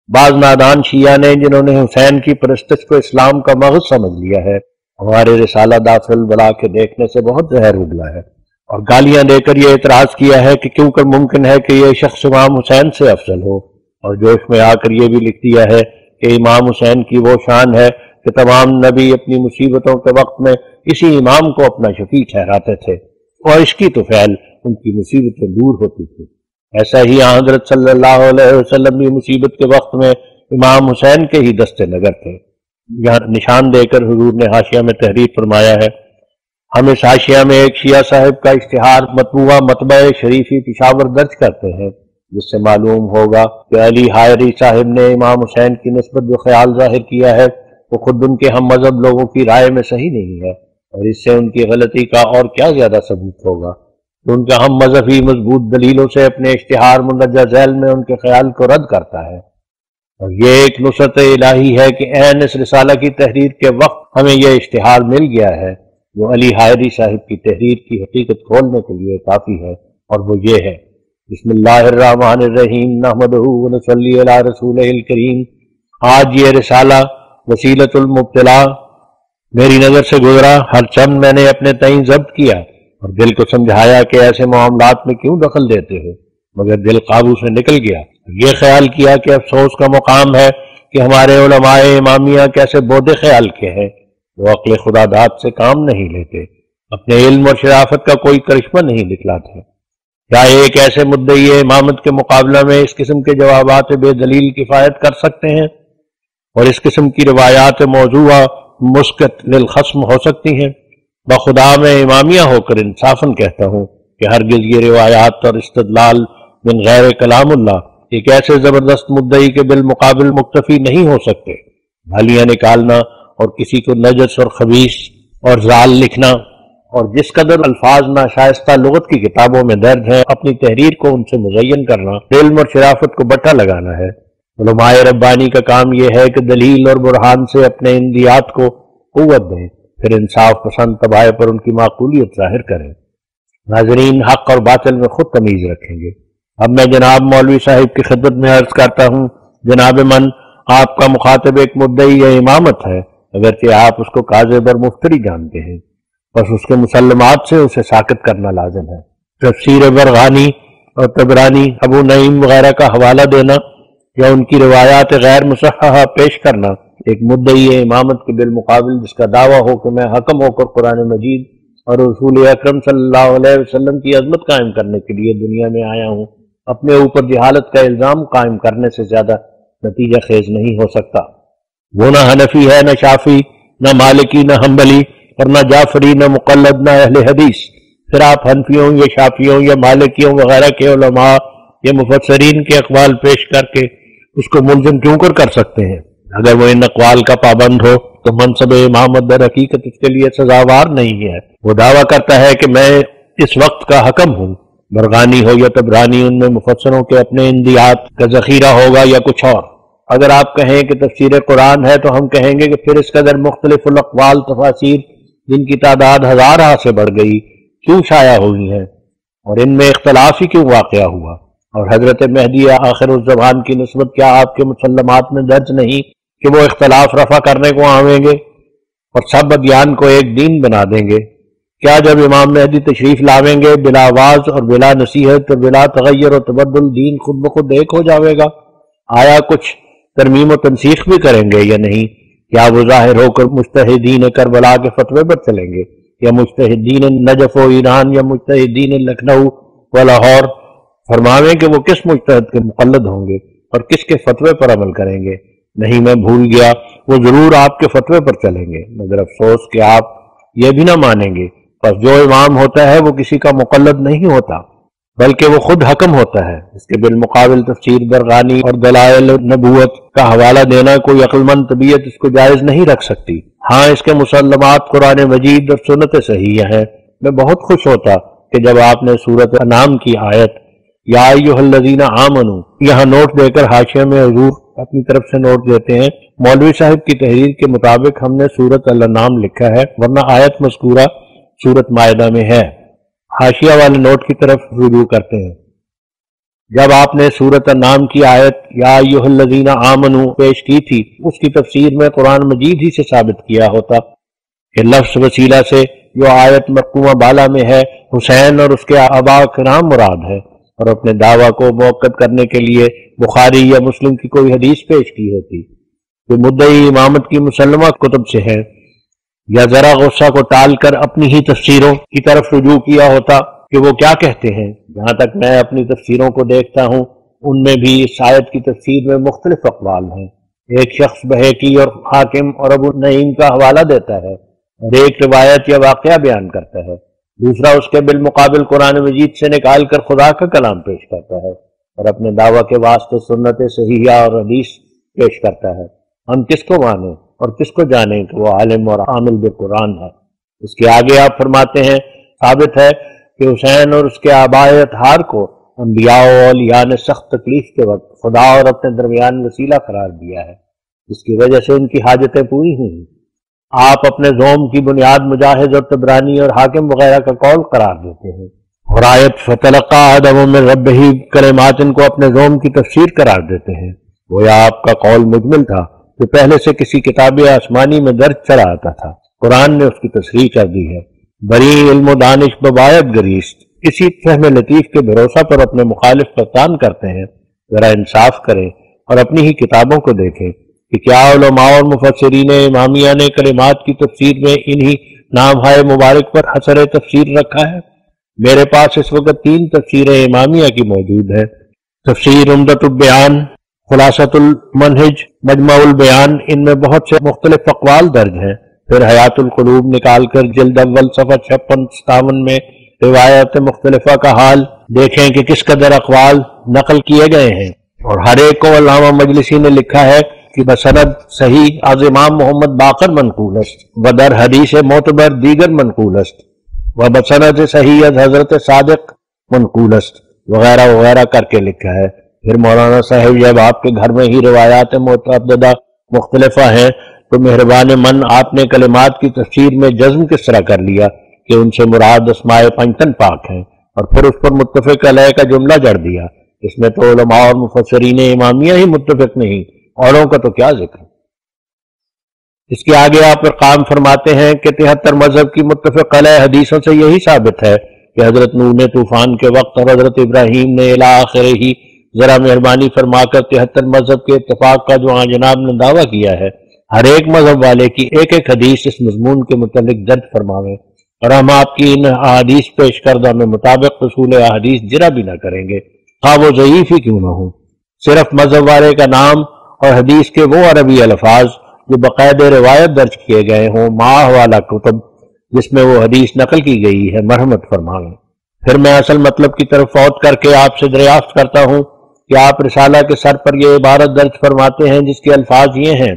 بعض نادان شیعہ نے جنہوں نے حسین کی پرستش کو اسلام کا مغز سمجھ لیا ہے، ہمارے رسالہ دافل بلا کے دیکھنے سے بہت زہر اگلا ہے اور گالیاں دے کر یہ اعتراض کیا ہے کہ کیوں کر ممکن ہے کہ یہ شخص امام حسین سے افضل ہو، اور جوش میں آ کر یہ بھی لکھ دیا ہے کہ امام حسین کی وہ شان ہے کہ تمام نبی اپنی مصیبتوں کے وقت میں اسی امام کو اپنا شفیع ٹھہراتے تھے اور اس کی طفیل ان کی مصیبتیں دور ہوتی تھی۔ ایسا ہی حضرت صلی اللہ علیہ وسلم بھی مصیبت کے وقت میں امام حسین کے ہی دست نگر تھے۔ یہاں نشان دے کر حضور نے حاشیہ میں تحریر فرمایا ہے، ہم اس حاشیہ میں ایک شیعہ صاحب کا اشتہار مطبوعہ مطبع شریفی پشاور درج کرتے ہیں، جس سے معلوم ہوگا کہ علی حائری صاحب نے امام حسین کی نسبت جو خیال ظاہر کیا ہے وہ خود ان کے ہم مذہب لوگوں کی رائے میں صحیح نہیں ہے، اور اس سے ان کی غلطی کا اور کیا زیادہ ثبوت ہوگا کہ ان کا ہم مذہبی مضبوط دلیلوں سے اپنے اشتہار مندرجہ ذیل میں ان کے خیال کو رد کرتا ہے۔ اور یہ ایک نصرت الہی ہے کہ عین اس رسالہ کی تحریر کے وقت ہمیں یہ اشتہار مل گیا ہے جو علی حائری صاحب کی تحریر کی حقیقت کھولنے کے لیے کافی ہے، اور وہ یہ ہے، بسم اللہ الرحمن الرحیم نحمدہ ونصلی علی رسولہ الکریم۔ آج یہ رسالہ وسیلۃ المبتلا میری نظر سے گزرا، ہر چند میں نے اپنے تئیں ضبط کیا اور دل کو سمجھایا کہ ایسے معاملات میں کیوں دخل دیتے ہو، مگر دل قابو سے نکل گیا۔ یہ خیال کیا کہ افسوس کا مقام ہے کہ ہمارے علماء امامیہ کیسے بودے خیال کے ہیں، وہ عقل خدا داد سے کام نہیں لیتے، اپنے علم اور شرافت کا کوئی کرشمہ نہیں دکھلاتے۔ کیا ایک ایسے مدعی امامت کے مقابلہ میں اس قسم کے جوابات بے دلیل کفایت کر سکتے ہیں، اور اس قسم کی روایات موضوعہ مسکت للخصم ہو سکتی ہیں؟ بخدا میں امامیہ ہو کر انصافاً کہتا ہوں کہ ہرگز یہ روایات اور استدلال من غیر کلام اللہ ایک ایسے زبردست مدعی کے بالمقابل مکتفی نہیں ہو سکتے۔ گالیاں نکالنا اور کسی کو نجس اور خبیث اور زال لکھنا اور جس قدر الفاظ ناشائستہ لغت کی کتابوں میں درج ہیں اپنی تحریر کو ان سے مزین کرنا علم اور شرافت کو بٹا لگانا ہے۔ علماء ربانی کا کام یہ ہے کہ دلیل اور برہان سے اپنے اندیات کو قوت دیں، پھر انصاف پسند طبائع پر ان کی معقولیت ظاہر کریں۔ ناظرین حق اور باطل میں خود تمیز رکھیں گے۔ اب میں جناب مولوی صاحب کی خدمت میں عرض کرتا ہوں، جناب من آپ کا مخاطب ایک مدعی یا امامت ہے، اگرچہ آپ اس کو کاذب اور مفتری جانتے ہیں، بس اس کے مسلمات سے اسے ساکت کرنا لازم ہے۔ تفسیر برغانی اور طبرانی، ابو نعیم وغیرہ کا حوالہ دینا یا ان کی روایات غیر مصححہ پیش کرنا ایک مدعی امامت کے بالمقابل جس کا دعویٰ ہو کہ میں حکم ہو کر قرآن مجید اور رسول اکرم صلی اللہ علیہ وسلم کی عظمت قائم کرنے کے لیے دنیا میں آیا ہوں، اپنے اوپر جہالت کا الزام قائم کرنے سے زیادہ نتیجہ خیز نہیں ہو سکتا۔ وہ نہ حنفی ہے، نہ شافی، نہ مالکی، نہ حنبلی، اور نہ جعفری، نہ مقلد، نہ اہل حدیث۔ پھر آپ حنفیوں یا شافیوں یا مالکیوں وغیرہ کے علماء یا مفسرین کے اقوال پیش کر کے اس کو ملزم کیوں کر سکتے ہیں؟ اگر وہ ان اقوال کا پابند ہو تو منصب امامت در حقیقت اس کے لیے سزاوار نہیں ہے۔ وہ دعویٰ کرتا ہے کہ میں اس وقت کا حکم ہوں، برغانی ہو یا طبرانی، ان میں مفسروں کے اپنے اندیات کا ذخیرہ ہوگا یا کچھ اور۔ اگر آپ کہیں کہ تفسیر قرآن ہے تو ہم کہیں گے کہ پھر اس قدر مختلف الاقوال تفاسیر جن کی تعداد ہزارہ سے بڑھ گئی کیوں شائع ہوئی ہیں، اور ان میں اختلاف ہی کیوں واقع ہوا؟ اور حضرت مہدی آخر الزمان کی نسبت کیا آپ کے مسلمات میں درج نہیں کہ وہ اختلاف رفع کرنے کو آویں گے اور سب ادیان کو ایک دین بنا دیں گے؟ کیا جب امام مہدی تشریف لاویں گے بلا آواز اور بلا نصیحت اور بلا تغیر و تبدل دین خود بخود ایک ہو جاوے گا؟ آیا کچھ ترمیم و تنسیخ بھی کریں گے یا نہیں؟ کیا وہ ظاہر ہو کر مجتہدین کربلا کے فتوے پر چلیں گے، یا مجتہدین نجف و ایران، یا مجتہدین لکھنؤ و لاہور؟ فرماویں کہ وہ کس مجتہد کے مقلد ہوں گے اور کس کے فتوے پر عمل کریں گے؟ نہیں، میں بھول گیا، وہ ضرور آپ کے فتوے پر چلیں گے، مگر افسوس کہ آپ یہ بھی نہ مانیں گے۔ پس جو امام ہوتا ہے وہ کسی کا مقلد نہیں ہوتا بلکہ وہ خود حکم ہوتا ہے۔ اس کے بالمقابل تفسیر برغانی اور دلائل نبوت کا حوالہ دینا کوئی عقل مند طبیعت اس کو جائز نہیں رکھ سکتی۔ ہاں، اس کے مسلمات قرآن مجید اور سنت صحیح ہیں۔ میں بہت خوش ہوتا کہ جب آپ نے سورۃ انعام کی آیت یا ایھا الذین آمنوا یہاں نوٹ دے کر حاشیہ میں حضور اپنی طرف سے نوٹ دیتے ہیں، مولوی صاحب کی تحریر کے مطابق ہم نے سورۃ الانعام لکھا ہے، ورنہ آیت مذکورہ سورۃ مائدہ میں ہے۔ حاشیہ والے نوٹ کی طرف رجوع کرتے ہیں۔ جب آپ نے سورۃ النام کی آیت یا ایھا الذین آمنوا پیش کی تھی، اس کی تفسیر میں قرآن مجید ہی سے ثابت کیا ہوتا کہ لفظ وسیلہ سے جو آیت مرقومہ بالا میں ہے حسین اور اس کے آباء کرام مراد ہے، اور اپنے دعویٰ کو موقت کرنے کے لیے بخاری یا مسلم کی کوئی حدیث پیش کی ہوتی جو مدعی امامت کی مسلمہ کتب سے ہے، یا ذرا غصہ کو ٹال کر اپنی ہی تفسیروں کی طرف رجوع کیا ہوتا کہ وہ کیا کہتے ہیں۔ جہاں تک میں اپنی تفسیروں کو دیکھتا ہوں ان میں بھی اس آیت کی تفسیر میں مختلف اقوال ہیں۔ ایک شخص بہیقی اور حاکم اور ابو نعیم کا حوالہ دیتا ہے اور ایک روایت یا واقعہ بیان کرتا ہے، دوسرا اس کے بالمقابل قرآن مجید سے نکال کر خدا کا کلام پیش کرتا ہے اور اپنے دعویٰ کے واسطے سنت صحیحہ اور حدیث پیش کرتا ہے۔ ہم کس کو مانیں اور کس کو جانیں کہ وہ عالم اور عامل بالقرآن ہے؟ اس کے آگے آپ فرماتے ہیں ثابت ہے کہ حسین اور اس کے آباء اطہار کو انبیاء و اولیاء نے سخت تکلیف کے وقت خدا اور اپنے درمیان وسیلہ قرار دیا ہے، جس کی وجہ سے ان کی حاجتیں پوری ہوئیں۔ آپ اپنے زوم کی بنیاد مجاہد اور طبرانی اور حاکم وغیرہ کا قول قرار دیتے ہیں، اور آیت فَتَلَقَّىٰ آدَمُ مِن رَبِّهِ کلمات کو اپنے زوم کی تفسیر قرار دیتے ہیں۔ گویا آپ کا قول مجمل تھا جو پہلے سے کسی کتاب آسمانی میں درج چلا آتا تھا، قرآن نے اس کی تصریح کر دی ہے۔ بری علم و دانش بباید گریست، اسی فہم لطیف کے بھروسہ پر اپنے مخالف پر تان کرتے ہیں۔ ذرا انصاف کریں اور اپنی ہی کتابوں کو دیکھیں کہ کیا علماء اور مفسرین امامیہ نے کلمات کی تفسیر میں انہی نام ہائے مبارک پر حصر تفسیر رکھا ہے؟ میرے پاس اس وقت 3 تفسیریں امامیہ کی موجود ہیں، تفسیر عمدۃ البیان، خلاصۃ المنہج، مجمع البیان، ان میں بہت سے مختلف اقوال درج ہیں۔ پھر حیات القلوب نکال کر جلد اول صفحہ 56-57 میں روایت مختلفہ کا حال دیکھیں کہ کس قدر اقوال نقل کیے گئے ہیں، اور ہر ایک کو علامہ مجلسی نے لکھا ہے کہ بسند صحیح از امام محمد باقر منقول است و در حدیث معتبر دیگر منقول است و بسند صحیح از حضرت صادق منقول است وغیرہ وغیرہ کر کے لکھا ہے۔ پھر مولانا صاحب جب آپ کے گھر میں ہی روایات متعددہ مختلفہ ہیں تو مہربان من آپ نے کلمات کی تفسیر میں جزم کس طرح کر لیا کہ ان سے مراد اسماء پنجتن پاک ہیں، اور پھر اس پر متفق علیہ کا جملہ جڑ دیا؟ اس میں تو علماء اور مفسرین امامیہ ہی متفق نہیں، اوروں کا تو کیا ذکر۔ اس کے آگے آپ ارقام فرماتے ہیں کہ 73 مذہب کی متفق علیہ حدیثوں سے یہی ثابت ہے کہ حضرت نوح نے طوفان کے وقت اور حضرت ابراہیم نے الی آخرہ ہی ذرا مہربانی فرما کر 73 مذہب کے اتفاق کا جو جناب نے دعویٰ کیا ہے، ہر ایک مذہب والے کی ایک ایک حدیث اس مضمون کے متعلق درج فرماویں، اور ہم آپ کی ان احادیث پیش کردہ میں مطابق رسول احادیث جرا بھی نہ کریں گے، خواہ وہ ضعیف ہی کیوں نہ ہوں۔ صرف مذہب والے کا نام اور حدیث کے وہ عربی الفاظ جو باقاعدہ روایت درج کیے گئے ہوں، ماہ والا کتب جس میں وہ حدیث نقل کی گئی ہے، مرحمت فرمائیں۔ پھر میں اصل مطلب کی طرف فوت کر کے آپ سے دریافت کرتا ہوں کہ آپ رسالہ کے سر پر یہ عبارت درج فرماتے ہیں جس کے الفاظ یہ ہیں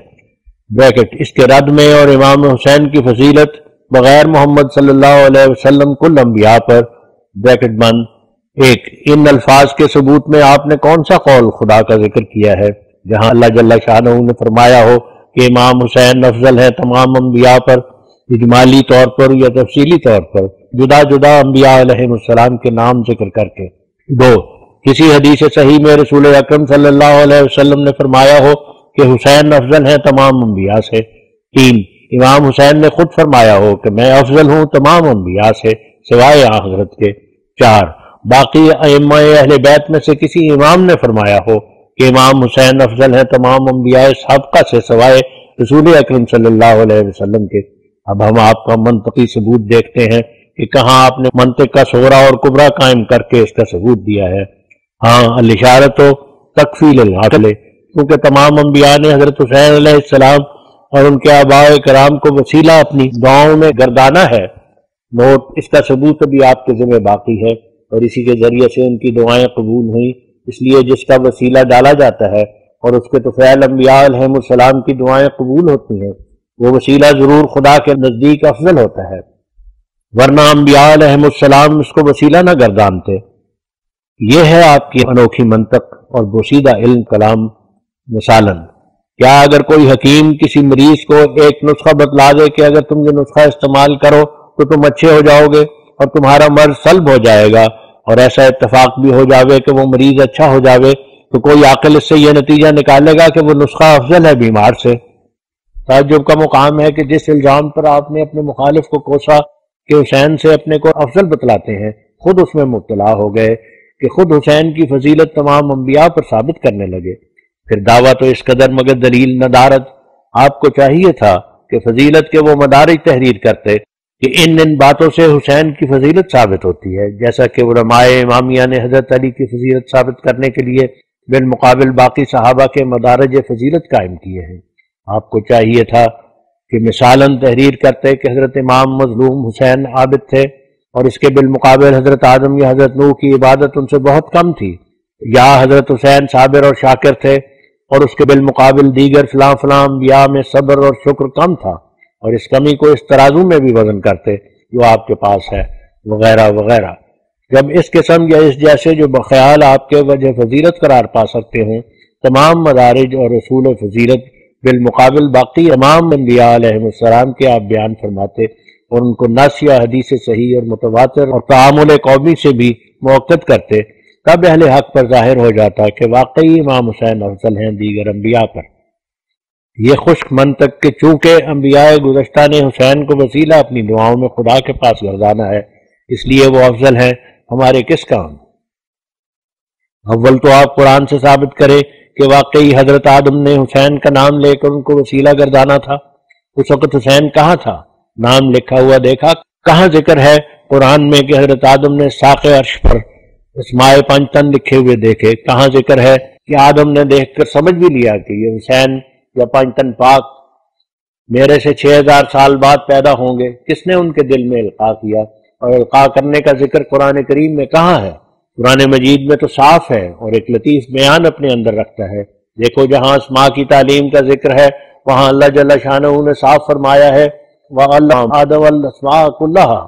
بریکٹ اس کے رد میں، اور امام حسین کی فضیلت بغیر محمد صلی اللہ علیہ وسلم کل انبیاء پر بریکٹ بند۔ ایک، ان الفاظ کے ثبوت میں آپ نے کون سا قول خدا کا ذکر کیا ہے جہاں اللہ جل شانہ نے فرمایا ہو کہ امام حسین افضل ہے تمام انبیاء پر، اجمالی طور پر یا تفصیلی طور پر، جدا جدا انبیاء علیہ السلام کے نام ذکر کر کے؟ دو، کسی حدیث صحیح میں رسول اکرم صلی اللہ علیہ وسلم نے فرمایا ہو کہ حسین افضل ہیں تمام انبیاء سے؟ تین، امام حسین نے خود فرمایا ہو کہ میں افضل ہوں تمام انبیاء سے سوائے حضرت کے؟ چار، باقی ائمہ اہل بیت میں سے کسی امام نے فرمایا ہو کہ امام حسین افضل ہیں تمام انبیاء سابقہ سے سوائے رسول اکرم صلی اللہ علیہ وسلم کے؟ اب ہم آپ کا منطقی ثبوت دیکھتے ہیں کہ کہاں آپ نے منطق کا صغرا اور کبرا قائم کر کے اس کا ثبوت دیا ہے۔ ہاں، الاشارۃ تکفیل العقل، کیونکہ تمام انبیاء نے حضرت حسین علیہ السلام اور ان کے آباء کرام کو وسیلہ اپنی دعاؤں میں گردانا ہے۔ نوٹ، اس کا ثبوت ابھی آپ کے ذمہ باقی ہے، اور اسی کے ذریعے سے ان کی دعائیں قبول ہوئیں، اس لیے جس کا وسیلہ ڈالا جاتا ہے اور اس کے طفیل انبیاء علیہ السلام کی دعائیں قبول ہوتی ہیں، وہ وسیلہ ضرور خدا کے نزدیک افضل ہوتا ہے، ورنہ انبیاء علیہ السلام اس کو وسیلہ نہ گردانتے۔ یہ ہے آپ کی انوکھی منطق اور بوسیدہ علم کلام۔ مثالاً، کیا اگر کوئی حکیم کسی مریض کو ایک نسخہ بتلا دے کہ اگر تم یہ نسخہ استعمال کرو تو تم اچھے ہو جاؤ گے اور تمہارا مرض سلب ہو جائے گا، اور ایسا اتفاق بھی ہو جاوے کہ وہ مریض اچھا ہو جاوے تو کوئی عاقل اس سے یہ نتیجہ نکالے گا کہ وہ نسخہ افضل ہے بیمار سے۔ تعجب کا مقام ہے کہ جس الزام پر آپ نے اپنے مخالف کو کوسا کہ حسین سے اپنے کو افضل بتلاتے ہیں، خود اس میں مبتلا ہو گئے کہ خود حسین کی فضیلت تمام انبیاء پر ثابت کرنے لگے۔ پھر دعویٰ تو اس قدر مگر دلیل ندارت، آپ کو چاہیے تھا کہ فضیلت کے وہ مدارج تحریر کرتے کہ ان باتوں سے حسین کی فضیلت ثابت ہوتی ہے، جیسا کہ علماء امامیہ نے حضرت علی کی فضیلت ثابت کرنے کے لیے بالمقابل باقی صحابہ کے مدارج فضیلت قائم کیے ہیں۔ آپ کو چاہیے تھا کہ مثالاً تحریر کرتے کہ حضرت امام مظلوم حسین عابد تھے اور اس کے بالمقابل حضرت آدم یا حضرت نوح کی عبادت ان سے بہت کم تھی، یا حضرت حسین صابر اور شاکر تھے اور اس کے بالمقابل دیگر فلاں فلاں انبیاء میں صبر اور شکر کم تھا، اور اس کمی کو اس ترازو میں بھی وزن کرتے جو آپ کے پاس ہے، وغیرہ وغیرہ۔ جب اس قسم یا اس جیسے جو بخیال آپ کے وجہ فضیلت قرار پا سکتے ہیں تمام مدارج اور رسول فضیلت بالمقابل باقی تمام انبیاء علیہ السلام کے آپ بیان فرماتے اور ان کو نص یا حدیث صحیح اور متواتر اور تعامل قومی سے بھی موقت کرتے، تب اہل حق پر ظاہر ہو جاتا کہ واقعی امام حسین افضل ہیں دیگر انبیاء پر۔ یہ خشک منطق کہ چونکہ انبیاء گزشتہ نے حسین کو وسیلہ اپنی دعاؤں میں خدا کے پاس گردانا ہے اس لیے وہ افضل ہیں، ہمارے کس کام؟ اول تو آپ قرآن سے ثابت کرے کہ واقعی حضرت آدم نے حسین کا نام لے کر ان کو وسیلہ گردانا تھا۔ اس وقت حسین کہاں تھا؟ نام لکھا ہوا دیکھا؟ کہاں ذکر ہے قرآن میں کہ حضرت آدم نے ساق عرش پر اسماء پنج تن لکھے ہوئے دیکھے؟ کہاں ذکر ہے کہ آدم نے دیکھ کر سمجھ بھی لیا کہ یہ حسین یا پنج تن پاک میرے سے 6000 سال بعد پیدا ہوں گے؟ کس نے ان کے دل میں القاء کیا؟ اور القاء کرنے کا ذکر قرآن کریم میں کہاں ہے؟ قرآن مجید میں تو صاف ہے اور ایک لطیف بیان اپنے اندر رکھتا ہے۔ دیکھو جہاں اسماء کی تعلیم کا ذکر ہے وہاں اللہ جل شانہ نے صاف فرمایا ہے وَعَلَّمَ آدَمَ الْأَسْمَاءَ كُلَّهَا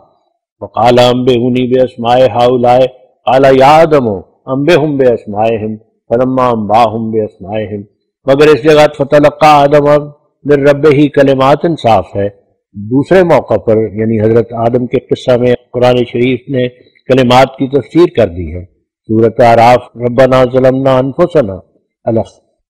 وَقَالَ أَنبِئُونِي بِأَسْمَاءِ هَؤُلَاءِ قَالَ يَا آدَمُ أَنبِئْهُم بِأَسْمَائِهِمْ فَلَمَّا أَنبَأَهُم بِأَسْمَائِهِمْ، مگر اس جگہ فَتَلَقَّىٰ آدَمَ مِن رَبِّهِ کلمات صاف ہے۔ دوسرے موقع پر یعنی حضرت آدم کے قصہ میں قرآن شریف نے کلمات کی تفسیر کر دی ہے۔ سورۃ اعراف ربنا ظلمنا انفسنا الخ۔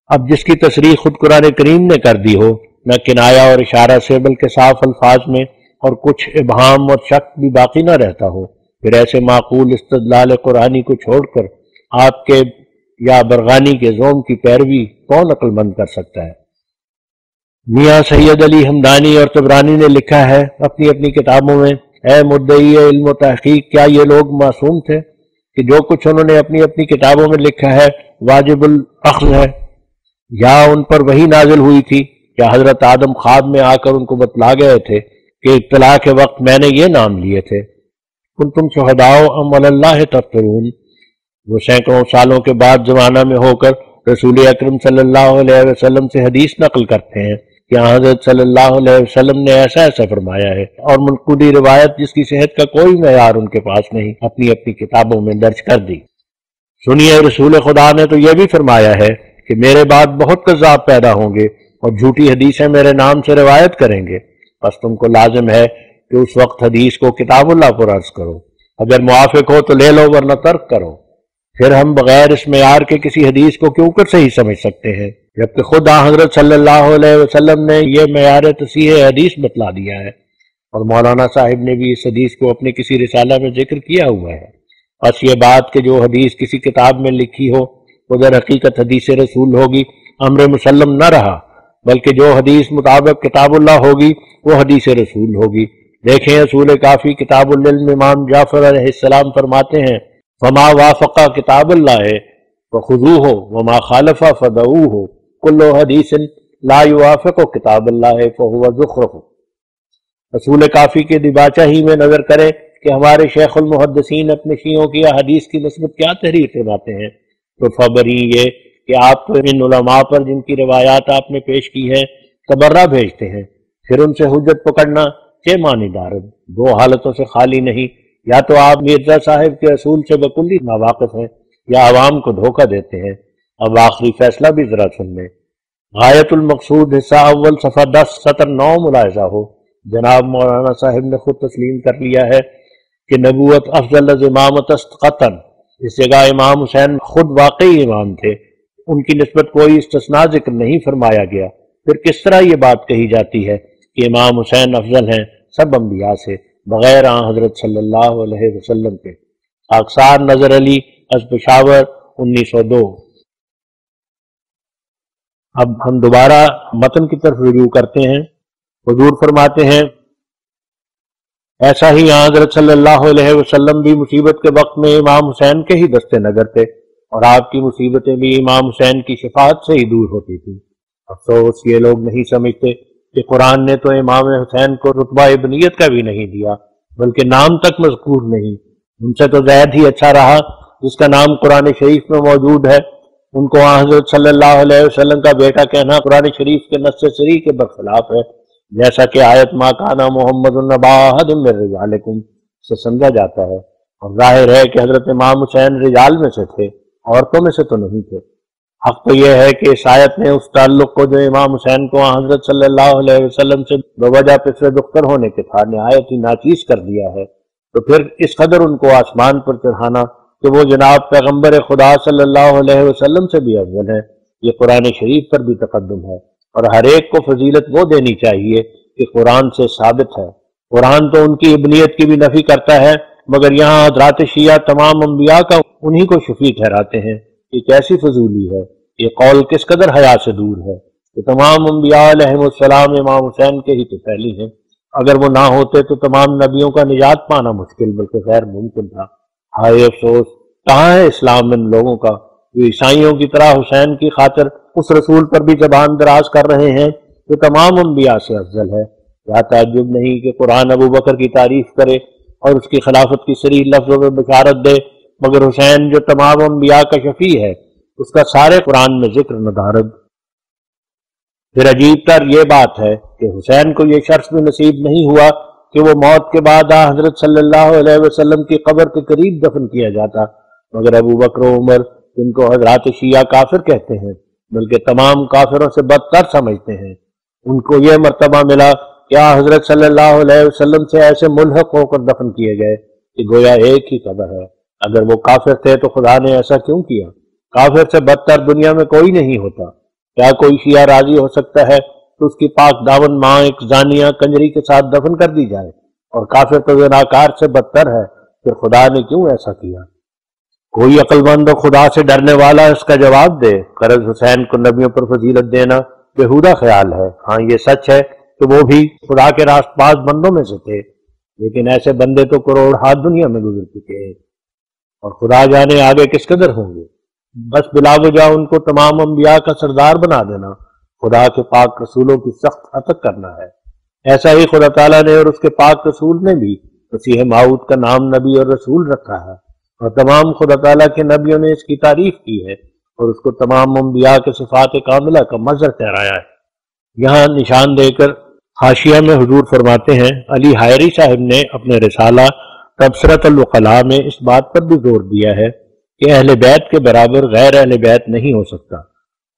اب جس کی تصریح خود قرآن کریم نے کر دی ہو، نہ کنایا اور اشارہ سے بلکہ صاف الفاظ میں، اور کچھ ابہام اور شک بھی باقی نہ رہتا ہو، پھر ایسے معقول استدلال قرآنی کو چھوڑ کر آپ کے یا برغانی کے زوم کی پیروی کون عقل مند کر سکتا ہے؟ میاں سید علی ہمدانی اور طبرانی نے لکھا ہے اپنی اپنی کتابوں میں، اے مدعی علم و تحقیق، کیا یہ لوگ معصوم تھے کہ جو کچھ انہوں نے اپنی اپنی کتابوں میں لکھا ہے واجب الاخذ ہے؟ یا ان پر وحی نازل ہوئی تھی؟ یا حضرت آدم خواب میں آ کر ان کو بتلا گئے تھے کہ اطلاع کے وقت میں نے یہ نام لیے تھے؟ کنتم شہداء ام علی اللہ تفترون۔ وہ سینکڑوں سالوں کے بعد زمانہ میں ہو کر رسول اکرم صلی اللہ علیہ وسلم سے حدیث نقل کرتے ہیں کہ حضرت صلی اللہ علیہ وسلم نے ایسا ایسا فرمایا ہے، اور منقولی روایت جس کی صحت کا کوئی معیار ان کے پاس نہیں اپنی اپنی کتابوں میں درج کر دی۔ سنیے، رسول خدا نے تو یہ بھی فرمایا ہے کہ میرے بعد بہت کذاب پیدا ہوں گے اور جھوٹی حدیثیں میرے نام سے روایت کریں گے، بس تم کو لازم ہے کہ اس وقت حدیث کو کتاب اللہ پر عرض کرو، اگر موافق ہو تو لے لو ورنہ ترک کرو۔ پھر ہم بغیر اس معیار کے کسی حدیث کو کیوں کر صحیح سمجھ سکتے ہیں، جبکہ خود حضرت صلی اللہ علیہ وسلم نے یہ معیار تصحیح حدیث بتلا دیا ہے، اور مولانا صاحب نے بھی اس حدیث کو اپنے کسی رسالہ میں ذکر کیا ہوا ہے۔ بس یہ بات کہ جو حدیث کسی کتاب میں لکھی ہو وہ در حقیقت حدیث رسول ہوگی، امر مسلم نہ رہا، بلکہ جو حدیث مطابق کتاب اللہ ہوگی وہ حدیث رسول ہوگی۔ دیکھیں اصول کافی کتاب العلم امام جعفر علیہ السلام فرماتے ہیں فما وافق کتاب اللہ فخذوہ وما خالف فدعوہ کل حدیث لا یوافق کتاب اللہ فہو زخرف۔ اصول کافی کے دیباچہ ہی میں نظر کرے کہ ہمارے شیخ المحدثین اپنے شیعوں کی احادیث کی نسبت کیا تحریر فرماتے ہیں، تو خبری یہ کہ آپ ان علماء پر جن کی روایات آپ نے پیش کی ہے تبرہ بھیجتے ہیں، پھر ان سے حجت پکڑنا چہ معنی دارد دو حالتوں سے خالی نہیں، یا تو آپ مرزا صاحب کے اصول سے بکلی ناواقف ہیں یا عوام کو دھوکہ دیتے ہیں۔ اب آخری فیصلہ بھی ذرا سن لیں۔ غایت المقصود حصہ اول صفحہ 10 سطر 9 ملاحظہ ہو، جناب مولانا صاحب نے خود تسلیم کر لیا ہے کہ نبوت افضل از امامت است قطعاً، اس جگہ امام حسین خود واقعی امام تھے، ان کی نسبت کوئی استثناء ذکر نہیں فرمایا گیا، پھر کس طرح یہ بات کہی جاتی ہے کہ امام حسین افضل ہیں سب انبیاء سے بغیر آن حضرت صلی اللہ علیہ وسلم کے؟ خاکسار نظر علی از پشاور 1902۔ اب ہم دوبارہ متن کی طرف رجوع کرتے ہیں۔ حضور فرماتے ہیں ایسا ہی آن حضرت صلی اللہ علیہ وسلم بھی مصیبت کے وقت میں امام حسین کے ہی دستے نظر تھے، اور آپ کی مصیبتیں بھی امام حسین کی شفاعت سے ہی دور ہوتی تھیں۔ افسوس یہ لوگ نہیں سمجھتے کہ قرآن نے تو امام حسین کو رتبہ ابنیت کا بھی نہیں دیا، بلکہ نام تک مذکور نہیں۔ ان سے تو زید ہی اچھا رہا جس کا نام قرآن شریف میں موجود ہے۔ ان کو حضرت صلی اللہ علیہ وسلم کا بیٹا کہنا قرآن شریف کے نص صریح کے برخلاف ہے، جیسا کہ آیت ما کانا محمد النبا احد من رجالکم سے سمجھا جاتا ہے، اور ظاہر ہے کہ حضرت امام حسین رجال میں سے تھے، عورتوں میں سے تو نہیں تھے۔ حق تو یہ ہے کہ اس آیت نے اس تعلق کو جو امام حسین کو حضرت صلی اللہ علیہ وسلم سے بوجہ پسر دختر ہونے کے تھا نہایت ہی ناچیز کر دیا ہے، تو پھر اس قدر ان کو آسمان پر چڑھانا کہ وہ جناب پیغمبر خدا صلی اللہ علیہ وسلم سے بھی افضل ہے، یہ قرآن شریف پر بھی تقدم ہے، اور ہر ایک کو فضیلت وہ دینی چاہیے کہ قرآن سے ثابت ہے۔ قرآن تو ان کی ابنیت کی بھی نفی کرتا ہے، مگر یہاں حضرات شیعہ تمام انبیاء کا انہی کو شفیع ٹھہراتے ہیں۔ یہ کیسی فضولی ہے، یہ قول کس قدر حیا سے دور ہے کہ تمام انبیاء علیہم السلام امام حسین کے ہی تو پہلی ہیں، اگر وہ نہ ہوتے تو تمام نبیوں کا نجات پانا مشکل بلکہ غیر ممکن تھا۔ ہائے افسوس، کہاں ہے اسلام ان لوگوں کا جو عیسائیوں کی طرح حسین کی خاطر اس رسول پر بھی زبان دراز کر رہے ہیں جو تمام انبیاء سے افضل ہے۔ کیا تعجب نہیں کہ قرآن ابو بکر کی تعریف کرے اور اس کی خلافت کی صریح لفظوں میں بشارت دے، مگر حسین جو تمام انبیاء کا شفیع ہے اس کا سارے قرآن میں ذکر ندارد۔ پھر عجیب تر یہ بات ہے کہ حسین کو یہ شرف بھی نصیب نہیں ہوا کہ وہ موت کے بعد حضرت صلی اللہ علیہ وسلم کی قبر کے قریب دفن کیا جاتا، مگر ابو بکر و عمر جن کو حضرات شیعہ کافر کہتے ہیں بلکہ تمام کافروں سے بدتر سمجھتے ہیں، ان کو یہ مرتبہ ملا کہ حضرت صلی اللہ علیہ وسلم سے ایسے ملحق ہو کر دفن کیے گئے کہ گویا ایک ہی قبر ہے۔ اگر وہ کافر تھے تو خدا نے ایسا کیوں کیا؟ کافر سے بدتر دنیا میں کوئی نہیں ہوتا۔ کیا کوئی شیعہ راضی ہو سکتا ہے تو اس کی پاک دامن ماں ایک زانیہ کنجری کے ساتھ دفن کر دی جائے؟ اور کافر تو زناکار سے بدتر ہے، پھر خدا نے کیوں ایسا کیا؟ کوئی عقل مند و خدا سے ڈرنے والا اس کا جواب دے۔ غرض حسین کو نبیوں پر فضیلت دینا بےہودہ خیال ہے۔ ہاں یہ سچ ہے کہ وہ بھی خدا کے راست باز بندوں میں سے تھے، لیکن ایسے بندے تو کروڑ ہاتھ دنیا میں گزر چکے ہیں، اور خدا جانے آگے کس قدر ہوں گے۔ بس بلا وجہ ان کو تمام انبیاء کا سردار بنا دینا خدا کے پاک رسولوں کی سخت ہتک کرنا ہے۔ ایسا ہی خدا تعالیٰ نے اور اس کے پاک رسول نے بھی مسیح موعود کا نام نبی اور رسول رکھا ہے، اور تمام خدا تعالیٰ کے نبیوں نے اس کی تعریف کی ہے اور اس کو تمام انبیاء کے صفات کاملہ کا مظہر ٹھہرایا ہے۔ یہاں نشان دے کر حاشیہ میں حضور فرماتے ہیں علی حائری صاحب نے اپنے رسالہ تبصرۃ العقلاء میں اس بات پر بھی زور دیا ہے کہ اہل بیت کے برابر غیر اہل بیت نہیں ہو سکتا۔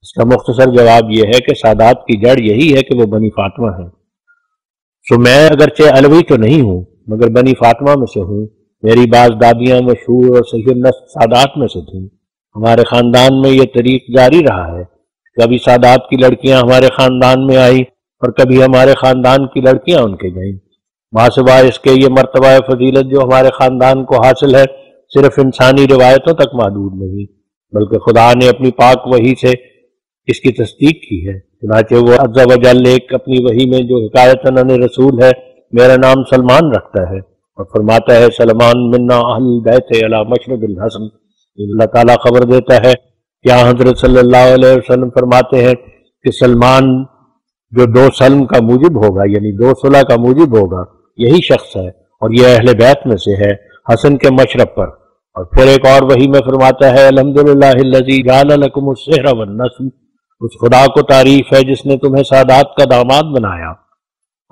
اس کا مختصر جواب یہ ہے کہ سادات کی جڑ یہی ہے کہ وہ بنی فاطمہ ہیں۔ سو میں اگرچہ علوی تو نہیں ہوں مگر بنی فاطمہ میں سے ہوں۔ میری بعض دادیاں مشہور اور صحیح نسب سادات میں سے تھیں۔ ہمارے خاندان میں یہ طریق جاری رہا ہے، کبھی سادات کی لڑکیاں ہمارے خاندان میں آئی اور کبھی ہمارے خاندان کی لڑکیاں ان کے گئیں۔ ماں سوائے اس کے یہ مرتبہ فضیلت جو ہمارے خاندان کو حاصل ہے صرف انسانی روایتوں تک محدود نہیں بلکہ خدا نے اپنی پاک وحی سے اس کی تصدیق کی ہے۔ چنانچہ وہ عز و جل ایک اپنی وحی میں جو حکایتاً عن رسول ہے میرا نام سلمان رکھتا ہے اور فرماتا ہے سلمان منا اہل بیت علی مشرب الحسن۔ اللہ تعالیٰ خبر دیتا ہے کہ حضرت صلی اللہ علیہ وسلم فرماتے ہیں کہ سلمان جو 2 سلم کا موجب ہوگا یعنی 2 صلح کا موجب ہوگا یہی شخص ہے اور یہ اہل بیت میں سے ہے حسن کے مشرب پر۔ اور پھر ایک اور وحی میں فرماتا ہے الحمدللہ الذی جعل لکم السحر والنسل، اس خدا کو تعریف ہے جس نے تمہیں سادات کا داماد بنایا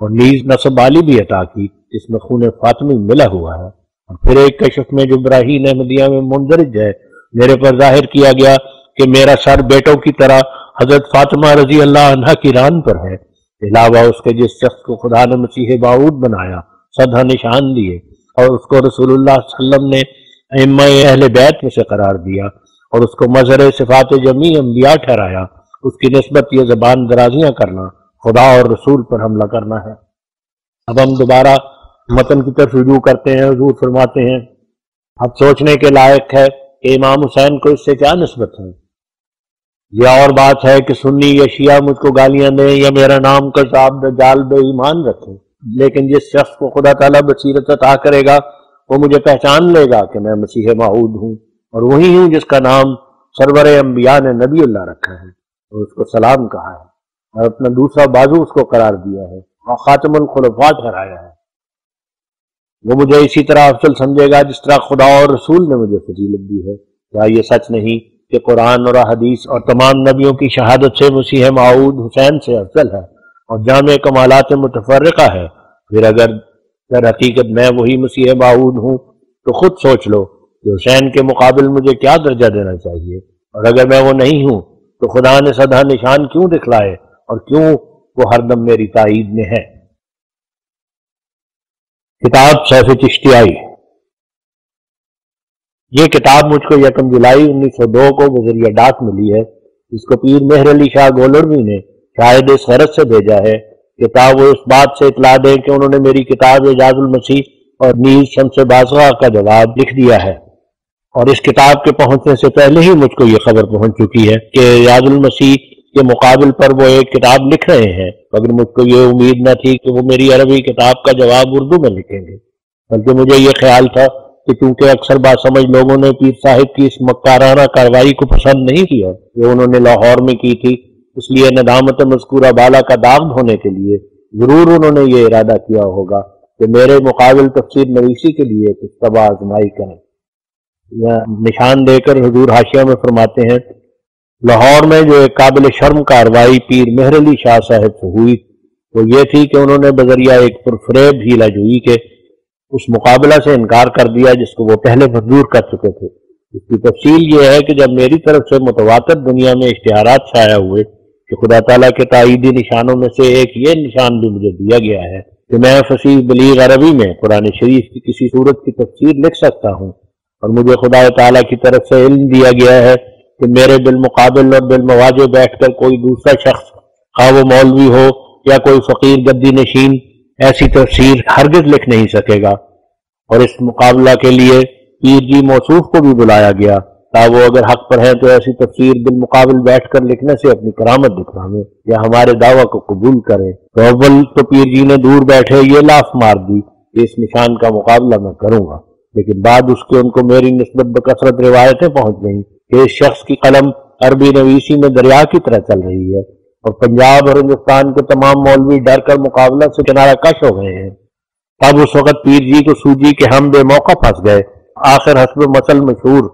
اور نیز نسب والی بھی عطا کی جس میں خون فاطمی ملا ہوا ہے۔ اور پھر ایک کشف میں جو براہین احمدیہ میں مندرج ہے میرے پر ظاہر کیا گیا کہ میرا سر بیٹوں کی طرح حضرت فاطمہ رضی اللہ عنہا کی ران پر ہے، علاوہ اس کے جس شخص کو خدا نے مسیح موعود بنایا 100 نشان دیے اور اس کو رسول اللہ صلی اللہ علیہ وسلم نے ائمہ اہل بیت میں سے قرار دیا اور اس کو مظہر صفات جمیع انبیاء ٹھہرایا، اس کی نسبت یہ زبان درازیاں کرنا خدا اور رسول پر حملہ کرنا ہے۔ اب ہم دوبارہ متن کی طرف رجوع کرتے ہیں۔ حضور فرماتے ہیں اب سوچنے کے لائق ہے کہ امام حسین کو اس سے کیا نسبت ہے۔ یہ اور بات ہے کہ سنی یا شیعہ مجھ کو گالیاں دیں یا میرا نام کذاب دجال بے ایمان رکھیں، لیکن جس شخص کو خدا تعالیٰ بصیرت عطا کرے گا وہ مجھے پہچان لے گا کہ میں مسیح موعود ہوں، اور وہی ہوں جس کا نام سرور انبیاء نے نبی اللہ رکھا ہے اور اس کو سلام کہا ہے اور اپنا دوسرا بازو اس کو قرار دیا ہے اور خاتم الخلفاء ٹھہرایا ہے۔ وہ مجھے اسی طرح افضل سمجھے گا جس طرح خدا اور رسول نے مجھے فضیلت دی ہے۔ کیا یہ سچ نہیں کہ قرآن اور حدیث اور تمام نبیوں کی شہادت سے مسیح موعود حسین سے افضل ہے اور جامع کمالات متفرقہ ہے؟ پھر اگر در حقیقت میں وہی مسیح موعود ہوں تو خود سوچ لو کہ حسین کے مقابل مجھے کیا درجہ دینا چاہیے، اور اگر میں وہ نہیں ہوں تو خدا نے سدھا نشان کیوں دکھلائے اور کیوں وہ ہر دم میری تائید میں ہے۔ کتاب سیف چشتیائی، یہ کتاب مجھ کو 1 جولائی 1902 کو بذریعہ ڈاک ملی ہے۔ اس کو پیر مہر علی شاہ گولڑوی نے شاید اس غرض سے بھیجا ہے کہ تاکہ وہ اس بات سے اطلاع دیں کہ انہوں نے میری کتاب اعجاز المسیح اور نیز شمس بازغہ کا جواب لکھ دیا ہے، اور اس کتاب کے پہنچنے سے پہلے ہی مجھ کو یہ خبر پہنچ چکی ہے کہ اعجاز المسیح کے مقابل پر وہ ایک کتاب لکھ رہے ہیں، مگر مجھ کو یہ امید نہ تھی کہ وہ میری عربی کتاب کا جواب اردو میں لکھیں گے، بلکہ مجھے یہ خیال تھا کہ چونکہ اکثر باسمجھ لوگوں نے پیر صاحب کی اس مکارانہ کارروائی کو پسند نہیں کیا جو انہوں نے لاہور میں کی تھی، اس لیے ندامت مذکورہ بالا کا داغ دھونے کے لیے ضرور انہوں نے یہ ارادہ کیا ہوگا کہ میرے مقابل تفسیر نویسی کے لیے کچھ طبع آزمائی کریں۔ یہ نشان دے کر حضور حاشیہ میں فرماتے ہیں لاہور میں جو ایک قابل شرم کارروائی پیر مہر علی شاہ صاحب سے ہوئی وہ یہ تھی کہ انہوں نے بذریعہ ایک پرفریب ہیلا جوئی کے اس مقابلہ سے انکار کر دیا جس کو وہ پہلے منظور کر چکے تھے۔ اس کی تفصیل یہ ہے کہ جب میری طرف سے متواتر دنیا میں اشتہارات شائع ہوئے کہ خدا تعالیٰ کے تائیدی نشانوں میں سے ایک یہ نشان بھی مجھے دیا گیا ہے کہ میں فصیح بلیغ عربی میں قرآن شریف کی کسی صورت کی تفسیر لکھ سکتا ہوں، اور مجھے خدا تعالیٰ کی طرف سے علم دیا گیا ہے کہ میرے بالمقابل اور بالمواجہ بیٹھ کر کوئی دوسرا شخص خواہ وہ مولوی ہو یا کوئی فقیر گدی نشین ایسی تفسیر ہرگز لکھ نہیں سکے گا، اور اس مقابلہ کے لیے پیر جی موصوف کو بھی بلایا گیا تا وہ اگر حق پر ہیں تو ایسی تفسیر بالمقابل بیٹھ کر لکھنے سے اپنی کرامت دکھاویں یا ہمارے دعویٰ کو قبول کریں۔ تو اول تو پیر جی نے دور بیٹھے یہ لاف مار دی کہ اس نشان کا مقابلہ میں کروں گا، لیکن بعد اس کے ان کو میری نسبت بکثرت روایتیں پہنچ گئیں کہ اس شخص کی قلم عربی نویسی میں دریا کی طرح چل رہی ہے، اور پنجاب اور ہندوستان کے تمام مولوی ڈر کر مقابلہ سے کنارہ کش ہو گئے ہیں۔ تب اس وقت پیر جی کو سوجی کہ ہم بے موقع پھنس گئے۔ آخر حسب مثل مشہور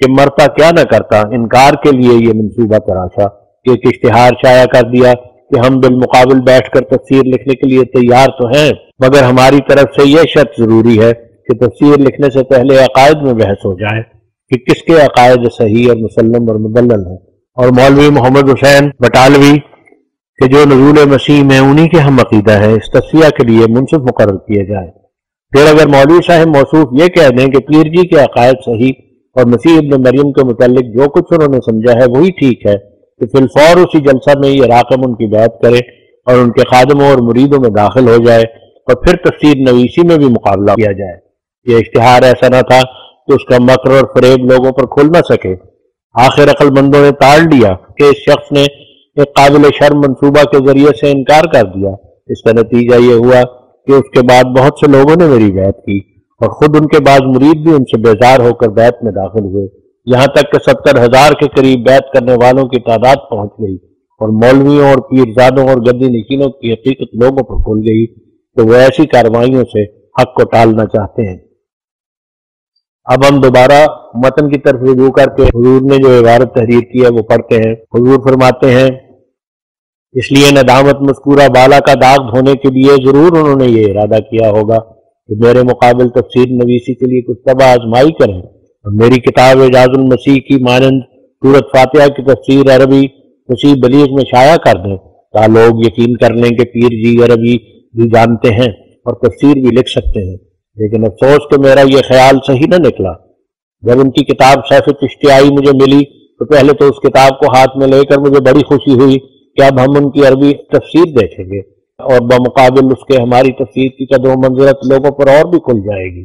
کہ مرتا کیا نہ کرتا انکار کے لیے یہ منصوبہ تراشا کہ ایک اشتہار شائع کر دیا کہ ہم بالمقابل بیٹھ کر تفسیر لکھنے کے لیے تیار تو ہیں، مگر ہماری طرف سے یہ شرط ضروری ہے کہ تفسیر لکھنے سے پہلے عقائد میں بحث ہو جائے کہ کس کے عقائد صحیح اور مسلم اور مدلل ہیں، اور مولوی محمد حسین بٹالوی کہ جو نزول مسیح میں انہی کے ہم عقیدہ ہے اس تصفیہ کے لیے منصف مقرر کیے جائے۔ پھر اگر مولوی صاحب موصوف یہ کہہ دیں کہ پیر جی کے عقائد صحیح اور مسیح ابن مریم کے متعلق جو کچھ انہوں نے سمجھا ہے وہی ٹھیک ہے، کہ فی الفور اسی جلسہ میں یہ راقم ان کی بیعت کرے اور ان کے خادموں اور مریدوں میں داخل ہو جائے، اور پھر تفسیر نویسی میں بھی مقابلہ کیا جائے۔ یہ اشتہار ایسا نہ تھا کہ اس کا مکر اور فریب لوگوں پر کھل نہ سکے۔ آخر عقل مندوں نے تاڑ لیا کہ اس شخص نے ایک قابل شرم منصوبہ کے ذریعے سے انکار کر دیا۔ اس کا نتیجہ یہ ہوا کہ اس کے بعد بہت سے لوگوں نے میری بیعت کی، اور خود ان کے بعض مرید بھی ان سے بیزار ہو کر بیعت میں داخل ہوئے، یہاں تک کہ 70,000 کے قریب بیعت کرنے والوں کی تعداد پہنچ گئی، اور مولویوں اور پیرزادوں اور گدی نشینوں کی حقیقت لوگوں پر کھل گئی تو وہ ایسی کارروائیوں سے حق کو ٹالنا چاہتے ہیں۔ اب ہم دوبارہ متن کی طرف رجوع کر کے حضور نے جو عبارت تحریر کی ہے وہ پڑھتے ہیں۔ حضور فرماتے ہیں اس لیے ندامت مذکورہ بالا کا داغ دھونے کے لیے ضرور انہوں نے یہ ارادہ کیا ہوگا کہ میرے مقابل تفسیر نویسی کے لیے کچھ طبع آزمائی کریں اور میری کتاب اعجاز المسیح کی مانند سورۃ فاتحہ کی تفسیر عربی فصیح بلیغ میں شائع کر دیں تا لوگ یقین کر لیں کہ پیر جی عربی بھی جانتے ہیں اور تفسیر بھی لکھ سکتے ہیں۔ لیکن افسوس کہ میرا یہ خیال صحیح نہ نکلا۔ جب ان کی کتاب سیف چشتیائی مجھے ملی تو پہلے تو اس کتاب کو ہاتھ میں لے کر مجھے بڑی خوشی ہوئی کہ اب ہم ان کی عربی تفسیر دیکھیں گے، اور بمقابل اس کے ہماری تفسیر کی قدر و منزلت لوگوں پر اور بھی کھل جائے گی۔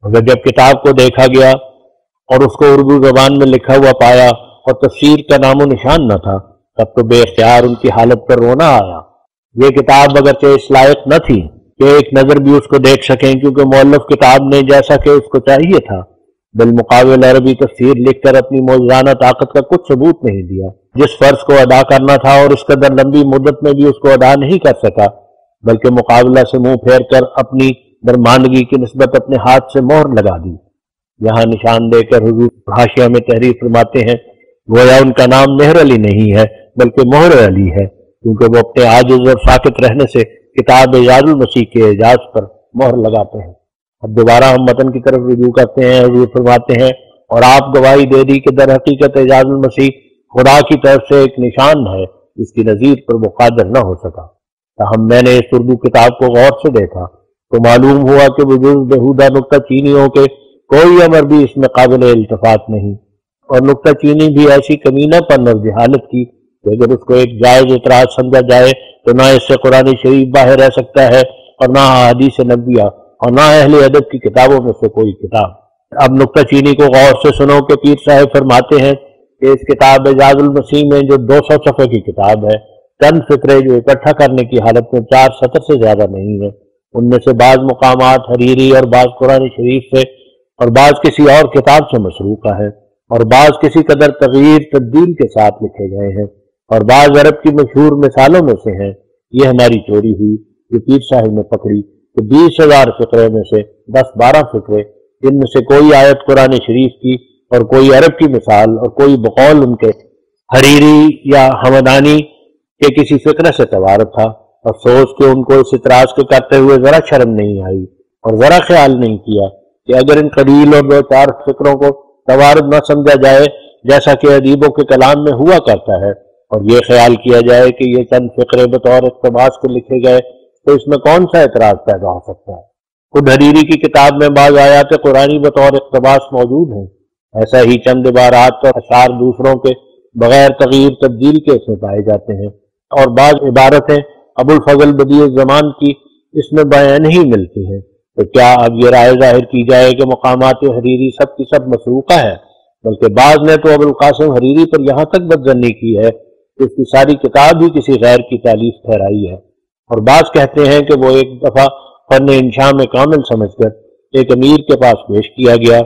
مگر جب کتاب کو دیکھا گیا اور اس کو اردو زبان میں لکھا ہوا پایا اور تفسیر کا نام و نشان نہ تھا، تب تو بے اختیار ان کی حالت پر رونا آیا۔ یہ کتاب اگرچہ اس لائق نہ تھی کہ ایک نظر بھی اس کو دیکھ سکیں، کیونکہ مؤلف کتاب نے جیسا کہ اس کو چاہیے تھا بالمقابل عربی تفسیر لکھ کر اپنی موجزانہ طاقت کا کچھ ثبوت نہیں دیا۔ جس فرض کو ادا کرنا تھا اور اس قدر لمبی مدت میں بھی اس کو ادا نہیں کر سکا، بلکہ مقابلہ سے منہ پھیر کر اپنی درماندگی کی نسبت اپنے ہاتھ سے مہر لگا دی۔ یہاں نشان دے کر حضور حاشیہ میں تحریر فرماتے ہیں، گویا ان کا نام مہر علی نہیں ہے بلکہ مہر علی ہے، کیونکہ وہ اپنے عاجز اور ساکت رہنے سے کتاب اعجاز المسیح کے اعجاز پر مہر لگاتے ہیں۔ اب دوبارہ ہم متن کی طرف رجوع کرتے ہیں۔ حضور فرماتے ہیں، اور آپ گواہی دے دی کہ در حقیقت اعجاز المسیح خدا کی طرف سے ایک نشان ہے جس کی نظیر پر وہ قادر نہ ہو سکا۔ تاہم میں نے اس اردو کتاب کو غور سے دیکھا تو معلوم ہوا کہ بجز بےہودہ نکتہ چینیوں کے کوئی امر بھی اس میں قابل التفات نہیں، اور نکتہ چینی بھی ایسی کمینہ پن اور جہالت کی کہ اگر اس کو ایک جائز اعتراض سمجھا جائے تو نہ اس سے قرآن شریف باہر رہ سکتا ہے اور نہ احادیث نبویہ اور نہ اہل ادب کی کتابوں میں سے کوئی کتاب۔ اب نکتہ چینی کو غور سے سنو کہ پیر صاحب فرماتے ہیں کہ اس کتاب اعجاز المسیح میں جو 200 صفحے کی کتاب ہے، چند فقرے جو اکٹھا کرنے کی حالت میں 4 سطر سے زیادہ نہیں ہے، ان میں سے بعض مقامات حریری اور بعض قرآن شریف سے اور بعض کسی اور کتاب سے مسروقہ ہے، اور بعض کسی قدر تغییر تبدیل کے ساتھ لکھے گئے ہیں، اور بعض عرب کی مشہور مثالوں میں سے ہیں۔ یہ ہماری چوری ہوئی کہ پیر صاحب نے پکڑی کہ 20,000 فقرے میں سے 10-12 فقرے، جن میں سے کوئی آیت قرآن شریف کی اور کوئی عرب کی مثال اور کوئی بقول ان کے حریری یا حمدانی کے کسی فقرے سے توارد تھا۔ افسوس کہ ان کو اس اعتراض کے کرتے ہوئے ذرا شرم نہیں آئی اور ذرا خیال نہیں کیا کہ اگر ان قلیل اور 2-4 فقروں کو توارد نہ سمجھا جائے جیسا کہ ادیبوں کے کلام میں ہوا کرتا ہے، اور یہ خیال کیا جائے کہ یہ چند فقرے بطور اقتباس کے لکھے گئے، تو اس میں کون سا اعتراض پیدا ہو سکتا ہے؟ خود حریری کی کتاب میں بعض آیات قرآنی بطور اقتباس موجود ہیں، ایسا ہی چند عبارات اور اشعار دوسروں کے بغیر تغییر تبدیل کے اس میں پائے جاتے ہیں، اور بعض عبارتیں ابو الفضل بدیع الزمان کی اس میں بیان ہی ملتی ہیں۔ تو کیا اب یہ رائے ظاہر کی جائے کہ مقامات حریری سب کی سب مسروقہ ہے؟ بلکہ بعض نے تو ابو القاسم حریری پر یہاں تک بدظنی کی ہے کہ اس کی ساری کتاب ہی کسی غیر کی تالیف ٹھہرائی ہے، اور بعض کہتے ہیں کہ وہ ایک دفعہ فن انشاء میں کامل سمجھ کر ایک امیر کے پاس پیش کیا گیا،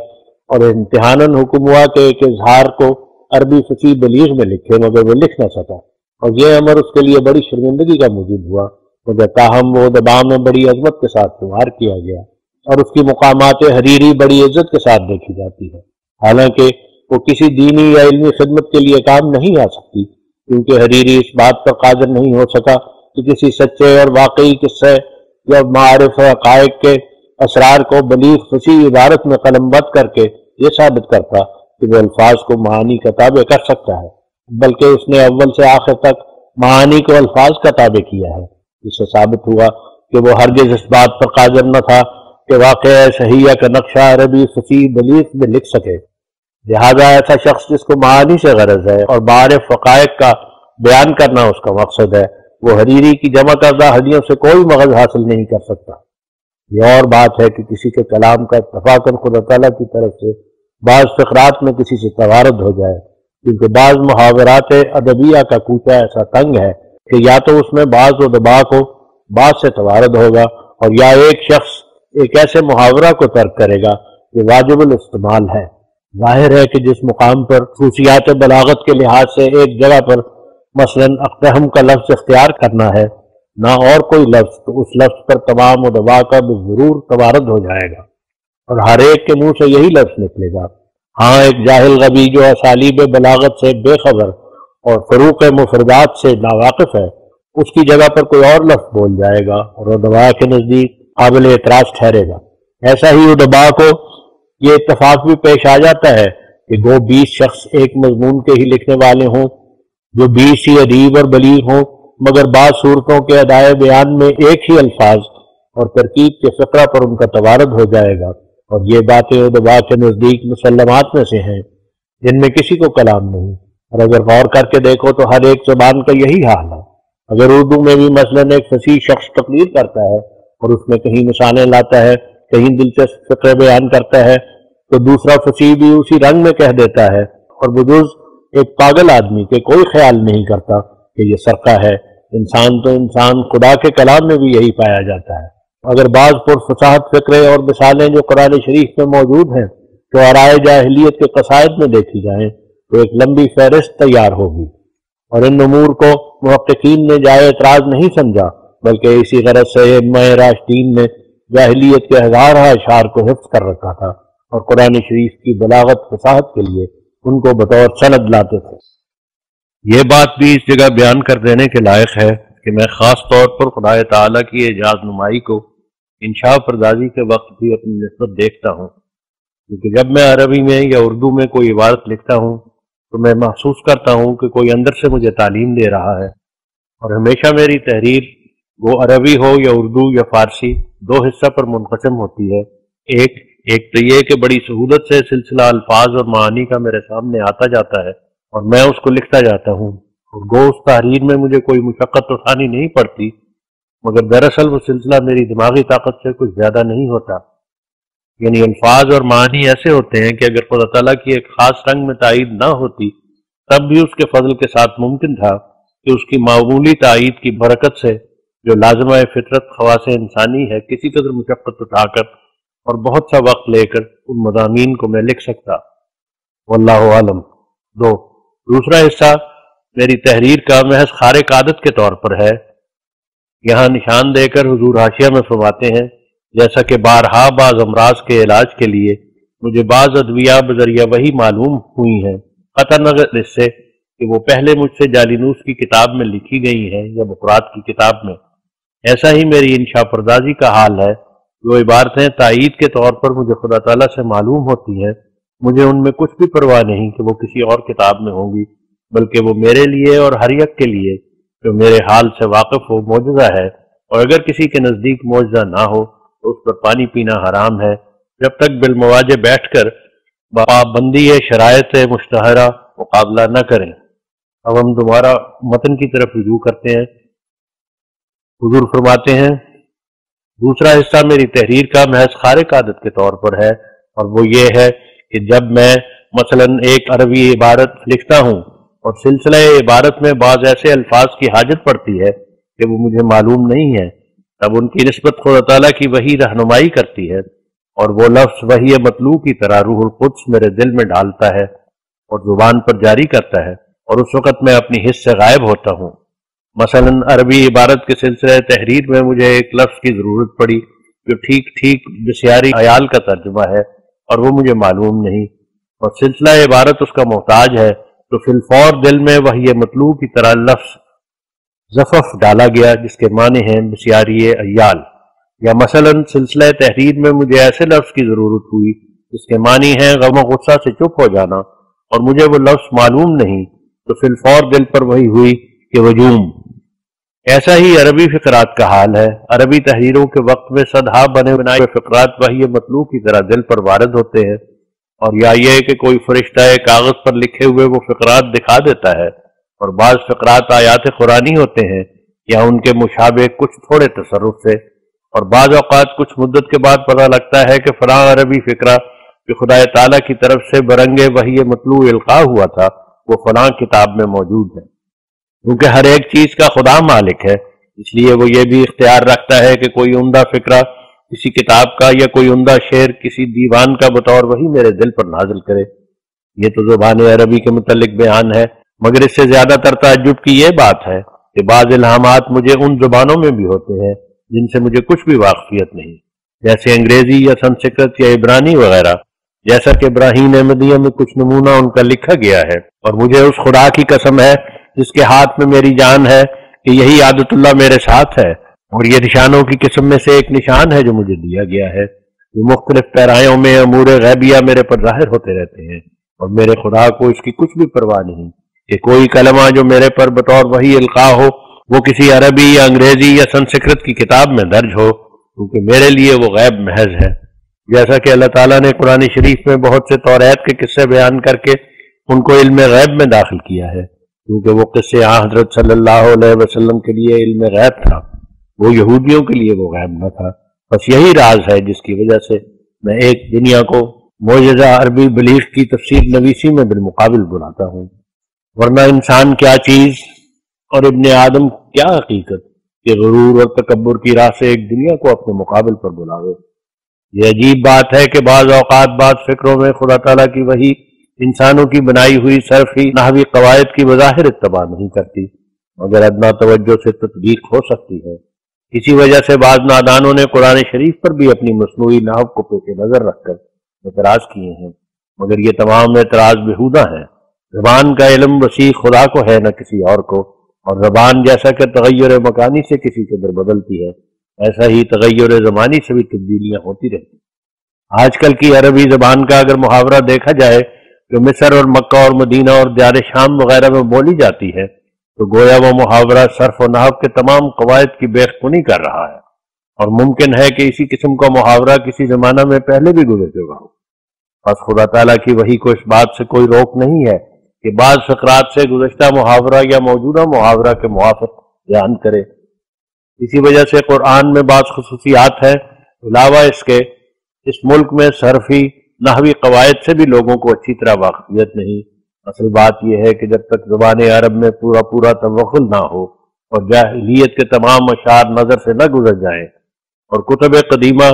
اور امتحاناً حکم ہوا کہ ایک اظہار کو عربی فصیح بلیغ میں لکھے، مگر وہ لکھ نہ سکا، اور یہ امر اس کے لیے بڑی شرمندگی کا موجب ہوا، مگر تاہم وہ دبا میں بڑی عظمت کے ساتھ شمار کیا گیا، اور اس کی مقامات حریری بڑی عزت کے ساتھ دیکھی جاتی ہے، حالانکہ وہ کسی دینی یا علمی خدمت کے لیے کام نہیں آ سکتی، کیونکہ حریری اس بات پر قادر نہیں ہو سکا کہ کسی سچے اور واقعی قصے یا معارف حقائق کے اسرار کو بلیغ فصیح عبارت میں قلم بند کر کے یہ ثابت کرتا کہ وہ الفاظ کو معانی کا تابع کر سکتا ہے، بلکہ اس نے اول سے آخر تک معانی کو الفاظ کا تابع کیا ہے۔ اس سے ثابت ہوا کہ وہ ہرگز اس بات پر قادر نہ تھا کہ واقعہ صحیحہ کا نقشہ عربی فصیح بلیغ میں لکھ سکے، لہذا ایسا شخص جس کو معانی سے غرض ہے اور معارف حقائق کا بیان کرنا اس کا مقصد ہے، وہ حریری کی جمع کردہ ہدیوں سے کوئی مغز حاصل نہیں کر سکتا۔ یہ اور بات ہے کہ کسی کے کلام کا اتفاقاً خدا تعالیٰ کی طرف سے بعض فقرات میں کسی سے توارد ہو جائے، کیونکہ بعض محاورات ادبیہ کا کوچہ ایسا تنگ ہے کہ یا تو اس میں بعض و دبا کو بعض سے توارد ہوگا، اور یا ایک شخص ایک ایسے محاورہ کو ترک کرے گا کہ واجب الاستعمال ہے۔ ظاہر ہے کہ جس مقام پر خصوصیات بلاغت کے لحاظ سے ایک جگہ پر مثلاً اقتحم کا لفظ اختیار کرنا ہے، نہ اور کوئی لفظ، تو اس لفظ پر تمام و دبا کا ضرور توارد ہو جائے گا، اور ہر ایک کے منہ سے یہی لفظ نکلے گا۔ ہاں ایک جاہل غبی جو اسالیب بلاغت سے بے خبر اور فروق مفردات سے ناواقف ہے، اس کی جگہ پر کوئی اور لفظ بول جائے گا اور ادبا کے نزدیک قابل اعتراض ٹھہرے گا۔ ایسا ہی ادبا کو یہ اتفاق بھی پیش آ جاتا ہے کہ گو 20 شخص ایک مضمون کے ہی لکھنے والے ہوں، جو 20 ہی ادیب اور بلیغ ہوں، مگر بعض صورتوں کے ادائے بیان میں ایک ہی الفاظ اور ترکیب کے فقرہ پر ان کا توارد ہو جائے گا، اور یہ باتیں ادبا کے نزدیک مسلمات میں سے ہیں جن میں کسی کو کلام نہیں۔ اور اگر غور کر کے دیکھو تو ہر ایک زبان کا یہی حال ہے۔ اگر اردو میں بھی مثلاً ایک فصیح شخص تقریر کرتا ہے اور اس میں کہیں مثالیں لاتا ہے، کہیں دلچسپ فقرے بیان کرتا ہے، تو دوسرا فصیح بھی اسی رنگ میں کہہ دیتا ہے، اور بجز ایک پاگل آدمی کے کوئی خیال نہیں کرتا کہ یہ سرقہ ہے۔ انسان تو انسان، خدا کے کلام میں بھی یہی پایا جاتا ہے۔ اگر بعض پرفصاحت فقرے اور مثالیں جو قرآن شریف میں موجود ہیں جو آرائے جاہلیت کے قصائد میں دیکھی جائیں تو ایک لمبی فہرست تیار ہوگی، اور ان امور کو محققین نے جائے اعتراض نہیں سمجھا، بلکہ اسی غرض سے ائمہ راشدین نے جاہلیت کے ہزارہ اشعار کو حفظ کر رکھا تھا، اور قرآن شریف کی بلاغت فصاحت کے لیے ان کو بطور سند لاتے تھے۔ یہ بات بھی اس جگہ بیان کر دینے کے لائق ہے کہ میں خاص طور پر خدا تعالیٰ کی اعجاز نمائی کو انشاء پردازی کے وقت بھی اپنی نسبت دیکھتا ہوں، کیونکہ جب میں عربی میں یا اردو میں کوئی عبارت لکھتا ہوں تو میں محسوس کرتا ہوں کہ کوئی اندر سے مجھے تعلیم دے رہا ہے، اور ہمیشہ میری تحریر وہ عربی ہو یا اردو یا فارسی دو حصہ پر منقسم ہوتی ہے۔ ایک تو یہ کہ بڑی سہولت سے سلسلہ الفاظ اور معانی کا میرے سامنے آتا جاتا ہے اور میں اس کو لکھتا جاتا ہوں، اور گو اس تحریر میں مجھے کوئی مشقت اٹھانی نہیں پڑتی، مگر دراصل وہ سلسلہ میری دماغی طاقت سے کچھ زیادہ نہیں ہوتا۔ یعنی الفاظ اور معانی ایسے ہوتے ہیں کہ اگر خدا تعالیٰ کی ایک خاص رنگ میں تائید نہ ہوتی تب بھی اس کے فضل کے ساتھ ممکن تھا کہ اس کی معمولی تائید کی برکت سے جو لازمہ فطرت خواص انسانی ہے کسی قدر مشقت اٹھا کر اور بہت سا وقت لے کر ان مضامین کو میں لکھ سکتا۔ واللہ عالم۔ دوسرا حصہ میری تحریر کا محض خارق عادت کے طور پر ہے۔ یہاں نشان دے کر حضور حاشیہ میں فرماتے ہیں، جیسا کہ بارہا بعض امراض کے علاج کے لیے مجھے بعض ادویہ بذریعہ وہی معلوم ہوئی ہیں، قطع نظر اس سے کہ وہ پہلے مجھ سے جالینوس کی کتاب میں لکھی گئی ہیں یا بقرات کی کتاب میں، ایسا ہی میری انشاء پردازی کا حال ہے۔ جو عبارتیں تائید کے طور پر مجھے خدا تعالیٰ سے معلوم ہوتی ہیں، مجھے ان میں کچھ بھی پرواہ نہیں کہ وہ کسی اور کتاب میں ہوں گی، بلکہ وہ میرے لیے اور ہر یک کے لیے جو میرے حال سے واقف ہو معجزہ ہے، اور اگر کسی کے نزدیک معجزہ نہ ہو تو اس پر پانی پینا حرام ہے جب تک بالمواجہ بیٹھ کر پابندی شرائط مشتہرہ مقابلہ نہ کریں۔ اب ہم دوبارہ متن کی طرف رجوع کرتے ہیں۔ حضور فرماتے ہیں، دوسرا حصہ میری تحریر کا محض خارق عادت کے طور پر ہے، اور وہ یہ ہے کہ جب میں مثلاً ایک عربی عبارت لکھتا ہوں اور سلسلہ عبارت میں بعض ایسے الفاظ کی حاجت پڑتی ہے کہ وہ مجھے معلوم نہیں ہے، تب ان کی نسبت خدا تعالیٰ کی وحی رہنمائی کرتی ہے، اور وہ لفظ وحی مطلوع کی طرح روح القدس میرے دل میں ڈالتا ہے اور زبان پر جاری کرتا ہے، اور اس وقت میں اپنی حس سے غائب ہوتا ہوں۔ مثلاً عربی عبارت کے سلسلہ تحریر میں مجھے ایک لفظ کی ضرورت پڑی جو ٹھیک بسیاری عیال کا ترجمہ ہے اور وہ مجھے معلوم نہیں، اور سلسلہ عبارت اس کا محتاج ہے، تو فی الفور دل میں وحی مطلوع کی طرح لفظ زفف ڈالا گیا جس کے معنی ہیں بسیاری عیال۔ یا مثلاً سلسلہ تحریر میں مجھے ایسے لفظ کی ضرورت ہوئی جس کے معنی ہیں غم و غصہ سے چپ ہو جانا، اور مجھے وہ لفظ معلوم نہیں، تو فی الفور دل پر وہی ہوئی کہ وجوم۔ ایسا ہی عربی فقرات کا حال ہے۔ عربی تحریروں کے وقت میں صدہا بنے بنائے فقرات وحی مطلوع کی طرح دل پر وارد ہوتے ہیں، اور یا یہ کہ کوئی فرشتہ کاغذ پر لکھے ہوئے وہ فقرات دکھا دیتا ہے، اور بعض فقرات آیات قرآنی ہوتے ہیں یا ان کے مشابہ کچھ تھوڑے تصرف سے، اور بعض اوقات کچھ مدت کے بعد پتہ لگتا ہے کہ فلاں عربی فقرہ جو خدا تعالیٰ کی طرف سے برنگ وحی مطلوع القاء ہوا تھا وہ فلاں کتاب میں موجود ہے۔ کیونکہ ہر ایک چیز کا خدا مالک ہے، اس لیے وہ یہ بھی اختیار رکھتا ہے کہ کوئی عمدہ فقرہ کسی کتاب کا یا کوئی عمدہ شعر کسی دیوان کا بطور وہی میرے دل پر نازل کرے۔ یہ تو زبان عربی کے متعلق بیان ہے، مگر اس سے زیادہ تر تعجب کی یہ بات ہے کہ بعض الہامات مجھے ان زبانوں میں بھی ہوتے ہیں جن سے مجھے کچھ بھی واقفیت نہیں، جیسے انگریزی یا سنسکرت یا عبرانی وغیرہ، جیسا کہ ابراہیم احمدیہ میں کچھ نمونہ ان کا لکھا گیا ہے، اور مجھے اس خدا کی قسم ہے جس کے ہاتھ میں میری جان ہے کہ یہی عادت اللہ میرے ساتھ ہے، اور یہ نشانوں کی قسم میں سے ایک نشان ہے جو مجھے دیا گیا ہے، جو مختلف پیرایوں میں امور غیبیہ میرے پر ظاہر ہوتے رہتے ہیں، اور میرے خدا کو اس کی کچھ بھی پرواہ نہیں کہ کوئی کلمہ جو میرے پر بطور وحی القاء ہو وہ کسی عربی یا انگریزی یا سنسکرت کی کتاب میں درج ہو، کیونکہ میرے لیے وہ غیب محض ہے۔ جیسا کہ اللہ تعالیٰ نے قرآن شریف میں بہت سے توریت کے قصے بیان کر کے ان کو علم غیب میں داخل کیا ہے، کیونکہ وہ قصے حضرت صلی اللہ علیہ وسلم کے لیے علم غیب تھا، وہ یہودیوں کے لیے وہ غیب نہ تھا۔ بس یہی راز ہے جس کی وجہ سے میں ایک دنیا کو معجزہ عربی بلیغ کی تفسیر نویسی میں بالمقابل بلاتا ہوں، ورنہ انسان کیا چیز اور ابن آدم کیا حقیقت کہ غرور اور تکبر کی راہ سے ایک دنیا کو اپنے مقابل پر بلاوے۔ یہ عجیب بات ہے کہ بعض اوقات بعض فکروں میں خدا تعالیٰ کی وحی انسانوں کی بنائی ہوئی صرفی نحوی قواعد کی بظاہر اتباع نہیں کرتی، مگر ادنا توجہ سے تطبیق ہو سکتی ہے۔ اسی وجہ سے بعض نادانوں نے قرآن شریف پر بھی اپنی مصنوعی نحو کو پیش نظر رکھ کر اعتراض کیے ہیں، مگر یہ تمام اعتراض بیہودہ ہیں۔ زبان کا علم وسیع خدا کو ہے، نہ کسی اور کو، اور زبان جیسا کہ تغیر مکانی سے کسی قدر بدلتی ہے، ایسا ہی تغیر زمانی سے بھی تبدیلیاں ہوتی رہتی۔ آج کل کی عربی زبان کا اگر محاورہ دیکھا جائے جو مصر اور مکہ اور مدینہ اور دیار شام وغیرہ میں بولی جاتی ہے، تو گویا وہ محاورہ صرف و نحو کے تمام قواعد کی بے خونی کر رہا ہے، اور ممکن ہے کہ اسی قسم کا محاورہ کسی زمانہ میں پہلے بھی گزر چکا ہو۔ بس خدا تعالیٰ کی وحی کو اس بات سے کوئی روک نہیں ہے کہ بعض فقرات سے گزشتہ محاورہ یا موجودہ محاورہ کے موافق بیان کرے۔ اسی وجہ سے قرآن میں بعض خصوصیات ہیں، علاوہ اس کے اس ملک میں صرفی نحوی قواعد سے بھی لوگوں کو اچھی طرح واقفیت نہیں۔ اصل بات یہ ہے کہ جب تک زبان عرب میں پورا توغل نہ ہو اور جاہلیت کے تمام اشعار نظر سے نہ گزر جائیں اور کتب قدیمہ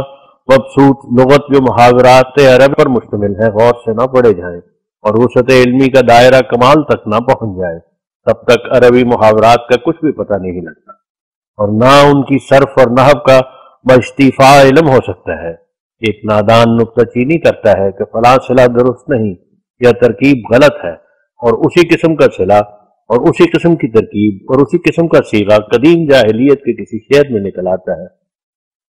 مبسوط لغت جو محاورات عرب پر مشتمل ہے غور سے نہ پڑھے جائیں اور وسعت علمی کا دائرہ کمال تک نہ پہنچ جائے، تب تک عربی محاورات کا کچھ بھی پتہ نہیں لگتا، اور نہ ان کی صرف اور نحو کا باستیفاء علم ہو سکتا ہے۔ ایک نادان نکتہ چینی کرتا ہے کہ فلاں صلہ درست نہیں یا ترکیب غلط ہے، اور اسی قسم کا صلہ اور اسی قسم کی ترکیب اور اسی قسم کا صیغہ قدیم جاہلیت کے کسی شعر میں نکل آتا ہے۔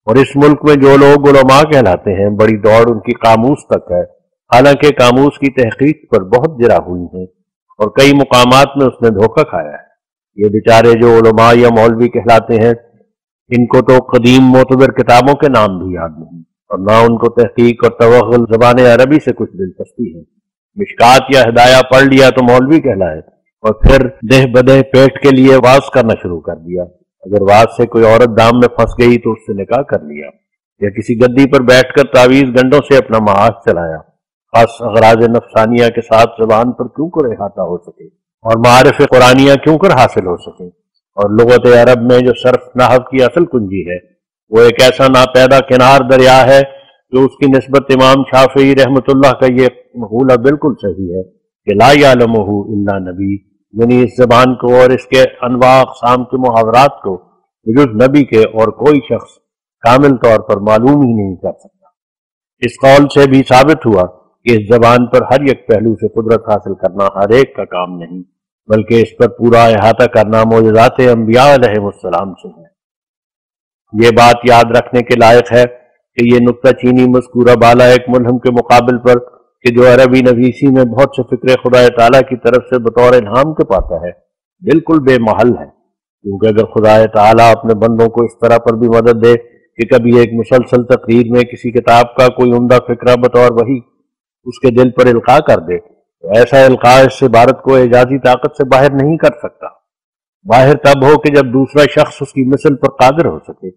اور اس ملک میں جو لوگ علماء کہلاتے ہیں، بڑی دوڑ ان کی قاموس تک ہے، حالانکہ قاموس کی تحقیق پر بہت جرا ہوئی ہیں اور کئی مقامات میں اس نے دھوکہ کھایا ہے۔ یہ بیچارے جو علماء یا مولوی کہلاتے ہیں، ان کو تو قدیم معتبر کتابوں کے نام بھی یاد نہیں، اور نہ ان کو تحقیق اور توغل زبان عربی سے کچھ دلچسپی ہے۔ مشکات یا ہدایہ پڑھ لیا تو مولوی کہلائے، اور پھر دہ بدہ پیٹ کے لیے واز کرنا شروع کر دیا۔ اگر واز سے کوئی عورت دام میں پھنس گئی تو اس سے نکاح کر لیا، یا کسی گدی پر بیٹھ کر تعویذ گنڈوں سے اپنا معاش چلایا۔ خاص اغراض نفسانیہ کے ساتھ زبان پر کیوں کر احاطہ ہو سکے، اور معارف قرآنیہ کیوں کر حاصل ہو سکے، اور لغت عرب میں جو صرف نحو کی اصل کنجی ہے وہ ایک ایسا ناپیدا کنار دریا ہے جو اس کی نسبت امام شافعی رحمۃ اللہ کا یہ مقولہ بالکل صحیح ہے کہ لا یعلمہ الا نبی، یعنی اس زبان کو اور اس کے انواع اقسام کے محاورات کو بجز نبی کے اور کوئی شخص کامل طور پر معلوم ہی نہیں کر سکتا۔ اس قول سے بھی ثابت ہوا کہ اس زبان پر ہر ایک پہلو سے قدرت حاصل کرنا ہر ایک کا کام نہیں، بلکہ اس پر پورا احاطہ کرنا معجزات انبیاء علیہ السلام سے ہے۔ یہ بات یاد رکھنے کے لائق ہے کہ یہ نکتہ چینی مذکورہ بالا ایک ملہم کے مقابل پر کہ جو عربی نویسی میں بہت سے فکر خدا تعالیٰ کی طرف سے بطور الہام کے پاتا ہے، بالکل بے محل ہے، کیونکہ اگر خدا تعالیٰ اپنے بندوں کو اس طرح پر بھی مدد دے کہ کبھی ایک مسلسل تقریر میں کسی کتاب کا کوئی عمدہ فکرہ بطور وحی اس کے دل پر القاء کر دے، تو ایسا القاء اس عبارت کو اعجازی طاقت سے باہر نہیں کر سکتا۔ باہر تب ہو کہ جب دوسرا شخص اس کی مثل پر قادر ہو سکے،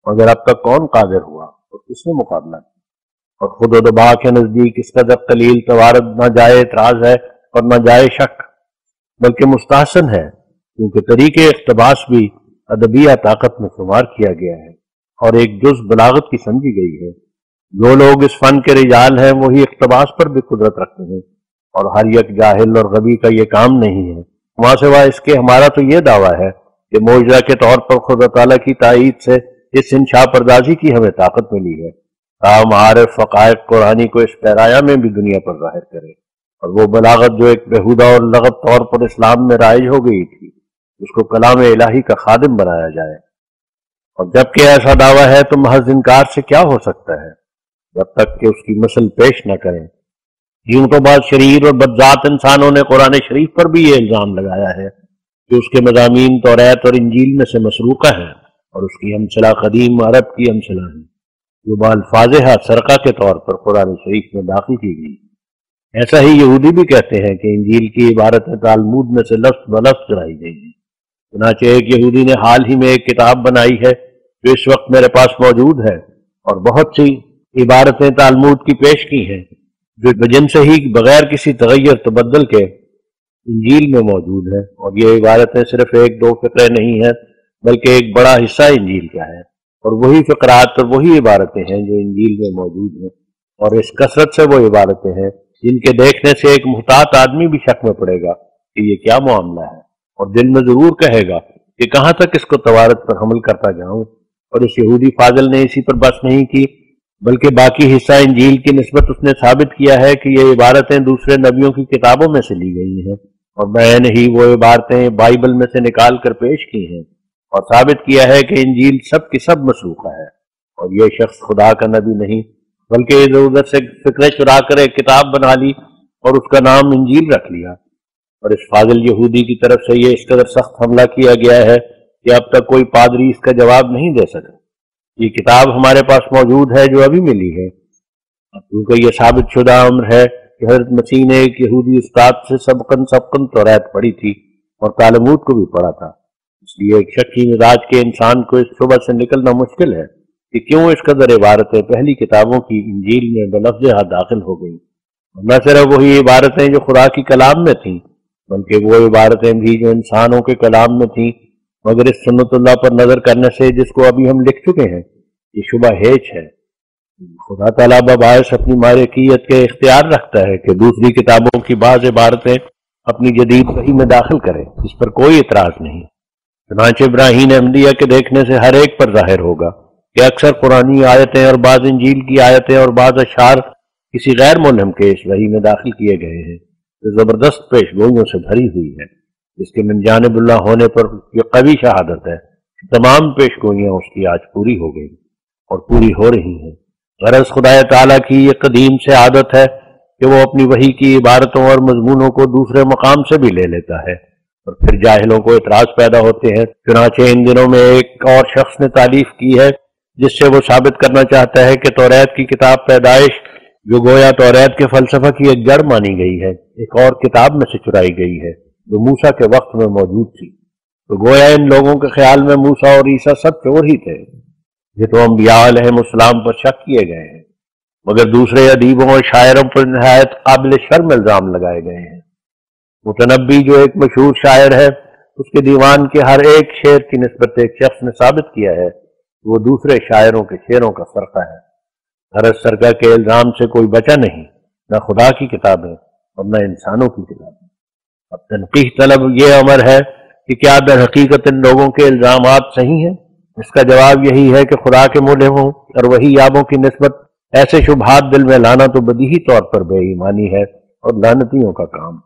مگر اب تک کون قادر ہوا اور کس نے مقابلہ کیا؟ اور خود و دبا کے نزدیک اس قدر قلیل توارد نہ جائے اعتراض ہے اور نہ جائے شک، بلکہ مستحسن ہے، کیونکہ طریق اقتباس بھی ادبیہ طاقت میں شمار کیا گیا ہے اور ایک جز بلاغت کی سمجھی گئی ہے۔ جو لوگ اس فن کے رجال ہیں وہی اقتباس پر بھی قدرت رکھتے ہیں، اور ہر یک جاہل اور غبی کا یہ کام نہیں ہے۔ وہاں سوا اس کے ہمارا تو یہ دعویٰ ہے کہ معجزہ کے طور پر خدا تعالیٰ کی تائید سے اس انشاء پردازی کی ہمیں طاقت ملی ہے، تاہم عارف حقائق قرآنی کو اس پیرایا میں بھی دنیا پر ظاہر کرے، اور وہ بلاغت جو ایک بےہودہ اور لغت طور پر اسلام میں رائج ہو گئی تھی اس کو کلام الہی کا خادم بنایا جائے۔ اور جبکہ ایسا دعویٰ ہے تو محض انکار سے کیا ہو سکتا ہے جب تک کہ اس کی مثل پیش نہ کریں۔ یوں تو بعض شریر اور بدذات انسانوں نے قرآن شریف پر بھی یہ الزام لگایا ہے کہ اس کے مضامین توریت اور انجیل میں سے مسروقہ ہیں، اور اس کی امثلہ قدیم عرب کی امثلہ ہے جو بالفاظہ سرقہ کے طور پر قرآن شریف میں داخل کی گئی۔ ایسا ہی یہودی بھی کہتے ہیں کہ انجیل کی عبارتیں تالمود میں سے لفظ بلفظ چرائی گئی ہیں۔ چنانچہ ایک یہودی نے حال ہی میں ایک کتاب بنائی ہے جو اس وقت میرے پاس موجود ہے، اور بہت سی عبارتیں تالمود کی پیش کی ہیں جو بجن سے ہی بغیر کسی تغیر تبدل کے انجیل میں موجود ہے، اور یہ عبارتیں صرف ایک دو فقرے نہیں ہیں بلکہ ایک بڑا حصہ انجیل کا ہے، اور وہی فقرات اور وہی عبارتیں ہیں جو انجیل میں موجود ہیں، اور اس کثرت سے وہ عبارتیں ہیں جن کے دیکھنے سے ایک محتاط آدمی بھی شک میں پڑے گا کہ یہ کیا معاملہ ہے، اور دل میں ضرور کہے گا کہ کہاں تک اس کو توارت پر حمل کرتا جاؤں۔ اور اس یہودی فاضل نے اسی پر بس نہیں کی بلکہ باقی حصہ انجیل کی نسبت اس نے ثابت کیا ہے کہ یہ عبارتیں دوسرے نبیوں کی کتابوں میں سے لی گئی ہیں، اور بیان ہی وہ عبارتیں بائبل میں سے نکال کر پیش کی ہیں، اور ثابت کیا ہے کہ انجیل سب کی سب مسروقہ ہے، اور یہ شخص خدا کا نبی نہیں بلکہ ادھر ادھر سے فکریں چرا کر ایک کتاب بنا لی اور اس کا نام انجیل رکھ لیا۔ اور اس فاضل یہودی کی طرف سے یہ اس قدر سخت حملہ کیا گیا ہے کہ اب تک کوئی پادری اس کا جواب نہیں دے سکا۔ یہ کتاب ہمارے پاس موجود ہے جو ابھی ملی ہے، کیونکہ یہ ثابت شدہ امر ہے کہ حضرت مسیح نے ایک یہودی استاد سے سبقن توریت پڑھی تھی اور تالمود کو بھی پڑھا تھا، اس لیے ایک شکی مزاج کے انسان کو اس شبہ سے نکلنا مشکل ہے کہ کیوں اس قدر عبارتیں پہلی کتابوں کی انجیل میں بلفظ داخل ہو گئیں، اور نہ صرف وہی عبارتیں جو خدا کی کلام میں تھیں بلکہ وہ عبارتیں بھی جو انسانوں کے کلام میں تھیں، مگر اس سنت اللہ پر نظر کرنے سے جس کو ابھی ہم لکھ چکے ہیں یہ شبہ ہیچ ہے۔ خدا تعالیٰ بباعث اپنی مالکیت کے اختیار رکھتا ہے کہ دوسری کتابوں کی بعض عبارتیں اپنی جدید وحی میں داخل کرے، اس پر کوئی اعتراض نہیں۔ چنانچہ ابراہیم احمدیہ کے دیکھنے سے ہر ایک پر ظاہر ہوگا کہ اکثر قرآنی آیتیں اور بعض انجیل کی آیتیں اور بعض اشعار کسی غیر ملہم کے اس وحی میں داخل کیے گئے ہیں جو زبردست پیش گوئیوں سے بھری ہوئی ہے، جس کے من جانب اللہ ہونے پر یہ قوی شہادت ہے کہ تمام پیش گوئیاں اس کی آج پوری ہو گئی اور پوری ہو رہی ہیں۔ غرض خدا تعالیٰ کی یہ قدیم سے عادت ہے کہ وہ اپنی وحی کی عبارتوں اور مضمونوں کو دوسرے مقام سے بھی لے لیتا ہے، اور پھر جاہلوں کو اعتراض پیدا ہوتے ہیں۔ چنانچہ ان دنوں میں ایک اور شخص نے تالیف کی ہے جس سے وہ ثابت کرنا چاہتا ہے کہ توریت کی کتاب پیدائش جو گویا توریت کے فلسفہ کی ایک جڑ مانی گئی ہے ایک اور کتاب میں سے چرائی گئی ہے جو موسیٰ کے وقت میں موجود تھی، تو گویا ان لوگوں کے خیال میں موسیٰ اور عیسیٰ سب چور ہی تھے۔ یہ تو انبیاء علیہم السلام پر شک کیے گئے ہیں، مگر دوسرے ادیبوں اور شاعروں پر نہایت قابل شرم الزام لگائے گئے ہیں۔ متنبی جو ایک مشہور شاعر ہے، اس کے دیوان کے ہر ایک شعر کی نسبت ایک شخص نے ثابت کیا ہے کہ وہ دوسرے شاعروں کے شعروں کا سرقہ ہے۔ غرض سرقہ کے الزام سے کوئی بچا نہیں، نہ خدا کی کتابیں اور نہ انسانوں کی کتابیں۔ اب تنقیح طلب یہ امر ہے کہ کیا در حقیقت ان لوگوں کے الزامات صحیح ہیں؟ اس کا جواب یہی ہے کہ خدا کے ملہموں اور وحی یابوں کی نسبت ایسے شبہات دل میں لانا تو بدیہی طور پر بے ایمانی ہے اور لعنتیوں کا کام،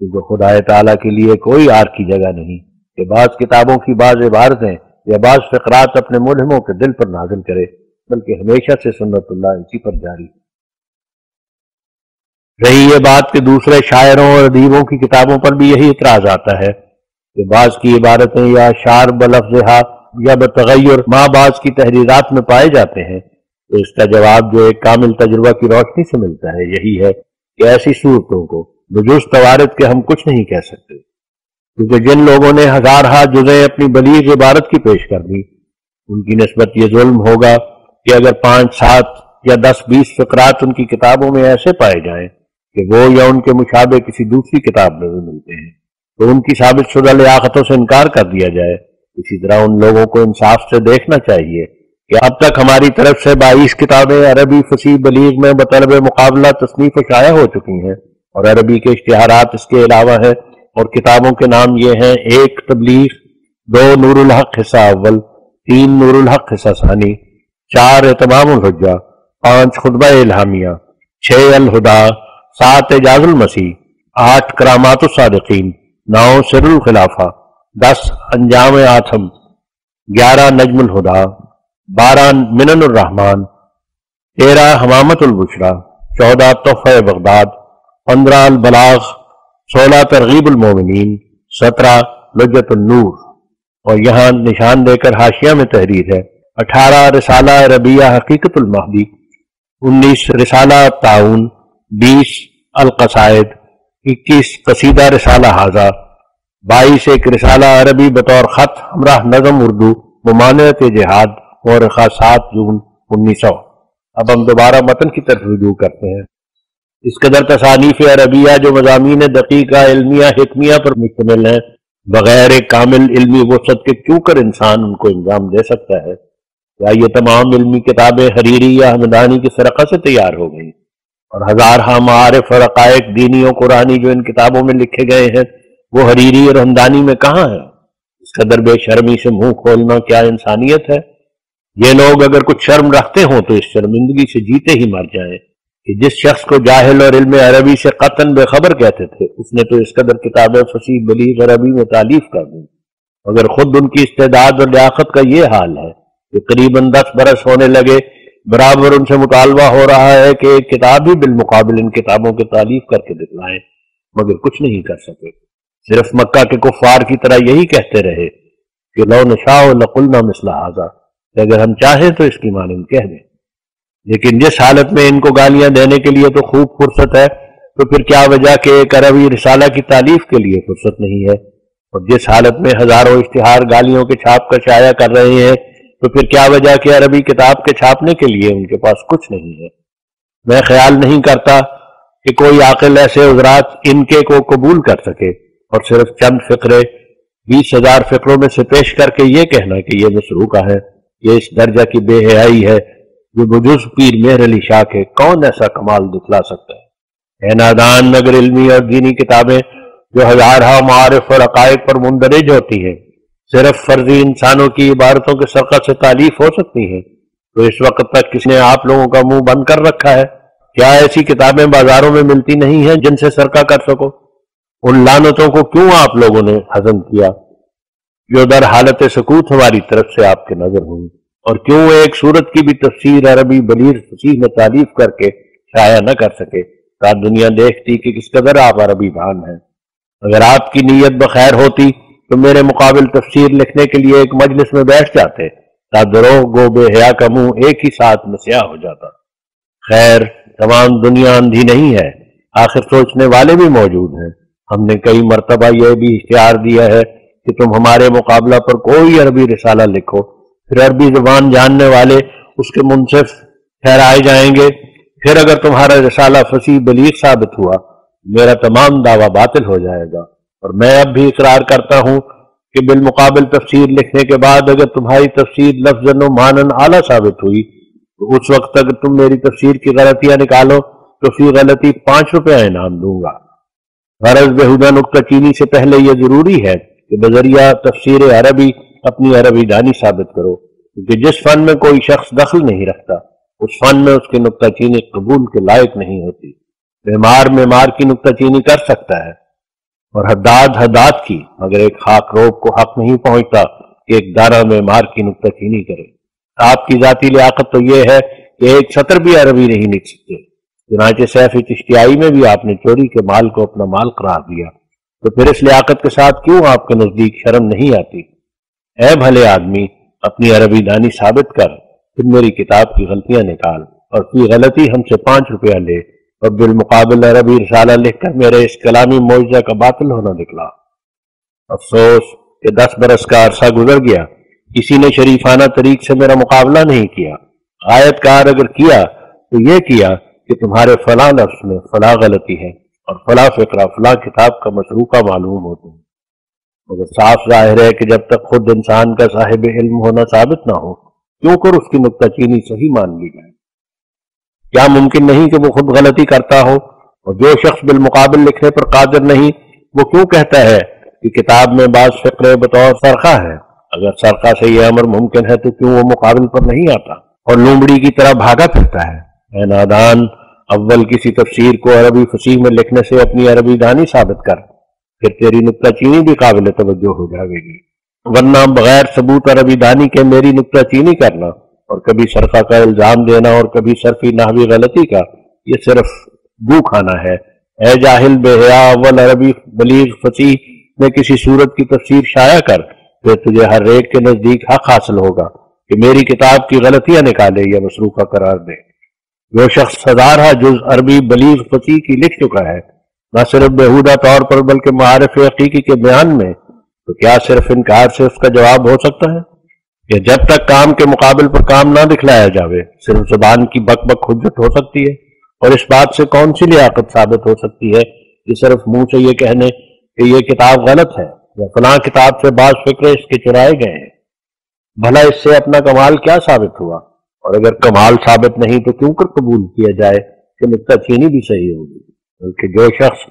کیونکہ خدا تعالیٰ کے لیے کوئی آر کی جگہ نہیں کہ بعض کتابوں کی بعض عبارتیں یا بعض فقرات اپنے ملہموں کے دل پر نازل کرے، بلکہ ہمیشہ سے سنت اللہ اسی پر جاری۔ رہی یہ بات کہ دوسرے شاعروں اور ادیبوں کی کتابوں پر بھی یہی اعتراض آتا ہے کہ بعض کی عبارتیں یا اشعار بلفظہا یا بتغیر ماں بعض کی تحریرات میں پائے جاتے ہیں، تو اس کا جواب جو ایک کامل تجربہ کی روشنی سے ملتا ہے یہی ہے کہ ایسی صورتوں کو بجز توارد کے ہم کچھ نہیں کہہ سکتے، کیونکہ جن لوگوں نے ہزارہا جزیں اپنی بلیغ عبارت کی پیش کر دی ان کی نسبت یہ ظلم ہوگا کہ اگر 5, 7 یا 10, 20 فقرات ان کی کتابوں میں ایسے پائے جائیں کہ وہ یا ان کے مشابہ کسی دوسری کتاب میں بھی ملتے ہیں تو ان کی ثابت شدہ لیاقتوں سے انکار کر دیا جائے۔ اسی طرح ان لوگوں کو انصاف سے دیکھنا چاہیے کہ اب تک ہماری طرف سے 22 کتابیں عربی فصیح بلیغ میں بطلب مقابلہ تصنیف و شائع ہو چکی ہیں، اور عربی کے اشتہارات اس کے علاوہ ہیں، اور کتابوں کے نام یہ ہیں: 1 تبلیغ، 2 نور الحق حصہ اول، 3 نور الحق حصہ ثانی، 4 اتمام الحجہ، 5 خطبہ الہامیہ، 6 الہدا، 7 اعجاز المسیح، 8 کرامات الصادقین، 9 سر الخلافہ، 10 انجام آتم، 11 نجم الہدا، 12 منن الرحمن، 13 حمامت البشرا، 14 تحفہ بغداد، 15 البلاغ، 16 ترغیب المومنین، 17 لجت النور۔ اور یہاں نشان دے کر حاشیہ میں تحریر ہے۔ 18 رسالہ عربیہ حقیقت المہدی، 19 رسالہ تعاون، 20 القصائد، 21 قصیدہ رسالہ حاضہ، 22 ایک رسالہ عربی بطور خط ہمراہ نظم اردو ممانعت جہاد، مورخہ 7 جون 1900۔ اب ہم دوبارہ متن کی طرف رجوع کرتے ہیں۔ اس قدر تصانیف عربیہ جو مضامین دقیقہ علمیہ حکمیہ پر مشتمل ہیں، بغیر ایک کامل علمی وسعت کے کیوں کر انسان ان کو انجام دے سکتا ہے؟ کیا یہ تمام علمی کتابیں حریری یا ہمدانی کی سرقہ سے تیار ہو گئیں؟ اور ہزارہ معارف اور حقائق دینی و قرآنی جو ان کتابوں میں لکھے گئے ہیں وہ حریری اور ہمدانی میں کہاں ہیں؟ اس قدر بے شرمی سے منہ کھولنا کیا انسانیت ہے؟ یہ لوگ اگر کچھ شرم رکھتے ہوں تو اس شرمندگی سے جیتے ہی مر جائیں کہ جس شخص کو جاہل اور علم عربی سے قطعاً بے خبر کہتے تھے اس نے تو اس قدر کتابیں فصیح بلیغ عربی میں تالیف کر دیں۔ اگر خود ان کی استعداد اور لیاقت کا یہ حال ہے کہ قریباً 10 برس ہونے لگے برابر ان سے مطالبہ ہو رہا ہے کہ ایک کتاب ہی بالمقابل ان کتابوں کے تالیف کر کے دکھلائیں، مگر کچھ نہیں کر سکے، صرف مکہ کے کفار کی طرح یہی کہتے رہے کہ لو نشاء لقلنا مثل ھذا، کہ اگر ہم چاہیں تو اس کی مانند کہہ دیں۔ لیکن جس حالت میں ان کو گالیاں دینے کے لیے تو خوب فرصت ہے، تو پھر کیا وجہ کہ ایک عربی رسالہ کی تالیف کے لیے فرصت نہیں ہے؟ اور جس حالت میں ہزاروں اشتہار گالیوں کے چھاپ کا شائع کر رہے ہیں تو پھر کیا وجہ کہ عربی کتاب کے چھاپنے کے لیے ان کے پاس کچھ نہیں ہے؟ میں خیال نہیں کرتا کہ کوئی عاقل ایسے عذرات ان کے کو قبول کر سکے، اور صرف چند فقرے 20,000 فقروں میں سے پیش کر کے یہ کہنا کہ یہ مسروقہ ہے، یہ اس درجہ کی بے حیائی ہے جو بجز پیر مہر علی شاہ کے کون ایسا کمال دکھلا سکتا ہے؟ اے نادان، اگر علمی اور دینی کتابیں جو ہزارہ معارف اور عقائد پر مندرج ہوتی ہیں صرف فرضی انسانوں کی عبارتوں کے سرقہ سے تالیف ہو سکتی ہیں تو اس وقت تک کس نے آپ لوگوں کا منہ بند کر رکھا ہے؟ کیا ایسی کتابیں بازاروں میں ملتی نہیں ہیں جن سے سرقہ کر سکو؟ ان لعنتوں کو کیوں آپ لوگوں نے ہضم کیا جو در حالت سکوت ہماری طرف سے آپ کے نظر ہوئی؟ اور کیوں ایک صورت کی بھی تفسیر عربی بلیغ فصیح میں تالیف کر کے شائع نہ کر سکے تا دنیا دیکھتی کہ کس قدر آپ عربی دان ہیں؟ اگر آپ کی نیت بخیر ہوتی تو میرے مقابل تفسیر لکھنے کے لیے ایک مجلس میں بیٹھ جاتے تا دروغ گو بے حیا کا منہ ایک ہی ساتھ میں سیاہ ہو جاتا۔ خیر، تمام دنیا اندھی نہیں ہے، آخر سوچنے والے بھی موجود ہیں۔ ہم نے کئی مرتبہ یہ بھی اشتہار دیا ہے کہ تم ہمارے مقابلہ پر کوئی عربی رسالہ لکھو، پھر عربی زبان جاننے والے اس کے منصف ٹھہرائے جائیں گے، پھر اگر تمہارا رسالہ فصیح بلیغ ثابت ہوا میرا تمام دعویٰ باطل ہو جائے گا۔ اور میں اب بھی اقرار کرتا ہوں کہ بالمقابل تفسیر لکھنے کے بعد اگر تمہاری تفسیر لفظاً و معناً اعلیٰ ثابت ہوئی تو اس وقت اگر تم میری تفسیر کی غلطیاں نکالو تو فی غلطی 5 روپیہ انعام دوں گا۔ غرض بہودہ نکتہ چینی سے پہلے یہ ضروری ہے کہ بذریعہ تفسیر عربی اپنی عربی دانی ثابت کرو، کیونکہ جس فن میں کوئی شخص دخل نہیں رکھتا اس فن میں اس کی نکتہ چینی قبول کے لائق نہیں ہوتی۔ معمار کی نکتہ چینی کر سکتا ہے اور حداد کی، مگر ایک خاک روب کو حق نہیں پہنچتا کہ ایک دانا معمار کی نکتہ چینی کرے۔ آپ کی ذاتی لیاقت تو یہ ہے کہ ایک سطر بھی عربی نہیں لکھ سکتے، چنانچہ سیف چشتیائی میں بھی آپ نے چوری کے مال کو اپنا مال قرار دیا، تو پھر اس لیاقت کے ساتھ کیوں آپ کے نزدیک شرم نہیں آتی؟ اے بھلے آدمی، اپنی عربی دانی ثابت کر، پھر میری کتاب کی غلطیاں نکال اور فی غلطی ہم سے 5 روپیہ لے، اور بالمقابل عربی رسالہ لکھ کر میرے اس کلامی معجزہ کا باطل ہونا دکھلا۔ افسوس کہ 10 برس کا عرصہ گزر گیا، کسی نے شریفانہ طریق سے میرا مقابلہ نہیں کیا۔ آیت کار اگر کیا تو یہ کیا کہ تمہارے فلاں لفظ میں فلاں غلطی ہے اور فلاں فقرہ فلاں کتاب کا مسروقہ معلوم ہوتا ہے، مگر صاف ظاہر ہے کہ جب تک خود انسان کا صاحب علم ہونا ثابت نہ ہو کیوں کر اس کی نکتہ چینی صحیح مان لی جائے؟ کیا ممکن نہیں کہ وہ خود غلطی کرتا ہو؟ اور جو شخص بالمقابل لکھنے پر قادر نہیں وہ کیوں کہتا ہے کہ کتاب میں بعض فقرے بطور سرقہ ہے؟ اگر سرقہ سے یہ امر ممکن ہے تو کیوں وہ مقابل پر نہیں آتا اور لومڑی کی طرح بھاگا پھرتا ہے؟ اے نادان، اول کسی تفسیر کو عربی فصیح میں لکھنے سے اپنی عربی دانی ثابت کر، پھر تیری نکتہ چینی بھی قابل توجہ ہو جائے گی، ورنہ بغیر ثبوت عربی دانی کے میری نکتہ چینی کرنا اور کبھی سرقہ کا الزام دینا اور کبھی صرفی نحوی غلطی کا یہ صرف گو کھانا ہے۔ اے جاہل بے حیا، اول عربی بلیغ فصیح میں کسی صورت کی تفسیر شائع کر، پھر تجھے ہر ایک کے نزدیک حق حاصل ہوگا کہ میری کتاب کی غلطیاں نکالے یا مسروقہ قرار دے۔ جو شخص 1000 جز عربی بلیغ فصیح کی لکھ چکا ہے، نہ صرف بےہودہ طور پر بلکہ معارف حقیقی کے بیان میں، تو کیا صرف انکار سے اس کا جواب ہو سکتا ہے؟ یا جب تک کام کے مقابل پر کام نہ دکھلایا جاوے صرف زبان کی بک بک حجت ہو سکتی ہے؟ اور اس بات سے کون سی لیاقت ثابت ہو سکتی ہے کہ صرف منہ سے یہ کہنے کہ یہ کتاب غلط ہے یا فلاں کتاب سے بعض فکرے اس کے چرائے گئے ہیں؟ بھلا اس سے اپنا کمال کیا ثابت ہوا؟ اور اگر کمال ثابت نہیں تو کیوں کر قبول کیا جائے کہ نکتہ چینی بھی صحیح ہوگی؟ بلکہ جو شخص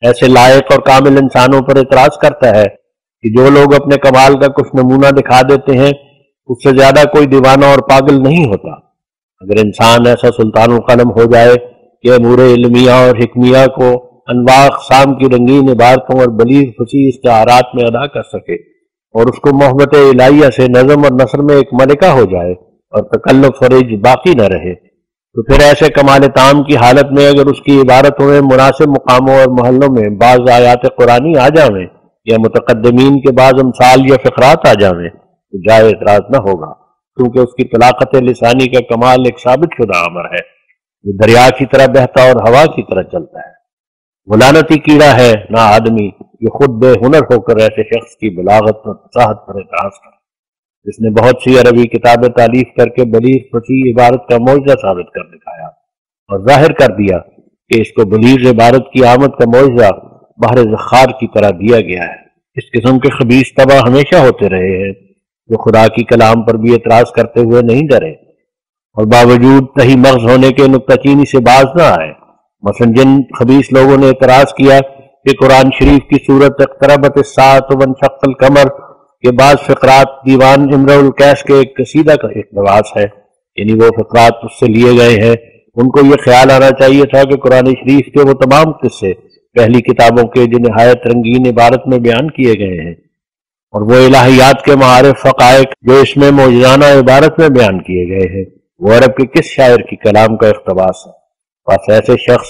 ایسے لائق اور کامل انسانوں پر اعتراض کرتا ہے کہ جو لوگ اپنے کمال کا کچھ نمونہ دکھا دیتے ہیں، اس سے زیادہ کوئی دیوانہ اور پاگل نہیں ہوتا۔ اگر انسان ایسا سلطان القلم ہو جائے کہ امور علمیہ اور حکمیہ کو انواع اقسام کی رنگین عبارتوں اور بلیغ فصیح استعارات میں ادا کر سکے، اور اس کو محبت الہیہ سے نظم اور نثر میں ایک ملکہ ہو جائے اور تکلف فرج باقی نہ رہے، تو پھر ایسے کمال تام کی حالت میں اگر اس کی عبارتوں میں مناسب مقاموں اور محلوں میں بعض آیات قرآنی آ جاویں یا متقدمین کے بعض امثال یا فقرات آ جاویں تو جائے اعتراض نہ ہوگا، کیونکہ اس کی طلاقت لسانی کا کمال ایک ثابت شدہ امر ہے، یہ دریا کی طرح بہتا اور ہوا کی طرح چلتا ہے۔ وہ لعنتی کیڑا ہے نہ آدمی یہ خود بے ہنر ہو کر ایسے شخص کی بلاغت اور فصاحت پر اعتراض کرے جس نے بہت سی عربی کتابیں تالیف کر کے بلیغ فصیح عبارت کا معجزہ ثابت کر دکھایا اور ظاہر کر دیا کہ اس کو بلیغ عبارت کی آمد کا معجزہ بحر زخار کی طرح دیا گیا ہے۔ اس قسم کے خبیث طبع ہمیشہ ہوتے رہے ہیں جو خدا کی کلام پر بھی اعتراض کرتے ہوئے نہیں ڈرے اور باوجود صحیح مغز ہونے کے نکتہ چینی سے باز نہ آئے۔ مثلا جن خبیث لوگوں نے اعتراض کیا کہ قرآن شریف کی صورت اقتربت الساعۃ وانشق القمر کے بعض فقرات دیوان امرؤ القیس کے ایک قصیدہ کا اقتباس ہے، یعنی وہ فقرات اس سے لیے گئے ہیں، ان کو یہ خیال آنا چاہیے تھا کہ قرآن شریف کے وہ تمام قصے پہلی کتابوں کے جو نہایت رنگین عبارت میں بیان کیے گئے ہیں، اور وہ الہیات کے معارف حقائق جو اس میں موجزانہ عبارت میں بیان کیے گئے ہیں، وہ عرب کے کس شاعر کی کلام کا اقتباس ہے؟ بس ایسے شخص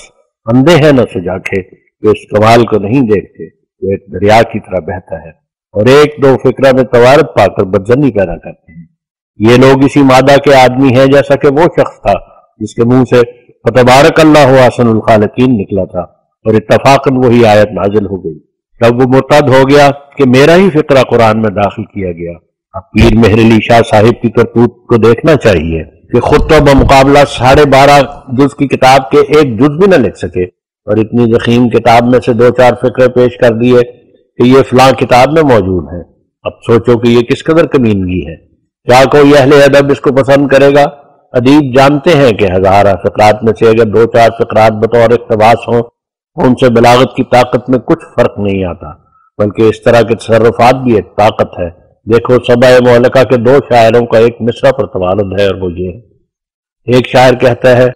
اندھے ہیں نہ سجاکھے جو اس کمال کو نہیں دیکھتے، جو ایک دریا کی طرح بہتا ہے اور ایک دو فکرہ میں توارت پا کر بدظنی پیدا کرتے ہیں۔ یہ لوگ اسی مادہ کے آدمی ہیں جیسا کہ وہ شخص تھا جس کے منہ سے فتبارک اللہ احسن الخالقین نکلا تھا اور اتفاقاً وہی آیت نازل ہو گئی۔ جب وہ مرتد ہو گیا کہ میرا ہی فقرہ قرآن میں داخل کیا گیا۔ اب پیر مہر علی شاہ صاحب کی کرتوت کو دیکھنا چاہیے کہ خود تو بمقابلہ 12.5 جز کی کتاب کے ایک جز بھی نہ لکھ سکے، اور اتنی ضخیم کتاب میں سے 2-4 فقرے پیش کر دیے کہ یہ فلاں کتاب میں موجود ہیں۔ اب سوچو کہ یہ کس قدر کمینگی ہے۔ کیا کوئی اہل ادب اس کو پسند کرے گا؟ ادیب جانتے ہیں کہ ہزارہ فقرات میں سے اگر 2-4 فقرات بطور اقتباس ہوں ان سے بلاغت کی طاقت میں کچھ فرق نہیں آتا، بلکہ اس طرح کے تصرفات بھی ایک طاقت ہے۔ دیکھو سبع معلقہ کے 2 شاعروں کا ایک مصرع پر توارد ہے، اور وہ یہ ہے، ایک شاعر کہتا ہے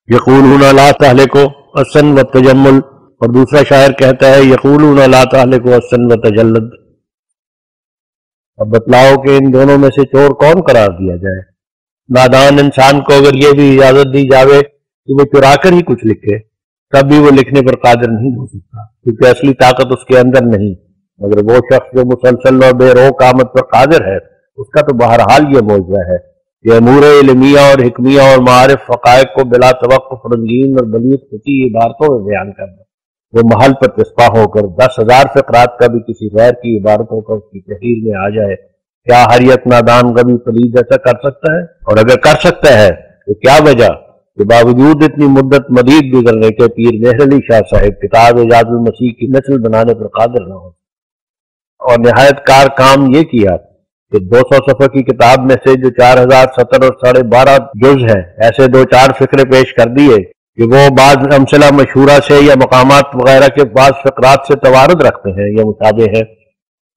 یقولون لا تہلکوا السن والتجمل، اور دوسرا شاعر کہتا ہے یقولون لا تہلکوا السن والتجلد۔ اب بتلاؤ کہ ان دونوں میں سے چور کون قرار دیا جائے؟ نادان انسان کو اگر یہ بھی اجازت دی جاوے کہ وہ چرا کر ہی کچھ لکھے، تب بھی وہ لکھنے پر قادر نہیں ہو سکتا، کیونکہ اصلی طاقت اس کے اندر نہیں، مگر وہ شخص جو مسلسل اور بے روک آمد پر قادر ہے اس کا تو بہرحال یہ معجزہ ہے کہ امور علمیہ اور حکمیہ اور معارف حقائق کو بلا توقف رنگین اور بلیغ فصیح عبارتوں میں بیان کرنا، وہ محل پر چسپاں ہو کر 10,000 فقرات کا بھی کسی غیر کی عبارتوں کا اس کی تحریر میں آ جائے، کیا ہر یک نادان غبی پلید ایسا کر سکتا ہے؟ اور اگر کر سکتا ہے تو کیا وجہ کہ باوجود اتنی مدت مدید گزرنے کے پیر مہر علی شاہ صاحب کتاب اعجاز المسیح کی نسل بنانے پر قادر نہ ہو؟ اور نہایت کار کام یہ کیا کہ 200 صفحے کی کتاب میں سے جو 4070 اور 12.5 جز ہیں، ایسے 2-4 فقرے پیش کر دیے کہ وہ بعض امثلہ مشہورہ سے یا مقامات وغیرہ کے بعض فقرات سے توارد رکھتے ہیں یا مشابہ ہیں۔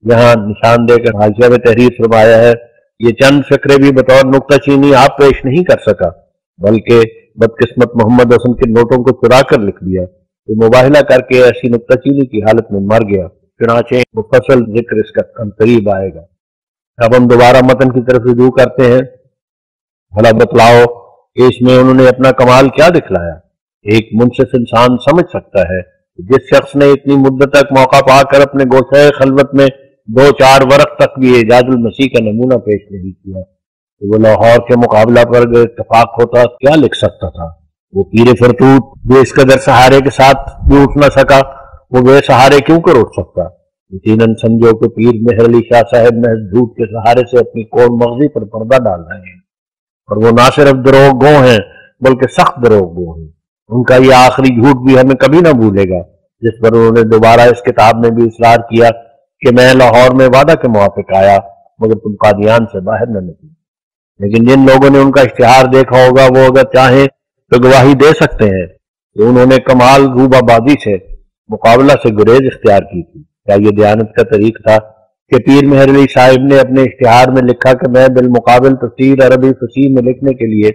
یہاں نشان دے کر حاشیہ میں تحریر فرمایا ہے، یہ چند فقرے بھی بطور نکتہ چینی آپ پیش نہیں کر سکا، بلکہ بدقسمت محمد حسن کے نوٹوں کو چرا کر لکھ دیا، وہ مباہلہ کر کے ایسی نکتہ چینی کی حالت میں مر گیا، چنانچہ مفصل ذکر اس کا قریب آئے گا۔ اب ہم دوبارہ متن کی طرف رجوع کرتے ہیں۔ بھلا بتلاؤ کہ اس میں انہوں نے اپنا کمال کیا دکھلایا؟ ایک منصف انسان سمجھ سکتا ہے کہ جس شخص نے اتنی مدت تک موقع پا کر اپنے گوشہ خلوت میں دو چار ورق تک بھی اعجاز المسیح کا نمونہ پیش نہیں کیا کہ وہ لاہور کے مقابلہ پر اگر اتفاق ہوتا کیا لکھ سکتا تھا؟ وہ پیر فرتوت جو اس قدر سہارے کے ساتھ بھی اٹھ نہ سکا، وہ بے سہارے کیوں کر اٹھ سکتا؟ یقیناً سمجھو کہ پیر مہر علی شاہ صاحب محض جھوٹ کے سہارے سے اپنی قوم مغزی پر پردہ ڈال رہے ہیں، اور وہ نہ صرف دروغ گو ہیں بلکہ سخت دروغ گو ہیں۔ ان کا یہ آخری جھوٹ بھی ہمیں کبھی نہ بھولے گا، جس پر انہوں نے دوبارہ اس کتاب میں بھی اصرار کیا کہ میں لاہور میں وعدہ کے موافق آیا مگر تم قادیان سے باہر نہ نکلے۔ لیکن جن لوگوں نے ان کا اشتہار دیکھا ہوگا وہ اگر چاہیں تو گواہی دے سکتے ہیں کہ انہوں نے کمال روبہ بازی سے مقابلہ سے گریز اختیار کی تھی۔ کیا یہ دیانت کا طریق تھا کہ پیر مہر علی صاحب نے اپنے اشتہار میں لکھا کہ میں بالمقابل تفسیر عربی فصیح میں لکھنے کے لیے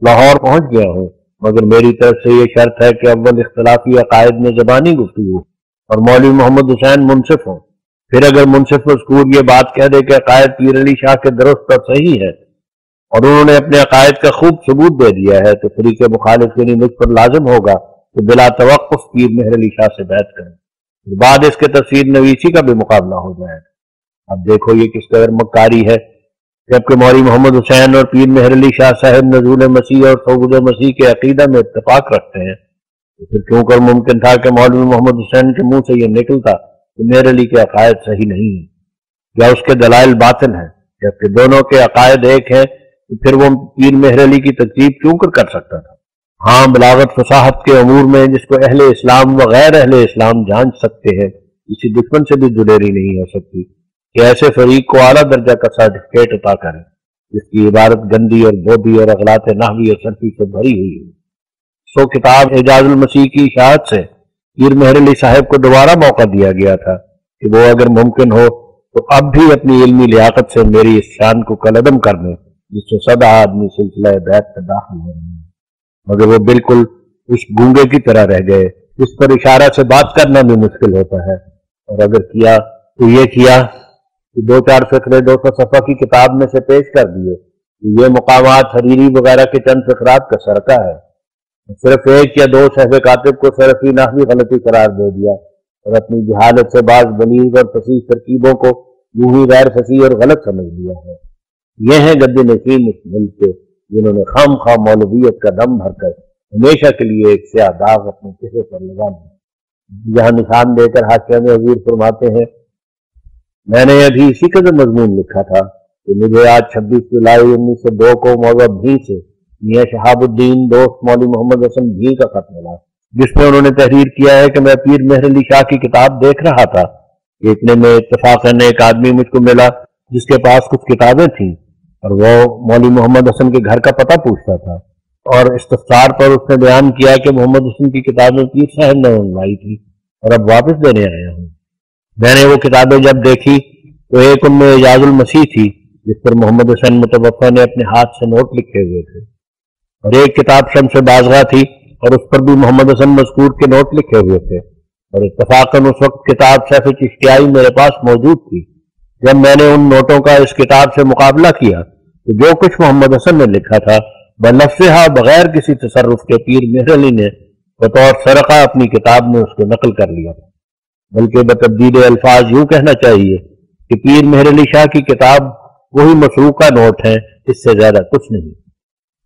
لاہور پہنچ گیا ہوں، مگر میری طرف سے یہ شرط ہے کہ اول اختلافی عقائد میں زبانی گفتگو اور مولوی محمد حسین منصف ہوں۔ پھر اگر منصف مذکور یہ بات کہہ دے کہ عقائد پیر علی شاہ کے درست اور صحیح ہے اور انہوں نے اپنے عقائد کا خوب ثبوت دے دیا ہے تو فریق مخالف یعنی مجھ پر لازم ہوگا کہ بلا توقف پیر مہر علی شاہ سے بیعت کریں، بعد اس کے تفسیر نویسی کا بھی مقابلہ ہو جائے گا۔ اب دیکھو یہ کس قدر مکاری ہے، جبکہ مولوی محمد حسین اور پیر مہر علی شاہ صاحب نزول مسیح اور صعود مسیح کے عقیدہ میں اتفاق رکھتے ہیں، تو پھر کیوں کر ممکن تھا کہ مولوی محمد حسین کے منہ سے یہ نکلتا کہ مہر علی کے عقائد صحیح نہیں ہیں یا اس کے دلائل باطل ہیں؟ جبکہ دونوں کے عقائد ایک ہیں تو پھر وہ پیر مہر علی کی تکذیب کیوں کر سکتا تھا؟ ہاں، بلاغت فصاحت کے امور میں جس کو اہل اسلام و غیر اہل اسلام جانچ سکتے ہیں، کسی دشمن سے بھی دلیری نہیں ہو سکتی کہ ایسے فریق کو اعلیٰ درجہ کا سرٹیفکیٹ عطا کریں جس کی عبارت گندی اور بودی اور اغلاط نحوی اور صرفی سے بھری ہوئی ہے۔ سو کتاب اعجاز المسیح کی اشاعت سے پیر مہر علی صاحب کو دوبارہ موقع دیا گیا تھا کہ وہ اگر ممکن ہو تو اب بھی اپنی علمی لیاقت سے میری اس شان کو کالعدم کر دیں جس سے سدا آدمی سلسلہ بیعت میں داخل ہو رہے ہیں، مگر وہ بالکل اس گونگے کی طرح رہ گئے جس پر اشارہ سے بات کرنا بھی مشکل ہوتا ہے، اور اگر کیا تو یہ کیا کہ دو چار فقرے 200 صفحہ کی کتاب میں سے پیش کر دیے کہ یہ مقامات حریری وغیرہ کے چند فقرات کا سرقہ ہے، صرف ایک یا دو صحف کاتب کو صرفی نحوی غلطی قرار دے دیا اور اپنی جہالت سے بعض بلیغ اور فصیح ترکیبوں کو یوں ہی غیر فصیح اور غلط سمجھ لیا ہے۔ یہ ہیں گد نشین اس ملک کے جنہوں نے خام خواہ مولویت کا دم بھر کر ہمیشہ کے لیے ایک سیاہ داغ اپنے چہرے پر لگانا۔ جہاں نشان دے کر حاشیہ میں حضور فرماتے ہیں، میں نے ابھی اسی قدر مضمون لکھا تھا کہ مجھے آج 26 جولائی 1902 کو موضوع بھی سے میاں شہاب الدین دوست مولوی محمد حسن بھی کا خط ملا، جس میں انہوں نے تحریر کیا ہے کہ میں پیر مہر علی شاہ کی کتاب دیکھ رہا تھا کہ اتنے میں اتفاقاً ایک آدمی مجھ کو ملا جس کے پاس کچھ کتابیں تھیں اور وہ مولوی محمد حسن کے گھر کا پتہ پوچھتا تھا، اور استفسار پر اس نے بیان کیا کہ محمد حسن کی کتابیں پیر صاحب نے منگوائی تھی اور اب واپس دینے آیا ہوں۔ میں نے وہ کتابیں جب دیکھی تو ایک ان میں اعجاز المسیح تھی جس پر محمد حسن متوفہ نے اپنے ہاتھ سے نوٹ لکھے ہوئے تھے، اور ایک کتاب شمس بازغہ تھی اور اس پر بھی محمد حسن مذکور کے نوٹ لکھے ہوئے تھے، اور اتفاقاً اس وقت کتاب سیف چشتیائی میرے پاس موجود تھی۔ جب میں نے ان نوٹوں کا اس کتاب سے مقابلہ کیا تو جو کچھ محمد حسن نے لکھا تھا بلفظہ بغیر کسی تصرف کے پیر مہر علی نے بطور سرقہ اپنی کتاب میں اس کو نقل کر لیا تھا، بلکہ بتبدیل الفاظ یوں کہنا چاہیے کہ پیر مہر علی شاہ کی کتاب وہی مسروقہ نوٹ ہیں، اس سے زیادہ کچھ نہیں۔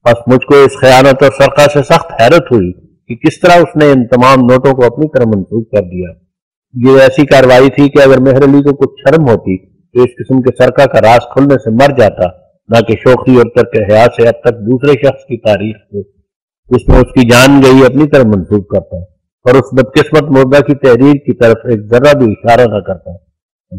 بس مجھ کو اس خیانت اور سرقہ سے سخت حیرت ہوئی کہ کس طرح اس نے ان تمام نوٹوں کو اپنی طرح منسوخ کر دیا۔ یہ ایسی کارروائی تھی کہ اگر مہر علی کو کچھ شرم ہوتی تو اس قسم کے سرقہ کا راز کھلنے سے مر جاتا، نہ کہ شوخی اور ترک حیا سے اب تک دوسرے شخص کی تاریخ کو جس میں اس کی جان گئی اپنی طرف منسوخ کرتا اور اس بدقسمت مردہ کی تحریر کی طرف ایک ذرہ بھی اشارہ نہ کرتا۔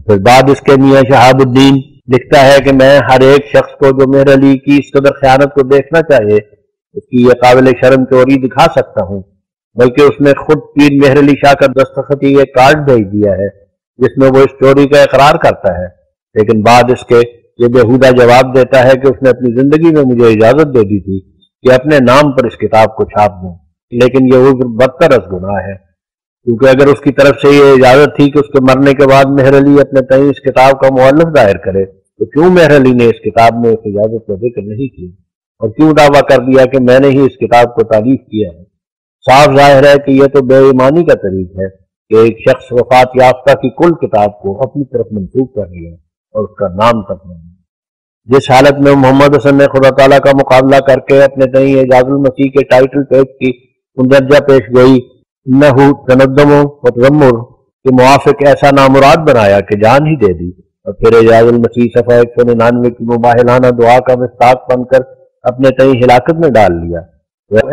پھر بعد اس کے میاں شہاب الدین لکھتا ہے کہ میں ہر ایک شخص کو جو مہر علی کی اس قدر خیانت کو دیکھنا چاہے اس کی یہ قابل شرم چوری دکھا سکتا ہوں، بلکہ اس نے خود پیر مہر علی شاہ کا دستخطی ایک کارڈ بھیج دیا ہے جس میں وہ اس چوری کا اقرار کرتا ہے، لیکن بعد اس کے یہ بےہودہ جواب دیتا ہے کہ اس نے اپنی زندگی میں مجھے اجازت دے دی تھی کہ اپنے نام پر اس کتاب کو چھاپ دوں، لیکن یہ عذر بدتر از گناہ ہے، کیونکہ اگر اس کی طرف سے یہ اجازت تھی کہ اس کے مرنے کے بعد مہر علی اپنے تئیں اس کتاب کا مؤلف ظاہر کرے تو کیوں مہر علی نے اس کتاب میں اس اجازت کا ذکر نہیں کی اور کیوں دعویٰ کر دیا کہ میں نے ہی اس کتاب کو تالیف کیا ہے؟ صاف ظاہر ہے کہ یہ تو بے ایمانی کا طریق ہے کہ ایک شخص وفات یافتہ کی کل کتاب کو اپنی طرف منسوخ کر لیا اور اس کا نام تک نہیں۔ جس حالت میں محمد حسن نے خدا تعالیٰ کا مقابلہ کر کے اپنے تئیں اعجاز المسیح کے ٹائٹل پیج کی مندرجہ پیش گوئی انہو تندم و تذمر کے موافق ایسا نامراد بنایا کہ جان ہی دے دی، اور پھر اعجاز المسیح صفحہ 199 کی مباہلانہ دعا کا مصداق بن کر اپنے تئیں ہلاکت میں ڈال لیا۔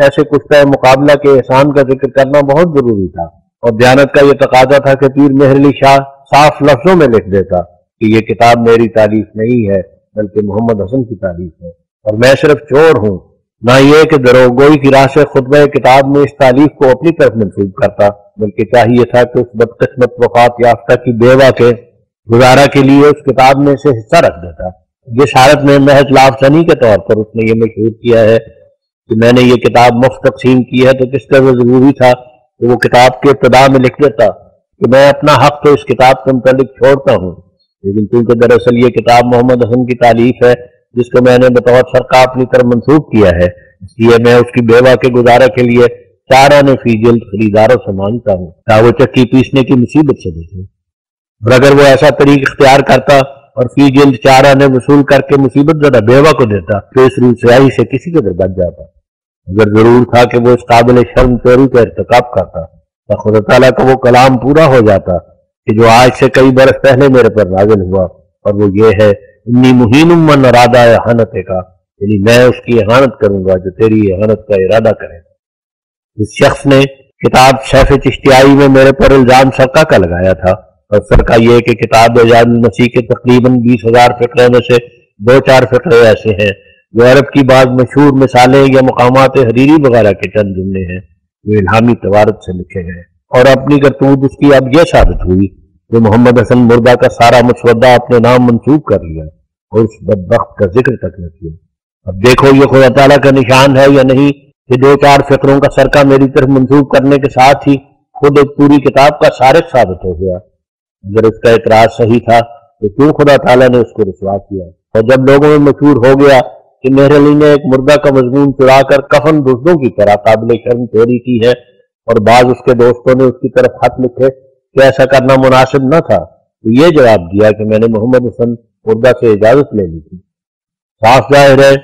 ایسے کشتہ مقابلہ کے احسان کا ذکر کرنا بہت ضروری تھا، اور دیانت کا یہ تقاضا تھا کہ پیر مہر علی شاہ صاف لفظوں میں لکھ دیتا کہ یہ کتاب میری تالیف نہیں ہے بلکہ محمد حسن کی تالیف ہے، اور میں صرف چور ہوں، نہ یہ کہ دروغگوئی کی راہ سے خطبہ کتاب میں اس تالیف کو اپنی طرف منسوب کرتا، بلکہ چاہیے تھا کہ اس بدقسمت وفات یافتہ کی بیوہ کے گزارا کے لیے اس کتاب میں سے حصہ رکھ دیتا۔ جس حالت میں محض لافزنی کے طور پر اس نے یہ مشہور کیا ہے کہ میں نے یہ کتاب مفت تقسیم کی ہے، تو کس طرح ضروری تھا کہ وہ کتاب کے ابتدا میں لکھ دیتا کہ میں اپنا حق تو اس کتاب کے متعلق چھوڑتا ہوں، لیکن کیونکہ دراصل یہ کتاب محمد حسن کی تالیف ہے جس کو میں نے بطور صدقہ اپنی طرف منسوخ کیا ہے، اس لیے میں اس کی بیوہ کے گزارا کے لیے 4 آنے فی جلد خریداروں سے مانگتا ہوں تاکہ وہ چکی پیسنے کی مصیبت سے دیکھیں۔ اور اگر وہ ایسا طریق اختیار کرتا اور فی جلد 4 آنے وصول کر کے مصیبت زدہ بیوہ کو دیتا تو اس رسوائی سے کسی قدر بچ جاتا۔ اگر ضرور تھا کہ وہ اس قابل شرم چوری کا ارتکاب کرتا تو خدا تعالیٰ کا وہ کلام پورا ہو جاتا کہ جو آج سے کئی برس پہلے میرے پر نازل ہوا، اور وہ یہ ہے انی مہین من ارادہ احانت کا، یعنی میں اس کی احانت کروں گا جو تیری احانت کا ارادہ کرے۔ اس شخص نے کتاب سیف چشتیائی میں میرے پر الزام سرقہ کا لگایا تھا، اور سرقہ یہ کہ کتاب اعجاز المسیح کے تقریباً 20,000 فقرے میں سے 2-4 فقرے ایسے ہیں جو عرب کی بعض مشہور مثالیں یا مقامات حریری وغیرہ کے چند جملے ہیں جو الہامی توارد سے لکھے گئے، اور اپنی کرتوت اس کی اب یہ ثابت ہوئی کہ محمد حسن مردہ کا سارا مسودہ اپنے نام منسوب کر لیا اور اس بدبخت کا ذکر تک نہ کیا۔ اب دیکھو یہ خدا تعالیٰ کا نشان ہے یا نہیں کہ 2-4 فقروں کا سرقہ میری طرف منسوب کرنے کے ساتھ ہی خود ایک پوری کتاب کا سارق ثابت ہو گیا۔ اگر اس کا اعتراض صحیح تھا تو کیوں خدا تعالیٰ نے اس کو رسوا کیا؟ اور جب لوگوں میں مشہور ہو گیا کہ مہر علی نے ایک مردہ کا مضمون چرا کر کفن دزدوں کی طرح قابل شرم چوری کی ہے، اور بعض اس کے دوستوں نے اس کی طرف خط لکھے کہ ایسا کرنا مناسب نہ تھا، تو یہ جواب دیا کہ میں نے محمد حسن مردہ سے اجازت لے لی تھی۔ صاف ظاہر ہے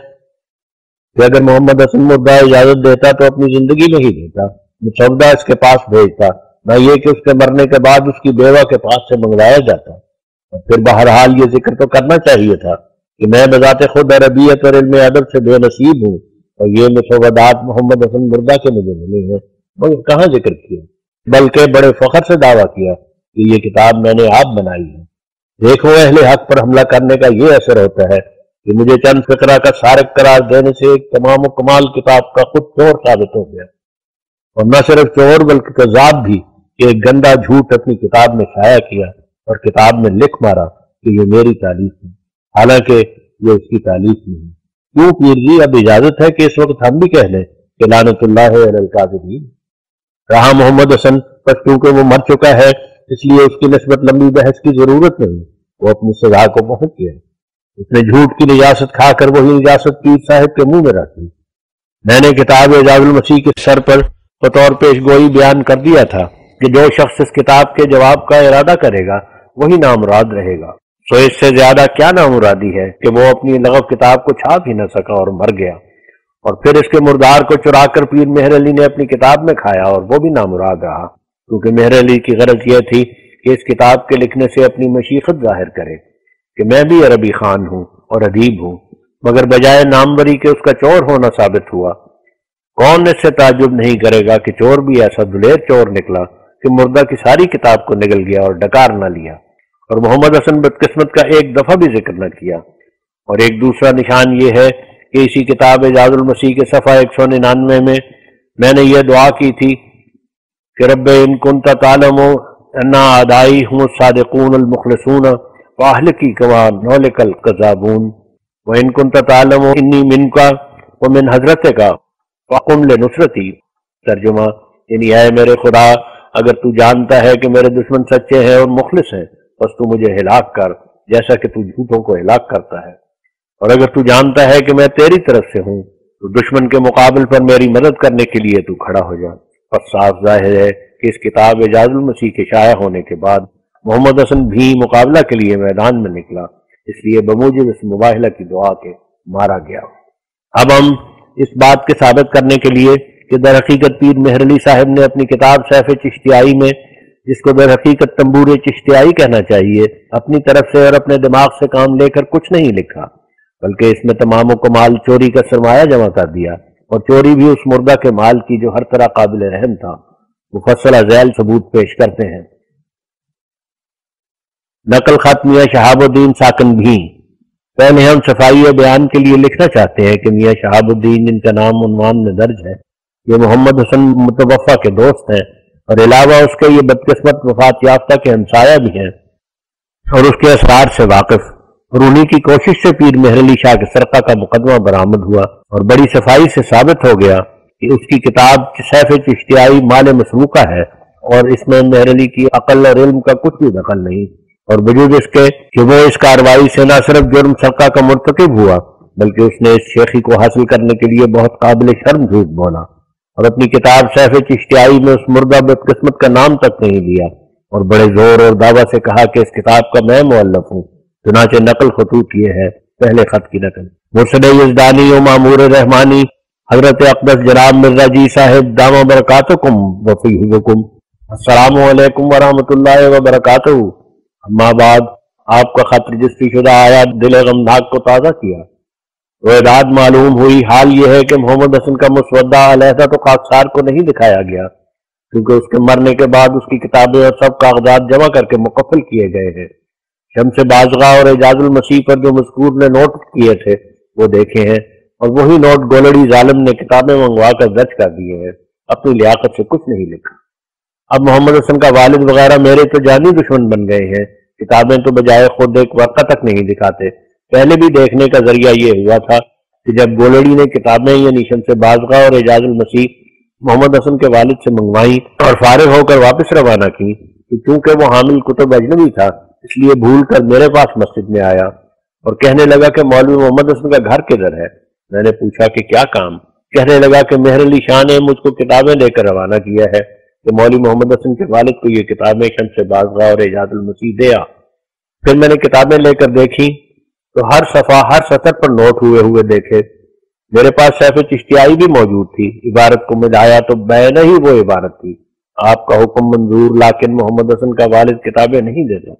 کہ اگر محمد حسن مردہ اجازت دیتا تو اپنی زندگی میں ہی دیتا، مسودہ اس کے پاس بھیجتا، نہ یہ کہ اس کے مرنے کے بعد اس کی بیوہ کے پاس سے منگوایا جاتا۔ اور پھر بہرحال یہ ذکر تو کرنا چاہیے تھا کہ میں بذات خود عربیت اور علم ادب سے بے نصیب ہوں، اور یہ مسودات محمد حسن مردہ کے مجھے ملے ہیں، مگر کہاں ذکر کیا، بلکہ بڑے فخر سے دعویٰ کیا کہ یہ کتاب میں نے آپ بنائی ہے۔ دیکھو اہل حق پر حملہ کرنے کا یہ اثر ہوتا ہے کہ مجھے چند فقرہ کا سارق قرار دینے سے ایک تمام و کمال کتاب کا خود چور ثابت ہو گیا، اور نہ صرف چور بلکہ کذاب بھی کہ ایک گندا جھوٹ اپنی کتاب میں شائع کیا اور کتاب میں لکھ مارا کہ یہ میری تالیف ہے، حالانکہ یہ اس کی تالیف نہیں۔ کیوں پیر جی، اب اجازت ہے کہ اس وقت ہم بھی کہہ لیں کہ لعنت اللہ علی الکاذبین؟ رہا محمد حسن، بس کیونکہ وہ مر چکا ہے اس لیے اس کی نسبت لمبی بحث کی ضرورت نہیں، وہ اپنی سزا کو پہنچ گیا۔ اس نے جھوٹ کی نجاست کھا کر وہی نجاست پیر صاحب کے منہ میں رکھ دی۔ میں نے کتاب اعجاز المسیح کے سر پر بطور پیش گوئی بیان کر دیا تھا کہ جو شخص اس کتاب کے جواب کا ارادہ کرے گا وہی نامراد رہے گا، سو اس سے زیادہ کیا نامرادی ہے کہ وہ اپنی لغو کتاب کو چھاپ ہی نہ سکا اور مر گیا، اور پھر اس کے مردار کو چرا کر پیر مہر علی نے اپنی کتاب میں کھایا اور وہ بھی نامراد رہا، کیونکہ مہر علی کی غرض یہ تھی کہ اس کتاب کے لکھنے سے اپنی مشیخت ظاہر کرے کہ میں بھی عربی خوان ہوں اور ادیب ہوں، مگر بجائے ناموری کے اس کا چور ہونا ثابت ہوا۔ کون اس سے تعجب نہیں کرے گا کہ چور بھی ایسا دلیر چور نکلا کہ مردہ کی ساری کتاب کو نگل گیا اور ڈکار نہ لیا، اور محمد حسن بدقسمت کا ایک دفعہ بھی ذکر نہ کیا۔ اور ایک دوسرا نشان یہ ہے کہ اسی کتاب اعجاز المسیح کے صفحہ 199 میں نے یہ دعا کی تھی کہ رب ان کنت تعلم ان اعدائی ہم الصادقون المخلصون واہلکی کما نولک القذابون وان کنت تعلم انی منک ومن حضرتک فقم لنصرتی۔ ترجمہ یعنی اے میرے خدا، اگر تو جانتا ہے کہ میرے دشمن سچے ہیں اور مخلص ہیں بس تو مجھے ہلاک کر جیسا کہ تو جھوٹوں کو ہلاک کرتا ہے، اور اگر تو جانتا ہے کہ میں تیری طرف سے ہوں تو دشمن کے مقابل پر میری مدد کرنے کے لیے تو کھڑا ہو جا۔ پر صاف ظاہر ہے کہ اس کتاب اعجاز المسیح کے شائع ہونے کے بعد محمد حسن بھی مقابلہ کے لیے میدان میں نکلا، اس لیے بموجب اس مباہلہ کی دعا کے مارا گیا۔ اب ہم اس بات کے ثابت کرنے کے لیے کہ در حقیقت پیر مہر علی صاحب نے اپنی کتاب سیف چشتیائی میں، جس کو در حقیقت تنبور چشتیائی کہنا چاہیے، اپنی طرف سے اور اپنے دماغ سے کام لے کر کچھ نہیں لکھا، بلکہ اس میں تمام و کمال چوری کا سرمایہ جمع کر دیا، اور چوری بھی اس مردہ کے مال کی جو ہر طرح قابل رحم تھا۔ مفصل ذیل ثبوت پیش کرتے ہیں۔ نقل خط میاں شہاب الدین ساکن بھی۔ پہلے ہم صفائی بیان کے لیے لکھنا چاہتے ہیں کہ میاں شہاب الدین، جن کا نام عنوان میں درج ہے، یہ محمد حسن متوفہ کے دوست ہیں، اور علاوہ اس کے یہ بدقسمت وفات یافتہ کے ہمسایہ بھی ہیں اور اس کے اسرار سے واقف، اور انہی کی کوشش سے پیر مہر علی شاہ کے سرقہ کا مقدمہ برآمد ہوا، اور بڑی صفائی سے ثابت ہو گیا کہ اس کی کتاب سیف چشتیائی مال مسروقہ ہے، اور اس میں مہر علی کی عقل اور علم کا کچھ بھی دخل نہیں، اور وجود اس کے کہ وہ اس کارروائی سے نہ صرف جرم سرقہ کا مرتکب ہوا، بلکہ اس نے اس شیخی کو حاصل کرنے کے لیے بہت قابل شرم جھوٹ بولا، اور اپنی کتاب سیف چشتیائی میں اس مردہ بدقسمت کا نام تک نہیں لیا، اور بڑے زور اور دعویٰ سے کہا کہ اس کتاب کا میں مؤلف ہوں۔ چنانچہ نقل خطوط یہ ہے، پہلے خط کی نقل۔ مرشد یزدانی و معمور رحمانی حضرت اقدس جناب مرزا جی صاحب دامہ برکاتکم وفی حفظکم، السلام علیکم ورحمۃ اللہ وبرکاتہ۔ اما بعد، آپ کا خط رجسٹری شدہ آیا دل غمناک کو تازہ کیا۔ رویداد معلوم ہوئی، حال یہ ہے کہ محمد حسن کا مسودہ علیحدہ تو خاکسار کو نہیں دکھایا گیا، کیونکہ اس کے مرنے کے بعد اس کی کتابیں اور سب کاغذات جمع کر کے مقفل کیے گئے ہیں۔ شمس بازغہ اور اعجاز المسیح پر جو مذکور نے نوٹ کیے تھے وہ دیکھے ہیں، اور وہی نوٹ گولڑی ظالم نے کتابیں منگوا کر درج کر دیے ہیں، اپنی لیاقت سے کچھ نہیں لکھا۔ اب محمد حسن کا والد وغیرہ میرے تو جانی دشمن بن گئے ہیں، کتابیں تو بجائے خود ایک ورقہ تک نہیں دکھاتے۔ پہلے بھی دیکھنے کا ذریعہ یہ ہوا تھا کہ جب گولڑی نے کتابیں یعنی شمس بازغہ اور اعجاز المسیح محمد حسن کے والد سے منگوائیں اور فارغ ہو کر واپس روانہ کی، تو چونکہ وہ حامل کتب اجنبی تھا، اس لیے بھول کر میرے پاس مسجد میں آیا اور کہنے لگا کہ مولوی محمد حسن کا گھر کدھر ہے؟ میں نے پوچھا کہ کیا کام؟ کہنے لگا کہ مہر علی شاہ نے مجھ کو کتابیں لے کر روانہ کیا ہے کہ مولوی محمد حسن کے والد کو یہ کتابیں شمس بازغہ اور اعجاز المسیح دے آ۔ پھر میں نے کتابیں لے کر دیکھی تو ہر صفحہ ہر سطر پر نوٹ ہوئے دیکھے۔ میرے پاس سیف چشتیائی بھی موجود تھی، عبارت کو ملایا تو بین ہی وہ عبارت تھی، آپ کا حکم منظور، لیکن محمد حسن کا والد کتابیں نہیں دیتا،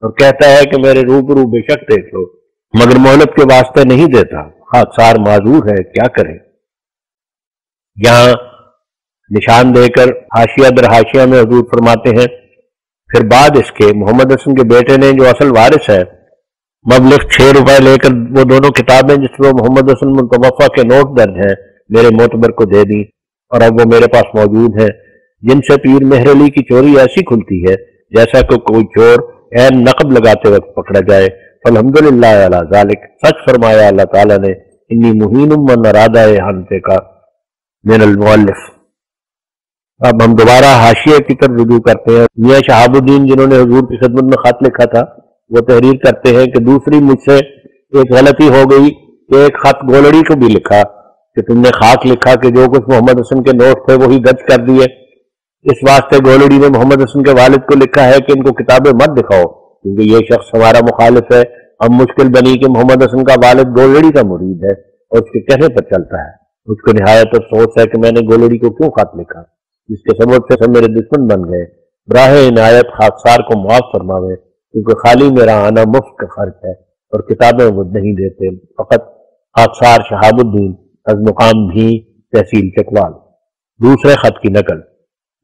اور کہتا ہے کہ میرے روبرو بے شک دیکھ لو، مگر مہلت کے واسطے نہیں دیتا، خاکسار معذور ہے، کیا کرے۔ یہاں نشان دے کر حاشیہ در حاشیہ میں حضور فرماتے ہیں، پھر بعد اس کے محمد حسن کے بیٹے نے جو اصل وارث ہے مبلغ 6 روپے لے کر وہ دونوں کتابیں جس میں محمد حسن متوفہ کے نوٹ درج ہیں میرے معتبر کو دے دی، اور اب وہ میرے پاس موجود ہیں، جن سے پیر مہر علی کی چوری ایسی کھلتی ہے جیسا کہ کوئی چور عین نقب لگاتے وقت پکڑا جائے۔ الحمدللہ علی ذالک، سچ فرمایا اللہ تعالیٰ نے، انی مہین من ارادہ حنتے کا من المؤلف۔ اب ہم دوبارہ حاشیے کی طرف رجوع کرتے ہیں۔ میاں شہاب الدین جنہوں نے حضور کی خدمت میں خط لکھا تھا وہ تحریر کرتے ہیں کہ دوسری مجھ سے ایک غلطی ہو گئی کہ ایک خط گولڑی کو بھی لکھا کہ تم نے خاک لکھا کہ جو کچھ محمد حسن کے نوٹ تھے وہی درج کر دیے، اس واسطے گولڑی نے محمد حسن کے والد کو لکھا ہے کہ ان کو کتابیں مت دکھاؤ کیونکہ یہ شخص ہمارا مخالف ہے۔ اب مشکل بنی کہ محمد حسن کا والد گولڑی کا مرید ہے اور اس کے کہنے پر چلتا ہے۔ اس کو نہایت افسوس ہے کہ میں نے گولڑی کو کیوں خط لکھا، جس کے سبب سے سب میرے دشمن بن گئے۔ براہ عنایت خاکسار کو معاف فرماوے، کیونکہ خالی میرا آنا مفت کا خرچ ہے اور کتابیں وہ نہیں دیتے۔ فقط خاکسار شہاب الدین از مقام بھی تحصیل چکوال۔ دوسرے خط کی نقل۔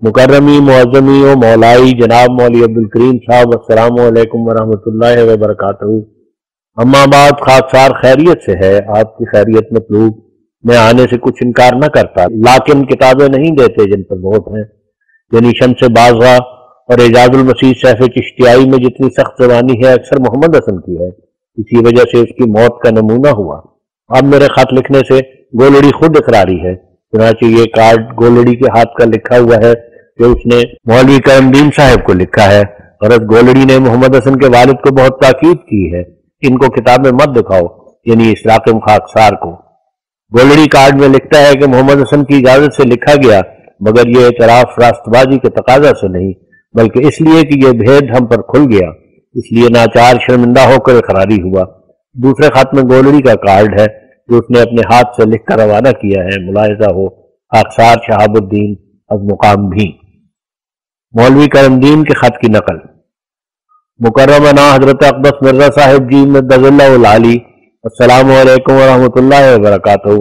مکرمی معظمی و مولائی جناب مولوی عبدالکریم صاحب، السلام علیکم ورحمۃ اللہ وبرکاتہ۔ اما بعد، خاکسار خیریت سے ہے، آپ کی خیریت مطلوب۔ میں آنے سے کچھ انکار نہ کرتا، لیکن کتابیں نہیں دیتے جن پر ووٹ ہیں، یعنی شمس بازغہ اور اعجاز المسیح سیف چشتیائی میں جتنی سخت زبانی ہے اکثر محمد حسن کی ہے، اسی وجہ سے اس کی موت کا نمونہ ہوا۔ اب میرے خط لکھنے سے گولڑی خود اقراری ہے، چنانچہ یہ کارڈ گولڑی کے ہاتھ کا لکھا ہوا ہے کہ اس نے مولوی کرم دین صاحب کو لکھا ہے، اور اس گولڑی نے محمد حسن کے والد کو بہت تاکید کی ہے ان کو کتابیں مت دکھاؤ، یعنی اسراقم خاکسار کو۔ گولڑی کارڈ میں لکھتا ہے کہ محمد حسن کی اجازت سے لکھا گیا مگر یہ اعتراف راست بازی کے تقاضا سے نہیں بلکہ اس لیے کہ یہ بھید ہم پر کھل گیا، اس لیے ناچار شرمندہ ہو کر اقراری ہوا۔ دوسرے خط میں گولڑی کا کارڈ ہے جو اس نے اپنے ہاتھ سے لکھ کر روانہ کیا ہے، ملاحظہ ہو خاکسار شہاب الدین از مقام بھی۔ مولوی کرم الدین کے خط کی نقل۔ مکرمہ حضرت اقدس مرزا صاحب جی مدد اللہ العالی، السلام علیکم ورحمۃ اللہ وبرکاتہ۔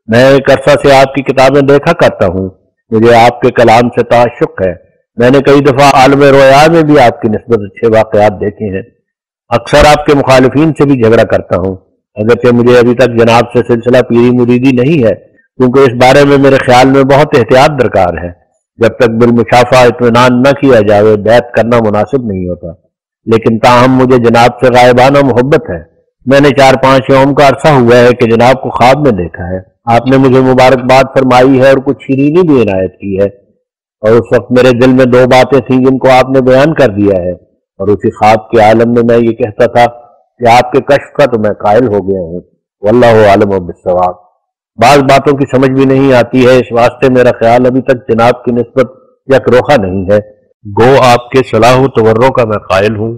میں ایک عرصہ سے آپ کی کتابیں دیکھا کرتا ہوں، مجھے آپ کے کلام سے تعشق ہے۔ میں نے کئی دفعہ عالم رویا میں بھی آپ کی نسبت اچھے واقعات دیکھے ہیں۔ اکثر آپ کے مخالفین سے بھی جھگڑا کرتا ہوں، اگرچہ مجھے ابھی تک جناب سے سلسلہ پیری مریدی نہیں ہے، کیونکہ اس بارے میں میرے خیال میں بہت احتیاط درکار ہے۔ جب تک بالمشافہ اطمینان نہ کیا جائے بیعت کرنا مناسب نہیں ہوتا، لیکن تاہم مجھے جناب سے غائبانہ محبت ہے۔ میں نے 4-5 یوم کا عرصہ ہوا ہے کہ جناب کو خواب میں دیکھا ہے۔ آپ نے مجھے مبارکباد فرمائی ہے اور کچھ شیرینی بھی عنایت کی ہے، اور اس وقت میرے دل میں 2 باتیں تھیں جن کو آپ نے بیان کر دیا ہے، اور اسی خواب کے عالم میں میں یہ کہتا تھا کہ آپ کے کشف کا تو میں قائل ہو گیا ہوں، واللہ عالم بالصواب۔ بعض باتوں کی سمجھ بھی نہیں آتی ہے، اس واسطے میرا خیال ابھی تک جناب کی نسبت یک روخا نہیں ہے، گو آپ کے صلاح و تورع کا میں قائل ہوں۔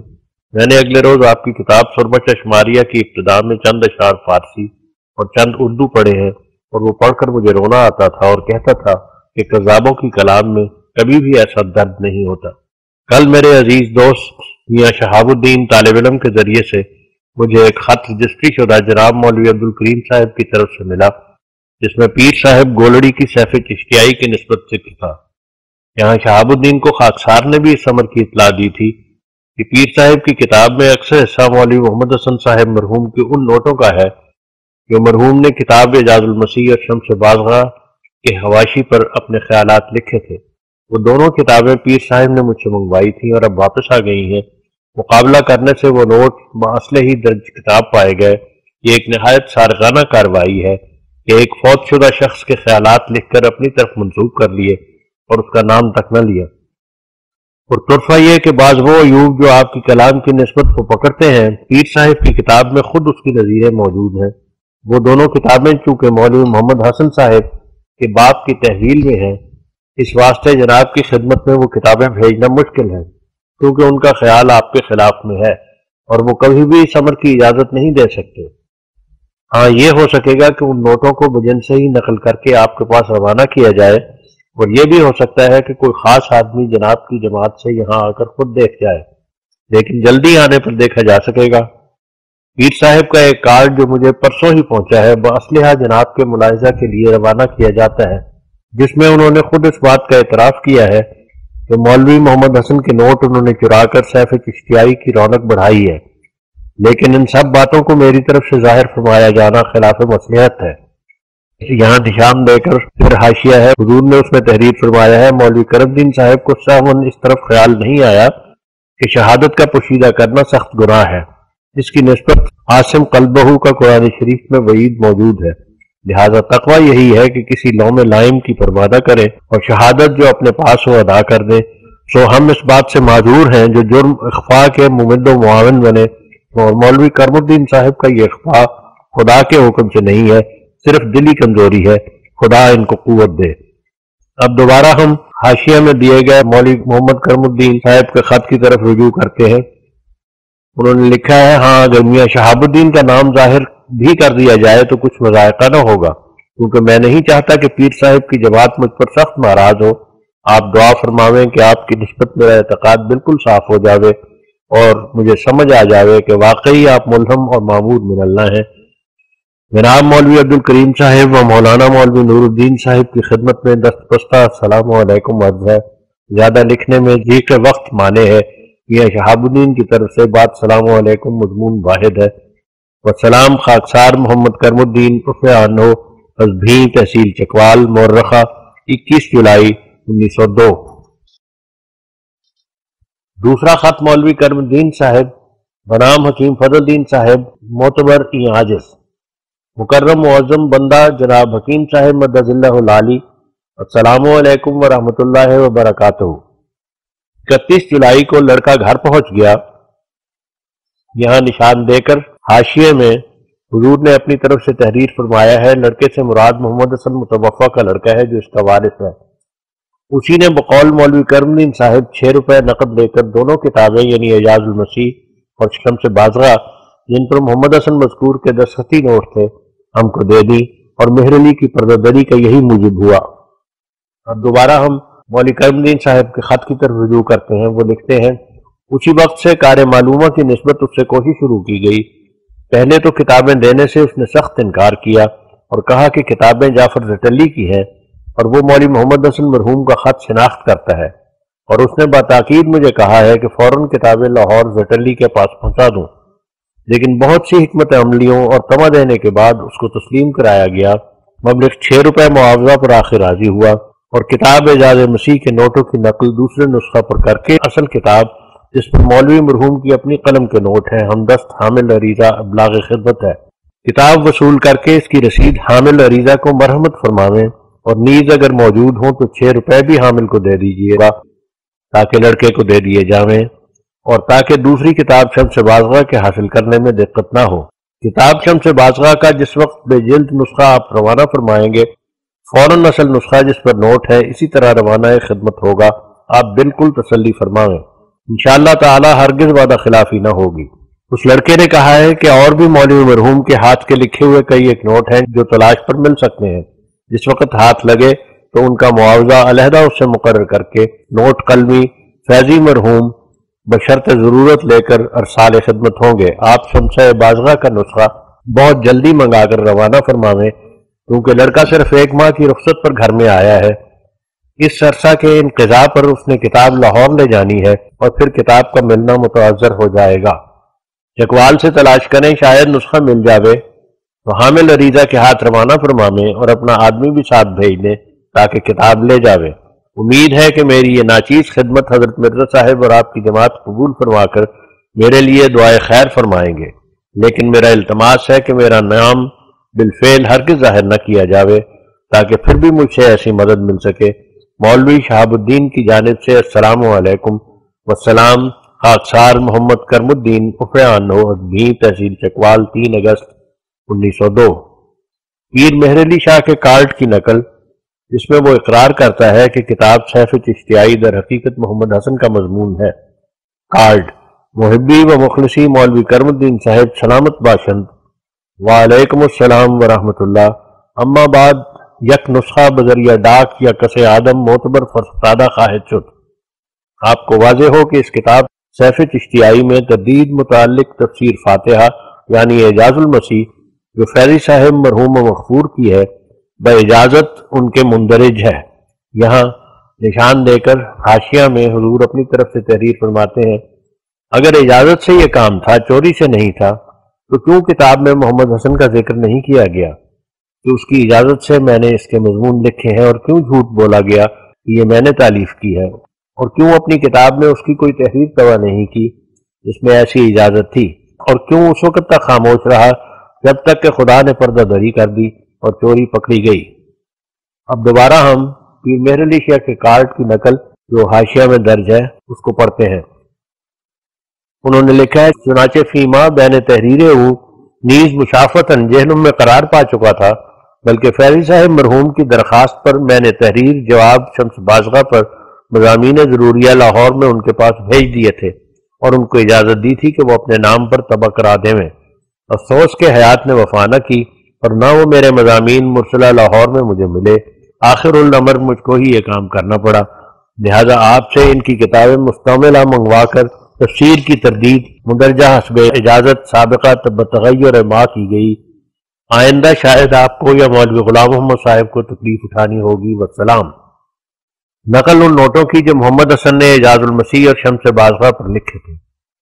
میں نے اگلے روز آپ کی کتاب سربت شماریہ کی ابتدا میں چند اشعار فارسی اور چند اردو پڑھے ہیں، اور وہ پڑھ کر مجھے رونا آتا تھا اور کہتا تھا کہ کذابوں کی کلام میں کبھی بھی ایسا درد نہیں ہوتا۔ کل میرے عزیز دوست میاں شہاب الدین طالب علم کے ذریعے سے مجھے ایک خط رجسٹری شدہ جناب مولوی عبدالکریم صاحب کی طرف سے ملا، جس میں پیر صاحب گولڑی کی سیف چشتیائی کی نسبت ذکر تھا۔ یہاں شہاب الدین کو خاکسار نے بھی اس امر کی اطلاع دی تھی کہ پیر صاحب کی کتاب میں اکثر حصہ مولوی محمد حسن صاحب مرحوم کے ان نوٹوں کا ہے جو مرحوم نے کتاب اعجاز المسیح اور شمس بازغہ کے حواشی پر اپنے خیالات لکھے تھے۔ وہ دونوں کتابیں پیر صاحب نے مجھ سے منگوائی تھیں اور اب واپس آ گئی ہیں۔ مقابلہ کرنے سے وہ نوٹ باصلِ ہی درج کتاب پائے گئے۔ یہ ایک نہایت صارفانہ کارروائی ہے کہ ایک فوت شدہ شخص کے خیالات لکھ کر اپنی طرف منسوب کر لیے اور اس کا نام تک نہ لیا۔ اور طرفہ یہ کہ بعض وہ عیوب جو آپ کی کلام کی نسبت کو پکڑتے ہیں، پیر صاحب کی کتاب میں خود اس کی نظیریں موجود ہیں۔ وہ دونوں کتابیں چونکہ مولوی محمد حسن صاحب کے باپ کی تحویل میں ہیں، اس واسطے جناب کی خدمت میں وہ کتابیں بھیجنا مشکل ہے، کیونکہ ان کا خیال آپ کے خلاف میں ہے اور وہ کبھی بھی اس امر کی اجازت نہیں دے سکتے۔ ہاں یہ ہو سکے گا کہ ان نوٹوں کو بجن سے ہی نقل کر کے آپ کے پاس روانہ کیا جائے، اور یہ بھی ہو سکتا ہے کہ کوئی خاص آدمی جناب کی جماعت سے یہاں آ کر خود دیکھ جائے، لیکن جلدی آنے پر دیکھا جا سکے گا۔ پیر صاحب کا ایک کارڈ جو مجھے پرسوں ہی پہنچا ہے باصلحہ جناب کے ملاحظہ کے لیے روانہ کیا جاتا ہے، جس میں انہوں نے خود اس بات کا اعتراف کیا ہے کہ مولوی محمد حسن کے نوٹ انہوں نے چرا کر سیف چشتیائی کی رونق بڑھائی ہے، لیکن ان سب باتوں کو میری طرف سے ظاہر فرمایا جانا خلاف مصلحت ہے۔ یہاں نشان دے کر پھر حاشیہ ہے، حضور نے اس میں تحریر فرمایا ہے، مولوی کرم الدین صاحب کو سہون اس طرف خیال نہیں آیا کہ شہادت کا پوشیدہ کرنا سخت گناہ ہے، اس کی نسبت عاصم قلبہو کا قرآن شریف میں وعید موجود ہے، لہذا تقوی یہی ہے کہ کسی لوم لائم کی پرواہ نہ کرے اور شہادت جو اپنے پاس ہو ادا کر دے۔ سو ہم اس بات سے معذور ہیں جو جرم اخفاء کے ممد و معاون بنے، اور مولوی کرم الدین صاحب کا یہ اخفاء خدا کے حکم سے نہیں ہے، صرف دلی کمزوری ہے، خدا ان کو قوت دے۔ اب دوبارہ ہم حاشیہ میں دیے گئے مولوی محمد کرم الدین صاحب کے خط کی طرف رجوع کرتے ہیں۔ انہوں نے لکھا ہے، ہاں اگر میاں شہاب الدین کا نام ظاہر بھی کر دیا جائے تو کچھ مذائقہ نہ ہوگا، کیونکہ میں نہیں چاہتا کہ پیر صاحب کی جماعت مجھ پر سخت ناراض ہو۔ آپ دعا فرماویں کہ آپ کی نسبت میرا اعتقاد بالکل صاف ہو جاوے اور مجھے سمجھ آ جاوے کہ واقعی آپ ملہم اور معمود من اللہ ہیں۔ جناب مولوی عبدالکریم صاحب و مولانا مولوی نور الدین صاحب کی خدمت میں دستبستہ السلام علیکم عرض ہے۔ زیادہ لکھنے میں جی کے وقت مانے ہے، یہ شہاب الدین کی طرف سے بات سلام علیکم مضمون واحد ہے۔ وسلام خاکسار محمد کرم الدین عرف عنہ از بھیں تحصیل چکوال مورخہ 21 جولائی 1902۔ دوسرا خط مولوی کرم الدین صاحب بنام حکیم فضل الدین صاحب معتبر عاجز، مکرم معظم بندہ جناب حکیم صاحب مدد اللہ العالی، السلام علیکم ورحمۃ اللہ وبرکاتہ۔ 31 جولائی کو لڑکا گھر پہنچ گیا۔ یہاں نشان دے کر حاشیے میں حضور نے اپنی طرف سے تحریر فرمایا ہے، لڑکے سے مراد محمد حسن متوفہ کا لڑکا ہے جو اس کا وارث ہے۔ اسی نے بقول مولوی کرم الدین صاحب 6 روپے نقد لے کر دونوں کتابیں یعنی اعجاز المسیح اور شمس بازغہ جن پر محمد حسن مذکور کے دستخطی نوٹ تھے ہم کو دے دی، اور مہر علی کی پردہ دری کا یہی موجب ہوا۔ اب دوبارہ ہم مولوی کرم الدین صاحب کے خط کی طرف رجوع کرتے ہیں۔ وہ لکھتے ہیں، اسی وقت سے کار معلومہ کی نسبت اس سے کوشش شروع کی گئی۔ پہلے تو کتابیں دینے سے اس نے سخت انکار کیا اور کہا کہ کتابیں جعفر زٹلی کی ہیں اور وہ مولوی محمد حسن مرحوم کا خط شناخت کرتا ہے، اور اس نے بتاکید مجھے کہا ہے کہ فوراً کتابیں لاہور زٹلی کے پاس پہنچا دوں، لیکن بہت سی حکمت عملیوں اور تمہ دینے کے بعد اس کو تسلیم کرایا گیا۔ مبلغ 6 روپے معاوضہ پر آخر راضی ہوا اور کتاب اعجاز مسیح کے نوٹوں کی نقل دوسرے نسخہ پر کر کے اصل کتاب جس پر مولوی مرحوم کی اپنی قلم کے نوٹ ہیں ہمدست حامل عریضہ ابلاغ خدمت ہے، کتاب وصول کر کے اس کی رسید حامل عریضہ کو مرحمت فرماویں، اور نیز اگر موجود ہوں تو 6 روپے بھی حامل کو دے دیجیے گا تاکہ لڑکے کو دے دیے جاویں، اور تاکہ دوسری کتاب شمس بازغہ کے حاصل کرنے میں دقت نہ ہو۔ کتاب شمس بازغہ کا جس وقت بے جلد نسخہ آپ روانہ فرمائیں گے فوراً اصل نسخہ جس پر نوٹ ہے اسی طرح روانہ خدمت ہوگا۔ آپ بالکل تسلی فرمائیں، انشاءاللہ تعالی ہرگز وعدہ خلافی نہ ہوگی۔ اس لڑکے نے کہا ہے کہ اور بھی مولوی مرحوم کے ہاتھ کے لکھے ہوئے کئی ایک نوٹ ہیں جو تلاش پر مل سکتے ہیں، جس وقت ہاتھ لگے تو ان کا معاوضہ علیحدہ اس سے مقرر کر کے نوٹ قلمی فیضی مرحوم بشرط ضرورت لے کر ارسال خدمت ہوں گے۔ آپ شمس بازغہ کا نسخہ بہت جلدی منگا کر روانہ فرماویں، کیونکہ لڑکا صرف 1 ماہ کی رخصت پر گھر میں آیا ہے۔ اس عرصہ کے انقضاء پر اس نے کتاب لاہور لے جانی ہے اور پھر کتاب کا ملنا متعذر ہو جائے گا۔ چکوال سے تلاش کریں، شاید نسخہ مل جاوے تو حامل عریضہ کے ہاتھ روانہ فرماویں اور اپنا آدمی بھی ساتھ بھیج دیں تاکہ کتاب لے جاوے۔ امید ہے کہ میری یہ ناچیز خدمت حضرت مرزا صاحب اور آپ کی جماعت قبول فرما کر میرے لیے دعائے خیر فرمائیں گے، لیکن میرا التماس ہے کہ میرا نام بالفعل ہرگز ظاہر نہ کیا جاوے تاکہ پھر بھی مجھ سے ایسی مدد مل سکے۔ مولوی شہاب الدین کی جانب سے السلام علیکم والسلام۔ خاکسار محمد کرم الدین افعان بھی تحصیل چکوال 3 اگست 1902۔ پیر مہر علی شاہ کے کارڈ کی نقل جس میں وہ اقرار کرتا ہے کہ کتاب سیف چشتیائی در حقیقت محمد حسن کا مضمون ہے۔ کارڈ: محبی و مخلصی مولوی کرم الدین صاحب سلامت باشند، وعلیکم السلام ورحمۃ اللہ۔ اما بعد، یک نسخہ بذریعہ ڈاک یا کس آدم معتبر فرستادہ خواہد شد۔ آپ کو واضح ہو کہ اس کتاب سیف چشتیائی میں تردید متعلق تفسیر فاتحہ یعنی اعجاز المسیح جو فیضی صاحب مرحوم و مغفور کی ہے باجازت ان کے مندرج ہے۔ یہاں نشان دے کر حاشیہ میں حضور اپنی طرف سے تحریر فرماتے ہیں، اگر اجازت سے یہ کام تھا، چوری سے نہیں تھا، تو کیوں کتاب میں محمد حسن کا ذکر نہیں کیا گیا کہ اس کی اجازت سے میں نے اس کے مضمون لکھے ہیں، اور کیوں جھوٹ بولا گیا کہ یہ میں نے تالیف کی ہے، اور کیوں اپنی کتاب میں اس کی کوئی تحریر طبع نہیں کی جس میں ایسی اجازت تھی، اور کیوں اس وقت تک خاموش رہا جب تک کہ خدا نے پردہ دری کر دی اور چوری پکڑی گئی۔ اب دوبارہ ہم پیر مہر علی شاہ کے کارڈ کی نقل جو حاشیہ میں درج ہے اس کو پڑھتے ہیں۔ انہوں نے لکھا ہے، چنانچہ فیما بین تحریر نیز مشافت جہنم میں قرار پا چکا تھا، بلکہ فیضی صاحب مرحوم کی درخواست پر میں نے تحریر جواب شمس بازغہ پر مضامین ضروریہ لاہور میں ان کے پاس بھیج دیے تھے اور ان کو اجازت دی تھی کہ وہ اپنے نام پر طبع کرا دیں۔ افسوس کہ حیات نے وفا نہ کی اور نہ وہ میرے مضامین مرسلہ لاہور میں مجھے ملے، آخر الامر مجھ کو ہی یہ کام کرنا پڑا، لہذا آپ سے ان کی کتابیں مستعملہ منگوا کر تفسیر کی تردید مندرجہ حسب اجازت سابقہ بتغیر ما کی گئی۔ آئندہ شاید آپ کو یا مولوی غلام محمد صاحب کو تکلیف اٹھانی ہوگی۔ والسلام۔ نقل ان نوٹوں کی جو محمد حسن نے اعجاز المسیح اور شمس بازغہ پر لکھے تھے،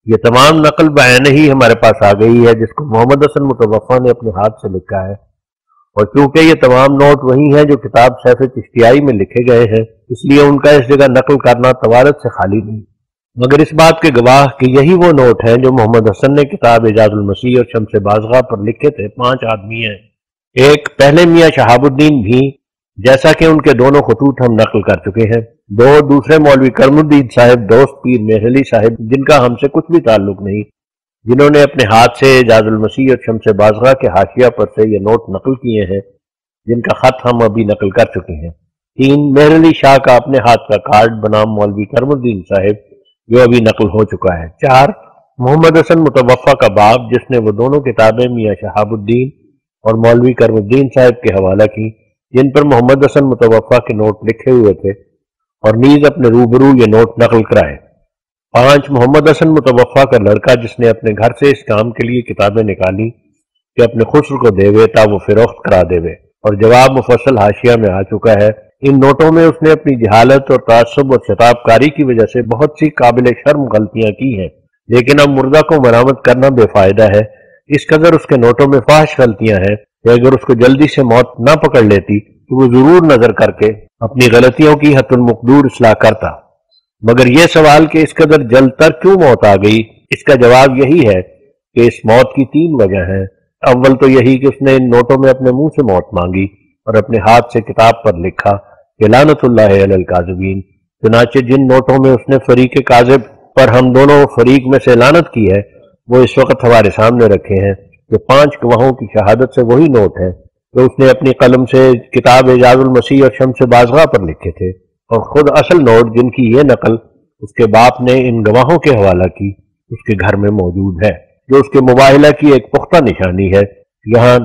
یہ تمام نقل بعین ہی ہمارے پاس آ گئی ہے جس کو محمد حسن متوفا نے اپنے ہاتھ سے لکھا ہے، اور چونکہ یہ تمام نوٹ وہی ہیں جو کتاب سیف چشتیائی میں لکھے گئے ہیں، اس لیے ان کا اس جگہ نقل کرنا توارت سے خالی نہیں، مگر اس بات کے گواہ کہ یہی وہ نوٹ ہیں جو محمد حسن نے کتاب اعجاز المسیح اور شمس بازغہ پر لکھے تھے۔ 5 آدمی ہیں، ایک پہلے میاں شہاب الدین بھی جیسا کہ ان کے دونوں خطوط ہم نقل کر چکے ہیں، 2 دوسرے مولوی کرم الدین صاحب دوست پیر مہر علی صاحب جن کا ہم سے کچھ بھی تعلق نہیں، جنہوں نے اپنے ہاتھ سے اعجاز المسیح اور شمس بازغہ کے حاشیہ پر سے یہ نوٹ نقل کیے ہیں جن کا خط ہم ابھی نقل کر چکے ہیں۔ 3 مہر علی شاہ کا اپنے ہاتھ کا کارڈ بنام مولوی کرم الدین صاحب جو ابھی نقل ہو چکا ہے۔ 4 محمد حسن متوفا کا باپ جس نے وہ دونوں کتابیں میاں شہاب الدین اور مولوی کرم الدین صاحب کے حوالہ کی جن پر محمد حسن متوفا کے نوٹ لکھے ہوئے تھے اور نیز اپنے روبرو یہ نوٹ نقل کرائے۔ 5 محمد حسن متوفا کا لڑکا جس نے اپنے گھر سے اس کام کے لیے کتابیں نکالی کہ اپنے خسر کو دے تا وہ فروخت کرا دے اور جواب مفصل حاشیہ میں آ چکا ہے۔ ان نوٹوں میں اس نے اپنی جہالت اور تعصب اور شتاب کاری کی وجہ سے بہت سی قابل شرم غلطیاں کی ہیں، لیکن اب مردہ کو مرامت کرنا بے فائدہ ہے۔ اس قدر اس کے نوٹوں میں فاحش غلطیاں ہیں کہ اگر اس کو جلدی سے موت نہ پکڑ لیتی تو وہ ضرور نظر کر کے اپنی غلطیوں کی حت المقدور اصلاح کرتا۔ مگر یہ سوال کہ اس قدر جلد تر کیوں موت آ گئی، اس کا جواب یہی ہے کہ اس موت کی 3 وجہ ہیں۔ اول تو یہی کہ اس نے ان نوٹوں میں اپنے منہ سے موت مانگی اور اپنے ہاتھ سے کتاب پر لکھا کہ لعنت اللہ علی الکاذبین، چنانچہ جن نوٹوں میں اس نے فریق کاذب پر ہم دونوں فریق میں سے لعنت کی ہے وہ اس وقت ہمارے سامنے رکھے ہیں کہ 5 گواہوں کی شہادت سے وہی نوٹ ہیں جو اس نے اپنی قلم سے کتاب اعجاز المسیح اور شمس بازغہ پر لکھے تھے، اور خود اصل نوٹ جن کی یہ نقل اس کے باپ نے ان گواہوں کے حوالہ کی اس کے گھر میں موجود ہے، جو اس کے مباہلہ کی ایک پختہ نشانی ہے۔ یہاں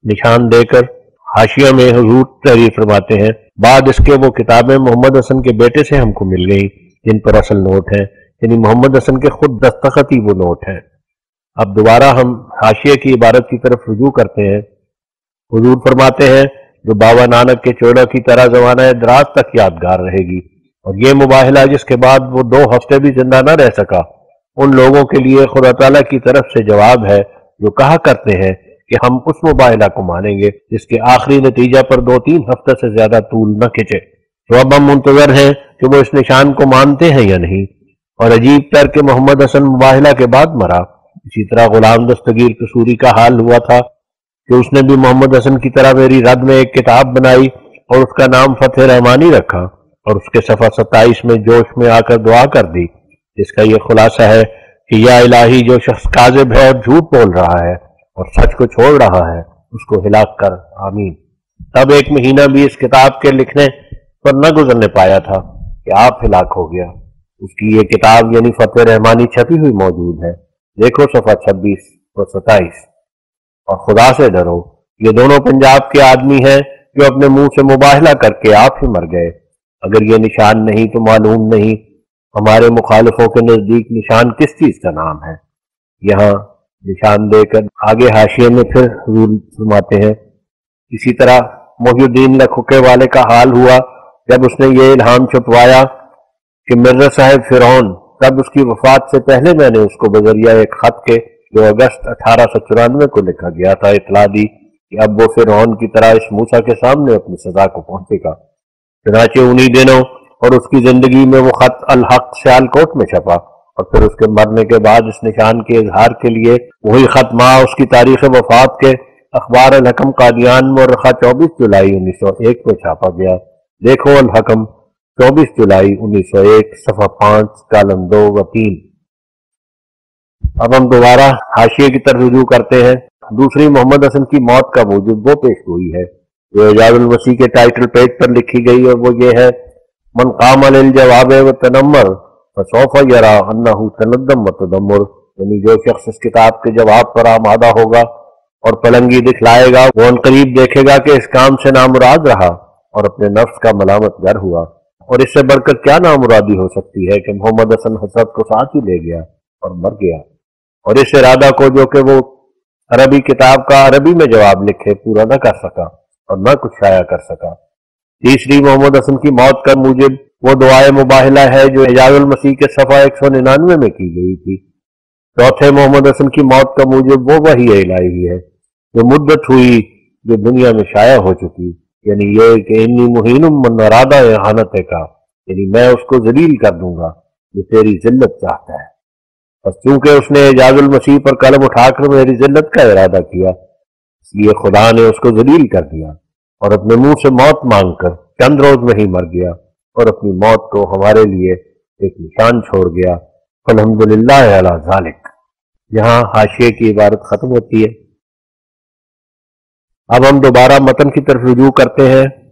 نشان دے کر حاشیہ میں حضور تحریر فرماتے ہیں، بعد اس کے وہ کتابیں محمد حسن کے بیٹے سے ہم کو مل گئیں جن پر اصل نوٹ ہیں، یعنی محمد حسن کے خود دستخط ہی وہ نوٹ ہیں۔ اب دوبارہ ہم حاشیے کی عبارت کی طرف رجوع کرتے ہیں۔ حضور فرماتے ہیں جو بابا نانک کے چوڑا کی طرح زمانہ دراز تک یادگار رہے گی، اور یہ مباہلہ جس کے بعد وہ 2 ہفتے بھی زندہ نہ رہ سکا، ان لوگوں کے لیے خدا تعالیٰ کی طرف سے جواب ہے جو کہا کرتے ہیں کہ ہم اس مباہلہ کو مانیں گے جس کے آخری نتیجہ پر 2-3 ہفتے سے زیادہ طول نہ کھچے۔ تو اب ہم منتظر ہیں کہ وہ اس نشان کو مانتے ہیں یا نہیں۔ اور عجیب تر کہ محمد حسن مباہلہ کے بعد مرا۔ اسی طرح غلام دستگیر قصوری کا حال ہوا تھا کہ اس نے بھی محمد حسن کی طرح میری رد میں ایک کتاب بنائی اور اس کا نام فتح رحمانی رکھا اور اس کے صفحہ 27 میں جوش میں آ کر دعا کر دی، جس کا یہ خلاصہ ہے کہ یا الہی جو شخص کاذب ہے اور جھوٹ بول رہا ہے اور سچ کو چھوڑ رہا ہے اس کو ہلاک کر، آمین۔ تب 1 مہینہ بھی اس کتاب کے لکھنے پر نہ گزرنے پایا تھا کہ آپ ہلاک ہو گیا۔ اس کی یہ کتاب یعنی فتح رحمانی چھپی ہوئی موجود ہے، دیکھو صفحہ 26 اور 27۔ اور خدا سے ڈرو، یہ دونوں پنجاب کے آدمی ہیں جو اپنے منہ سے مباہلہ کر کے آپ ہی مر گئے۔ اگر یہ نشان نہیں تو معلوم نہیں ہمارے مخالفوں کے نزدیک نشان کس چیز کا نام ہے۔ یہاں نشان دے کر آگے حاشیے میں پھر حضور فرماتے ہیں، اسی طرح محی الدین لکھوکے والے کا حال ہوا جب اس نے یہ الہام چھپوایا کہ مرزا صاحب فرعون، تب اس کی وفات سے پہلے میں نے اس کو بذریعہ ایک خط کے جو اگست 1894 کو لکھا گیا تھا اطلاع دی کہ اب وہ فرعون کی طرح اس موسیٰ کے سامنے اپنی سزا کو پہنچے گا۔ چنانچہ انہی دنوں اور اس کی زندگی میں وہ خط الحق سیالکوٹ میں چھپا، اور پھر اس کے مرنے کے بعد اس نشان کے اظہار کے لیے وہی خط ماہ اس کی تاریخ وفات کے اخبار الحکم قادیان مورخہ 24 جولائی 1901 میں چھاپا گیا، دیکھو الحکم 24 جولائی 1901 صفحہ 5 کالم 2 و 3۔ اب ہم دوبارہ حاشیے کی طرف رجوع کرتے ہیں۔ دوسری محمد حسن کی موت کا موجب وہ پیش گوئی ہے جو اعجاز المسیح کے ٹائٹل پیج پر لکھی گئی، اور وہ یہ ہے، من قام للجواب وتنمر فسوف یرا انہ تندم وتدمر، یعنی جو شخص اس کتاب کے جواب پر آمادہ ہوگا اور پلنگی دکھلائے گا وہ عنقریب دیکھے گا کہ اس کام سے نامراد رہا اور اپنے نفس کا ملامت گر ہوا۔ اور اس سے بڑھ کر کیا نامرادی ہو سکتی ہے کہ محمد حسن حسرت کو ساتھ ہی لے گیا اور مر گیا، اور اس ارادہ کو جو کہ وہ عربی کتاب کا عربی میں جواب لکھے پورا نہ کر سکا اور نہ کچھ شائع کر سکا۔ تیسری محمد حسن کی موت کا موجب وہ دعائے مباہلہ ہے جو اعجاز المسیح کے صفحہ 199 میں کی گئی تھی۔ چوتھے محمد حسن کی موت کا موجب وہ وحی الہی ہے جو مدت ہوئی جو دنیا میں شائع ہو چکی، یعنی یہ کہ انی مہین من ارادہ احانت کا، یعنی میں اس کو ذلیل کر دوں گا جو تیری ذلت چاہتا ہے۔ اور چونکہ اس نے اعجاز المسیح پر قلم اٹھا کر میری ذلت کا ارادہ کیا، اس لیے خدا نے اس کو ذلیل کر دیا اور اپنے منہ سے موت مانگ کر چند روز میں ہی مر گیا اور اپنی موت کو ہمارے لیے ایک نشان چھوڑ گیا۔ الحمدللہ علی ذالک۔ یہاں حاشیے کی عبارت ختم ہوتی ہے۔ اب ہم دوبارہ متن کی طرف رجوع کرتے ہیں۔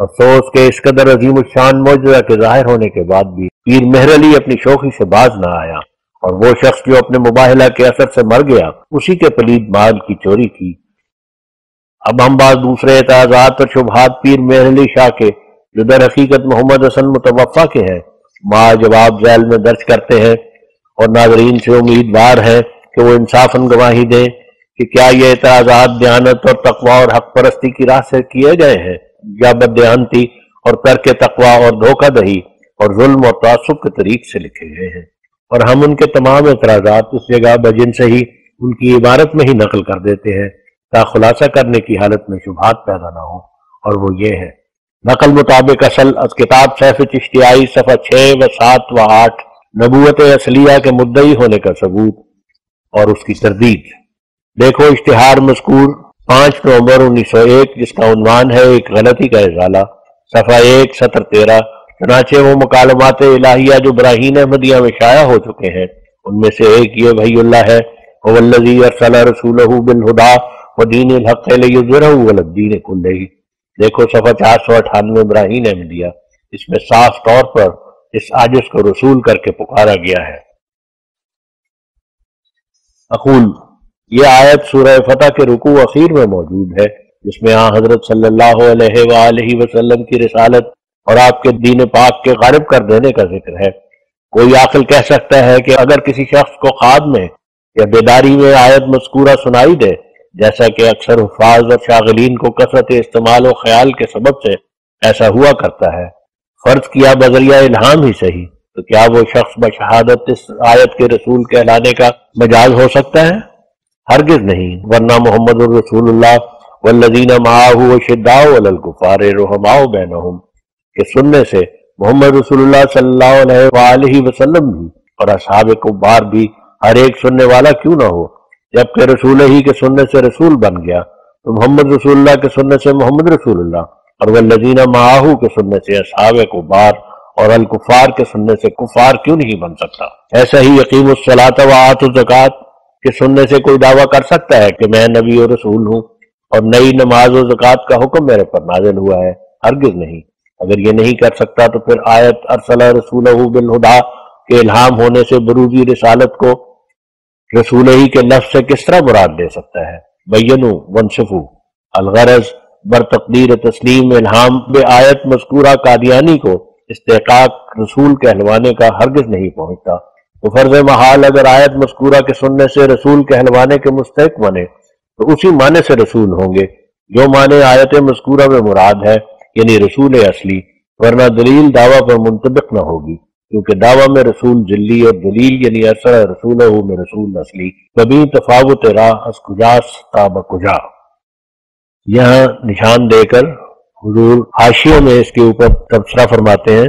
افسوس کہ اس قدر عظیم الشان معجزہ کے ظاہر ہونے کے بعد بھی پیر مہر علی اپنی شوخی سے باز نہ آیا، اور وہ شخص جو اپنے مباہلہ کے اثر سے مر گیا اسی کے پلید مال کی چوری کی۔ اب ہم بعض دوسرے اعتراضات اور شبہات پیر مہر علی شاہ کے جو در حقیقت محمد حسن متوفا کے ہیں ما جواب ذیل میں درج کرتے ہیں، اور ناظرین سے امیدوار ہے کہ وہ انصافاً گواہی دیں کہ کیا یہ اعتراضات دیانت اور تقوی اور حق پرستی کی راہ سے کیے گئے ہیں یا بددیانتی اور ترک تقوی اور دھوکہ دہی اور ظلم اور تعصب کے طریق سے لکھے گئے ہیں، اور ہم ان کے تمام اعتراضات اس جگہ بجن سے ہی ان کی عبارت میں ہی نقل کر دیتے ہیں تا خلاصہ کرنے کی حالت میں شبہات پیدا نہ ہو، اور وہ یہ ہے: نقل مطابق اصل از کتاب سیف چشتیائی صفحہ 6 و 7 و 8 نبوت اصلیہ کے مدعی ہونے کا ثبوت اور اس کی تردید۔ دیکھو اشتہار مذکور 5 نومبر 1901 جس کا عنوان ہے ایک غلطی کا ازالہ، صفحہ 1 سطر 13۔ چنانچہ وہ مکالمات الہیہ جو براہین احمدیہ میں شائع ہو چکے ہیں ان میں سے ایک یہ وحی اللہ ہے، وَوَالَّذِي أَرْسَلَ رَسُولَهُ بِالْهُدَىٰ وَدِينِ الْحَقِّ لِيُظْهِرَهُ عَلَى الدِّينِ كُلِّهِ۔ دیکھو صفحہ 498 براہین احمدیہ، اس میں صاف طور پر اس عاجز کو رسول کر کے پکارا گیا ہے۔ اقول، یہ آیت سورہ فتح کے رکوع اخیر میں موجود ہے جس میں حضرت صلی اللہ علیہ وآلہ وسلم کی رسالت اور آپ کے دین پاک کے غالب کر دینے کا ذکر ہے۔ کوئی عاقل کہہ سکتا ہے کہ اگر کسی شخص کو خواب میں یا بیداری میں آیت مذکورہ سنائی دے، جیسا کہ اکثر حفاظ اور شاغلین کو کثرت استعمال و خیال کے سبب سے ایسا ہوا کرتا ہے، فرض کیا بذریعہ الہام ہی صحیح، تو کیا وہ شخص بشہادت اس آیت کے رسول کہلانے کا مجاز ہو سکتا ہے؟ ہرگز نہیں، ورنہ محمد الرسول اللہ والذین معہ اشداء علی الکفار رحماء بینہم کے سننے سے محمد رسول اللہ صلی اللہ علیہ وآلہ وسلم بھی اور اصحاب کبار بھی ہر ایک سننے والا کیوں نہ ہو، جبکہ رسول ہی کے سننے سے رسول بن گیا تو محمد رسول اللہ کے سننے سے محمد رسول اللہ اور والذین معاہو کے سننے سے اصحاب کبار اور الکفار کے سننے سے کفار کیوں نہیں بن سکتا؟ ایسا ہی یقیم الصلاۃ و آت الزکوٰۃ کے سننے سے کوئی دعویٰ کر سکتا ہے کہ میں نبی و رسول ہوں اور نئی نماز و زکوٰۃ کا حکم میرے پر نازل ہوا ہے؟ ہرگز نہیں۔ اگر یہ نہیں کر سکتا تو پھر آیت ارسلہ رسولہ بالہدیٰ کے الہام ہونے سے بروزی رسالت کو رسول ہی کے لفظ سے کس طرح مراد دے سکتا ہے؟ بینوا وانصفوا۔ الغرض بر تقدیر تسلیم الہام بے آیت مذکورہ قادیانی کو استحقاق رسول کہلوانے کا ہرگز نہیں پہنچتا، تو فرض محال اگر آیت مذکورہ کے سننے سے رسول کہلوانے کے مستحق بنے تو اسی معنی سے رسول ہوں گے جو معنی آیت مذکورہ میں مراد ہے، یعنی رسول اصلی، ورنہ دلیل دعویٰ پر منطبق نہ ہوگی، کیونکہ دعویٰ میں رسول ذلی اور دلیل یعنی ارسل رسولہ میں رسول اصلی، کبھی تفاوت راہ از کجاس تا بکجا۔ یہاں نشان دے کر حضور حاشیوں میں اس کے اوپر تبصرہ فرماتے ہیں: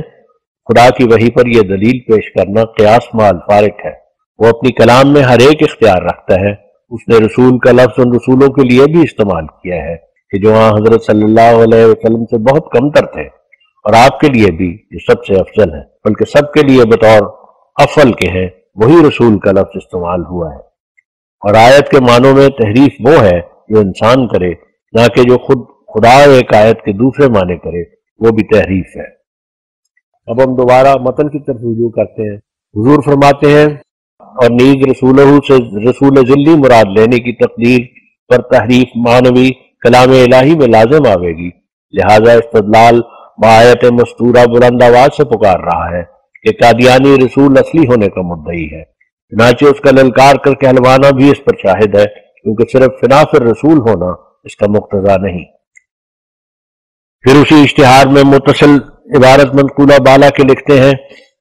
خدا کی وحی پر یہ دلیل پیش کرنا قیاس مع الفارق ہے۔ وہ اپنی کلام میں ہر ایک اختیار رکھتا ہے، اس نے رسول کا لفظ ان رسولوں کے لیے بھی استعمال کیا ہے کہ جو حضرت صلی اللہ علیہ وسلم سے بہت کم تر تھے، اور آپ کے لیے بھی جو سب سے افضل ہے، بلکہ سب کے لیے بطور افضل کے ہیں، وہی رسول کا لفظ استعمال ہوا ہے۔ اور آیت کے معنوں میں تحریف وہ ہے جو انسان کرے، نہ کہ جو خود خدا ایک آیت کے دوسرے معنی کرے، وہ بھی تحریف ہے۔ اب ہم دوبارہ متن کی طرف رجوع کرتے ہیں۔ حضور فرماتے ہیں: اور نیز رسولہ سے رسول ذلی مراد لینے کی تقدیر پر تحریف معنوی کلام الہی میں لازم آوے گی، لہذا استدلال بآیت مستورہ بلند آواز سے پکار رہا ہے کہ قادیانی رسول اصلی ہونے کا مدعی ہے، چنانچہ اس کا للکار کر کہلوانا بھی اس پر شاہد ہے، کیونکہ صرف فنا فر رسول ہونا اس کا مقتضا نہیں۔ پھر اسی اشتہار میں متصل عبارت منقولہ بالا کے لکھتے ہیں: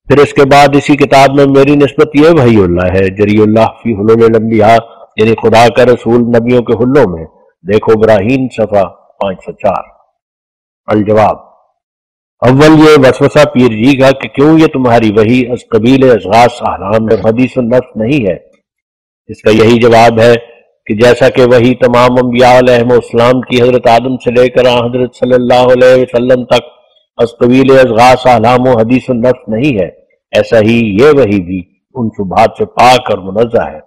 پھر اس کے بعد اسی کتاب میں میری نسبت یہ وحی اللہ ہے، جری اللہ فی حلول الانبیاء، یعنی خدا کا رسول نبیوں کے حلوں میں۔ دیکھو براہین صفحہ 504۔ الجواب: اول یہ وسوسہ پیر جی کا کہ کیوں یہ تمہاری وحی از قبیل اشخاص احلام اور حدیث النفس نہیں ہے؟ اس کا یہی جواب ہے کہ جیسا کہ وحی تمام انبیاء علیہ السلام کی حضرت آدم سے لے کر حضرت صلی اللہ علیہ وسلم تک از قبیل اشخاص احلام و حدیث النفس نہیں ہے، ایسا ہی یہ وحی بھی ان شبہات سے پاک اور منزہ ہے۔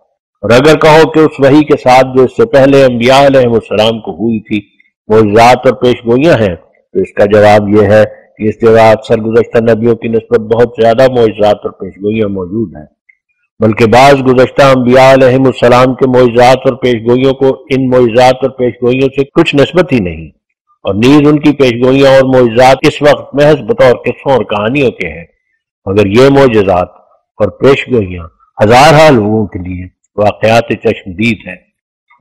اور اگر کہو کہ اس وحی کے ساتھ جو اس سے پہلے انبیاء علیہ السلام کو ہوئی تھی معجزات اور پیش گوئیاں ہیں، تو اس کا جواب یہ ہے کہ اس جگہ اکثر گزشتہ نبیوں کی نسبت بہت زیادہ معجزات اور پیشگوئیاں موجود ہیں، بلکہ بعض گزشتہ انبیاء علیہم السلام کے معجزات اور پیشگوئیوں کو ان معجزات اور پیشگوئیوں سے کچھ نسبت ہی نہیں، اور نیز ان کی پیشگوئیاں اور معجزات اس وقت محض بطور قصوں اور کہانیوں کے ہیں، مگر یہ معجزات اور پیشگوئیاں ہزارہ لوگوں کے لیے واقعات چشمدید ہیں،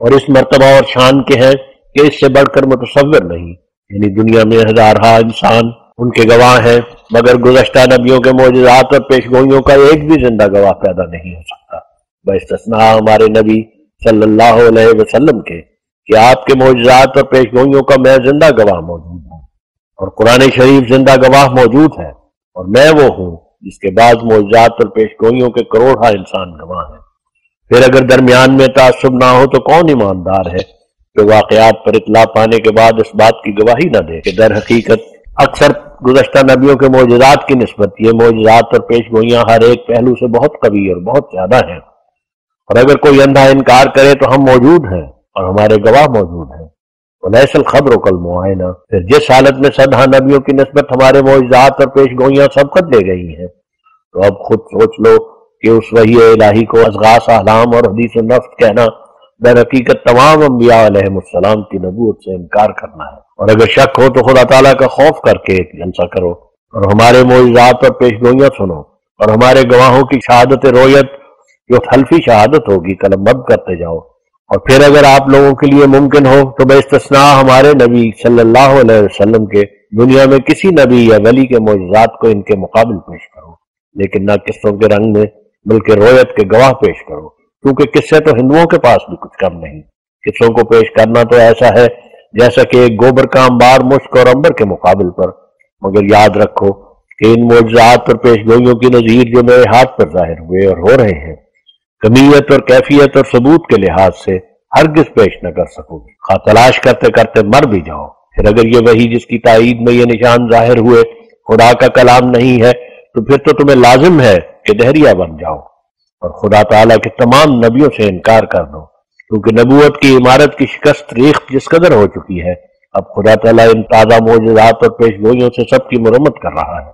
اور اس مرتبہ اور شان کے ہیں کہ اس سے بڑھ کر متصور نہیں، یعنی دنیا میں ہزارہ انسان ان کے گواہ ہیں، مگر گزشتہ نبیوں کے معجزات اور پیشگوئیوں کا ایک بھی زندہ گواہ پیدا نہیں ہو سکتا، باستثناء ہمارے نبی صلی اللہ علیہ وسلم کے، کہ آپ کے معجزات اور پیشگوئیوں کا میں زندہ گواہ موجود ہوں، اور قرآن شریف زندہ گواہ موجود ہے، اور میں وہ ہوں جس کے بعد معجزات اور پیشگوئیوں کے کروڑہ انسان گواہ ہیں۔ پھر اگر درمیان میں تعصب نہ ہو تو کون ایماندار ہے جو واقعات پر اطلاع پانے کے بعد اس بات کی گواہی نہ دے کہ در حقیقت اکثر گزشتہ نبیوں کے معجزات کی نسبت یہ معجزات اور پیشگوئیاں ہر ایک پہلو سے بہت قوی اور بہت زیادہ ہیں، اور اگر کوئی اندھا انکار کرے تو ہم موجود ہیں اور ہمارے گواہ موجود ہیں۔ وَلَيْسَ الْخَبْرُ كَالْمُعَائِنَةِ، پھر جس حالت میں سدھا نبیوں کی نسبت ہمارے معجزات اور پیشگوئیاں سبقت لے گئی ہیں، تو اب خود سوچ لو کہ اس وحی الہی کو اضغاث احلام اور حدیث نفس کہنا در حقیقت تمام انبیاء علیہ السلام کی نبوت سے انکار کرنا ہے۔ اور اگر شک ہو تو خدا تعالیٰ کا خوف کر کے ایک جلسہ کرو اور ہمارے معجزات اور پیشگوئیاں سنو، اور ہمارے گواہوں کی شہادت رویت جو حلفی شہادت ہوگی قلم بند کرتے جاؤ، اور پھر اگر آپ لوگوں کے لیے ممکن ہو تو بے استثناء ہمارے نبی صلی اللہ علیہ وسلم کے دنیا میں کسی نبی یا ولی کے معجزات کو ان کے مقابل پیش کرو، لیکن نہ قصوں کے رنگ میں بلکہ رویت کے گواہ پیش کرو، کیونکہ قصے تو ہندوؤں کے پاس بھی کچھ کم نہیں۔ قصوں کو پیش کرنا تو ایسا ہے جیسا کہ ایک گوبر کا انبار مشک اور عنبر کے مقابل پر، مگر یاد رکھو کہ ان معجزات اور پیشگوئیوں کی نظیر جو میرے ہاتھ پر ظاہر ہوئے اور ہو رہے ہیں، کمیت اور کیفیت اور ثبوت کے لحاظ سے ہرگز پیش نہ کر سکو گے، خواہ تلاش کرتے کرتے مر بھی جاؤ۔ پھر اگر یہ وہی جس کی تائید میں یہ نشان ظاہر ہوئے خدا کا کلام نہیں ہے تو پھر تو تمہیں لازم ہے کہ دہریہ بن جاؤ اور خدا تعالیٰ کے تمام نبیوں سے انکار کر دو، کیونکہ نبوت کی عمارت کی شکست ریخت جس قدر ہو چکی ہے، اب خدا تعالیٰ ان تازہ معجزات اور پیشگوئیوں سے سب کی مرمت کر رہا ہے،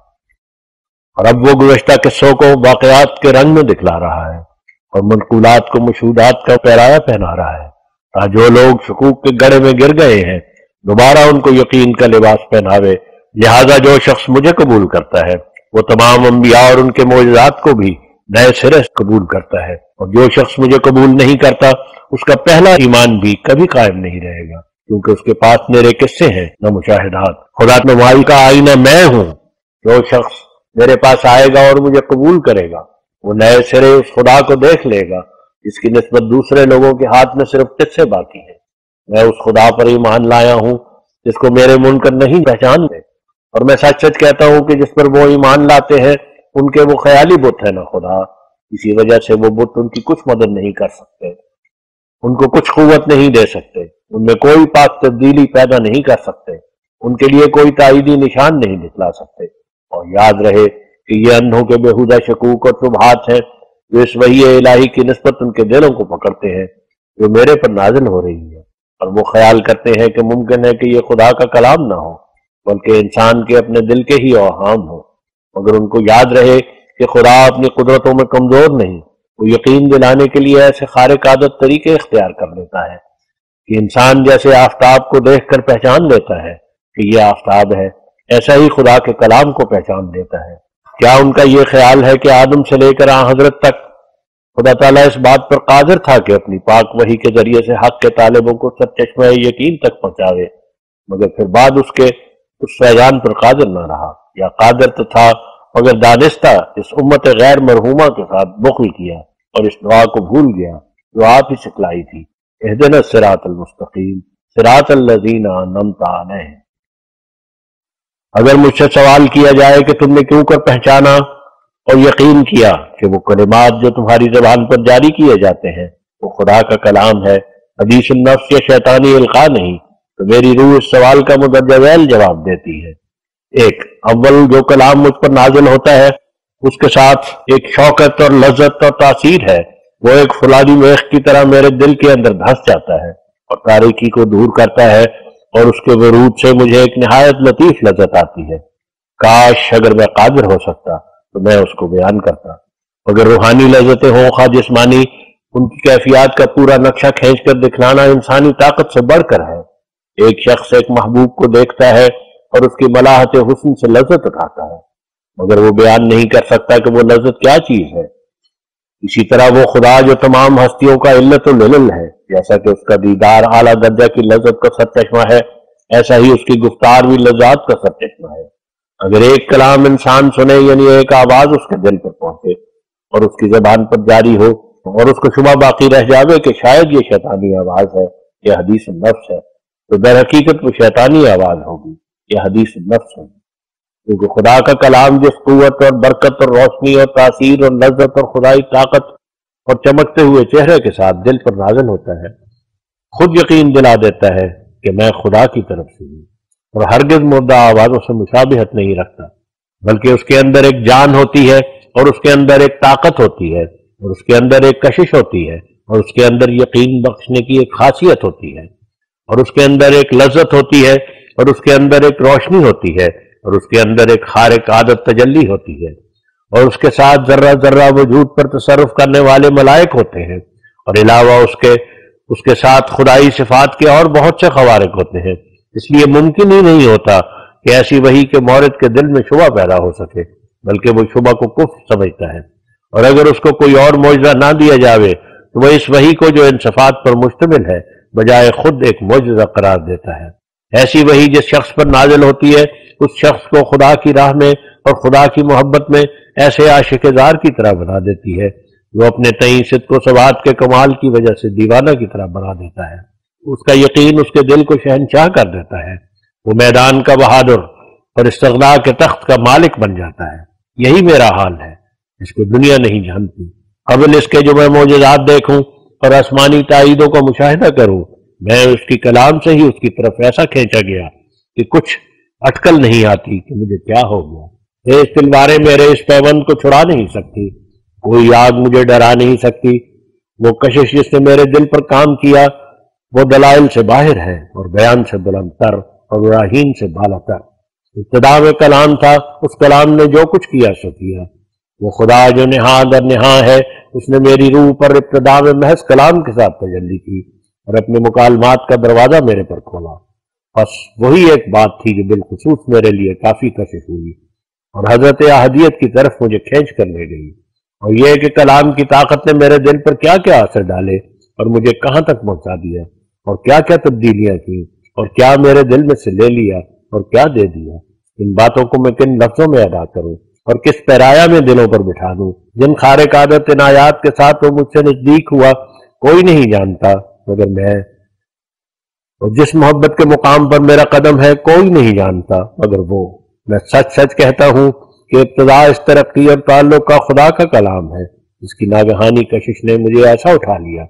اور اب وہ گزشتہ قصوں کو واقعات کے رنگ میں دکھلا رہا ہے اور منقولات کو مشہودات کا پیرایا پہنا رہا ہے، تاکہ جو لوگ شکوک کے گڑھے میں گر گئے ہیں دوبارہ ان کو یقین کا لباس پہناوے۔ لہذا جو شخص مجھے قبول کرتا ہے وہ تمام انبیاء اور ان کے معجزات کو بھی نئے سرے سے قبول کرتا ہے، اور جو شخص مجھے قبول نہیں کرتا اس کا پہلا ایمان بھی کبھی قائم نہیں رہے گا، کیونکہ اس کے پاس میرے قصے ہیں نہ مشاہدات۔ خدا نمائی کا آئینہ میں ہوں، جو شخص میرے پاس آئے گا اور مجھے قبول کرے گا وہ نئے سرے اس خدا کو دیکھ لے گا جس کی نسبت دوسرے لوگوں کے ہاتھ میں صرف قصے باقی ہیں۔ میں اس خدا پر ایمان لایا ہوں جس کو میرے منکر نہیں پہچانتے، اور میں سچ سچ کہتا ہوں کہ جس پر وہ ایمان لاتے ہیں ان کے وہ خیالی بت ہے نہ خدا، اسی وجہ سے وہ بت ان کی کچھ مدد نہیں کر سکتے، ان کو کچھ قوت نہیں دے سکتے، ان میں کوئی پاک تبدیلی پیدا نہیں کر سکتے، ان کے لیے کوئی تائیدی نشان نہیں دکھلا سکتے۔ اور یاد رہے کہ یہ اندھوں کے بےہودہ شکوک اور شبہات ہیں جو اس وحی الہی کی نسبت ان کے دلوں کو پکڑتے ہیں جو میرے پر نازل ہو رہی ہے، اور وہ خیال کرتے ہیں کہ ممکن ہے کہ یہ خدا کا کلام نہ ہو بلکہ انسان کے اپنے دل کے ہی اوہام ہو، مگر ان کو یاد رہے کہ خدا اپنی قدرتوں میں کمزور نہیں، وہ یقین دلانے کے لیے ایسے خارق عادت طریقے اختیار کر لیتا ہے کہ انسان جیسے آفتاب کو دیکھ کر پہچان لیتا ہے کہ یہ آفتاب ہے، ایسا ہی خدا کے کلام کو پہچان لیتا ہے۔ کیا ان کا یہ خیال ہے کہ آدم سے لے کر حضرت تک خدا تعالیٰ اس بات پر قادر تھا کہ اپنی پاک وحی کے ذریعے سے حق کے طالبوں کو سرچشمہ یقین تک پہنچاوے، مگر پھر بعد اس کے اس فیضان پر قادر نہ رہا، یا قادر تو تھا مگر دانستہ اس امت غیر مرحومہ کے ساتھ بخل کیا اور اس دعا کو بھول گیا جو آپ ہی سکھلائی تھی، اہدنا الصراط المستقیم صراط الذین انعمت علیہم۔ اگر مجھ سے سوال کیا جائے کہ تم نے کیوں کر پہچانا اور یقین کیا کہ وہ کلمات جو تمہاری زبان پر جاری کیے جاتے ہیں وہ خدا کا کلام ہے، حدیث النفس یا شیطانی القاء نہیں، تو میری روح اس سوال کا مدرجہ ذیل جواب دیتی ہے۔ ایک، اول جو کلام مجھ پر نازل ہوتا ہے اس کے ساتھ ایک شوکت اور لذت اور تاثیر ہے، وہ ایک فولادی میخ کی طرح میرے دل کے اندر دھس جاتا ہے اور تاریکی کو دور کرتا ہے اور اس کے ورود سے مجھے ایک نہایت لطیف لذت آتی ہے۔ کاش اگر میں قادر ہو سکتا تو میں اس کو بیان کرتا۔ اگر روحانی لذتیں ہوں خواہ جسمانی، ان کی کیفیات کا پورا نقشہ کھینچ کر دکھلانا انسانی طاقت سے بڑھ کر ہے۔ ایک شخص ایک محبوب کو دیکھتا ہے اور اس کی ملاحت حسن سے لذت اٹھاتا ہے، مگر وہ بیان نہیں کر سکتا کہ وہ لذت کیا چیز ہے۔ اسی طرح وہ خدا جو تمام ہستیوں کا علت العلل ہے، جیسا کہ اس کا دیدار اعلیٰ درجہ کی لذت کا سرچشمہ ہے، ایسا ہی اس کی گفتار بھی لذات کا سرچشمہ ہے۔ اگر ایک کلام انسان سنے، یعنی ایک آواز اس کے دل پر پہنچے اور اس کی زبان پر جاری ہو، اور اس کو شبہ باقی رہ جاوے کہ شاید یہ شیطانی آواز ہے یا حدیث النفس ہے، تو در حقیقت وہ شیطانی آواز ہوگی یا حدیث النفس ہوگی، کیونکہ خدا کا کلام جس قوت اور برکت اور روشنی اور تاثیر اور لذت اور خدائی طاقت اور چمکتے ہوئے چہرے کے ساتھ دل پر نازل ہوتا ہے، خود یقین دلا دیتا ہے کہ میں خدا کی طرف سے ہوں، اور ہرگز مردہ آوازوں سے مشابہت نہیں رکھتا، بلکہ اس کے اندر ایک جان ہوتی ہے، اور اس کے اندر ایک طاقت ہوتی ہے، اور اس کے اندر ایک کشش ہوتی ہے، اور اس کے اندر یقین بخشنے کی ایک خاصیت ہوتی ہے، اور اس کے اندر ایک لذت ہوتی ہے، اور اس کے اندر ایک روشنی ہوتی ہے، اور اس کے اندر ایک خارق عادت تجلی ہوتی ہے، اور اس کے ساتھ ذرہ ذرہ وجود پر تصرف کرنے والے ملائک ہوتے ہیں، اور علاوہ اس کے ساتھ خدائی صفات کے اور بہت سے خوارق ہوتے ہیں۔ اس لیے ممکن ہی نہیں ہوتا کہ ایسی وحی کے مورد کے دل میں شبہ پیدا ہو سکے، بلکہ وہ شبہ کو کفر سمجھتا ہے، اور اگر اس کو کوئی اور معجزہ نہ دیا جاوے تو وہ اس وحی کو جو ان صفات پر مشتمل ہے بجائے خود ایک معجزہ قرار دیتا ہے۔ ایسی وحی جس شخص پر نازل ہوتی ہے، اس شخص کو خدا کی راہ میں اور خدا کی محبت میں ایسے عاشق زار کی طرح بنا دیتی ہے جو اپنے تئیں صدق و ثبات کے کمال کی وجہ سے دیوانہ کی طرح بنا دیتا ہے۔ اس کا یقین اس کے دل کو شہنشاہ کر دیتا ہے، وہ میدان کا بہادر اور استغنا کے تخت کا مالک بن جاتا ہے۔ یہی میرا حال ہے، اس کو دنیا نہیں جانتی۔ قبل اس کے جو میں معجزات دیکھوں اور آسمانی تائیدوں کا مشاہدہ کروں، میں اس کی کلام سے ہی اس کی طرف ایسا کھینچا گیا کہ کچھ اٹکل نہیں آتی کہ مجھے کیا ہو گیا۔ تیز تلواریں میرے اس پیوند کو چھڑا نہیں سکتی، کوئی آگ مجھے ڈرا نہیں سکتی۔ وہ کشش جس نے میرے دل پر کام کیا وہ دلائل سے باہر ہے، اور بیان سے بلند تر اور براہین سے بالا تر۔ ابتدا میں کلام تھا، اس کلام نے جو کچھ کیا سو کیا۔ وہ خدا جو نہاد اور نہاں ہے، اس نے میری روح پر ابتدا میں محض کلام کے ساتھ تجلی کی اور اپنے مکالمات کا دروازہ میرے پر کھولا۔ بس وہی ایک بات تھی جو بالخصوص میرے لیے کافی کشش ہوئی اور حضرت احدیت کی طرف مجھے کھینچ کر لے گئی، اور یہ کہ کلام کی طاقت نے میرے دل پر کیا کیا اثر ڈالے اور مجھے کہاں تک پہنچا دیا، اور کیا کیا تبدیلیاں کی، اور کیا میرے دل میں سے لے لیا اور کیا دے دیا۔ ان باتوں کو میں کن لفظوں میں ادا کروں اور کس پیرایا میں دلوں پر بٹھا دوں؟ جن خارق عادت عنایات کے ساتھ وہ مجھ سے نزدیک ہوا کوئی نہیں جانتا مگر میں، اور جس محبت کے مقام پر میرا قدم ہے کوئی نہیں جانتا مگر وہ۔ میں سچ سچ کہتا ہوں کہ ابتدا اس ترقی اور تعلق کا خدا کا کلام ہے، جس کی ناگہانی کشش نے مجھے ایسا اٹھا لیا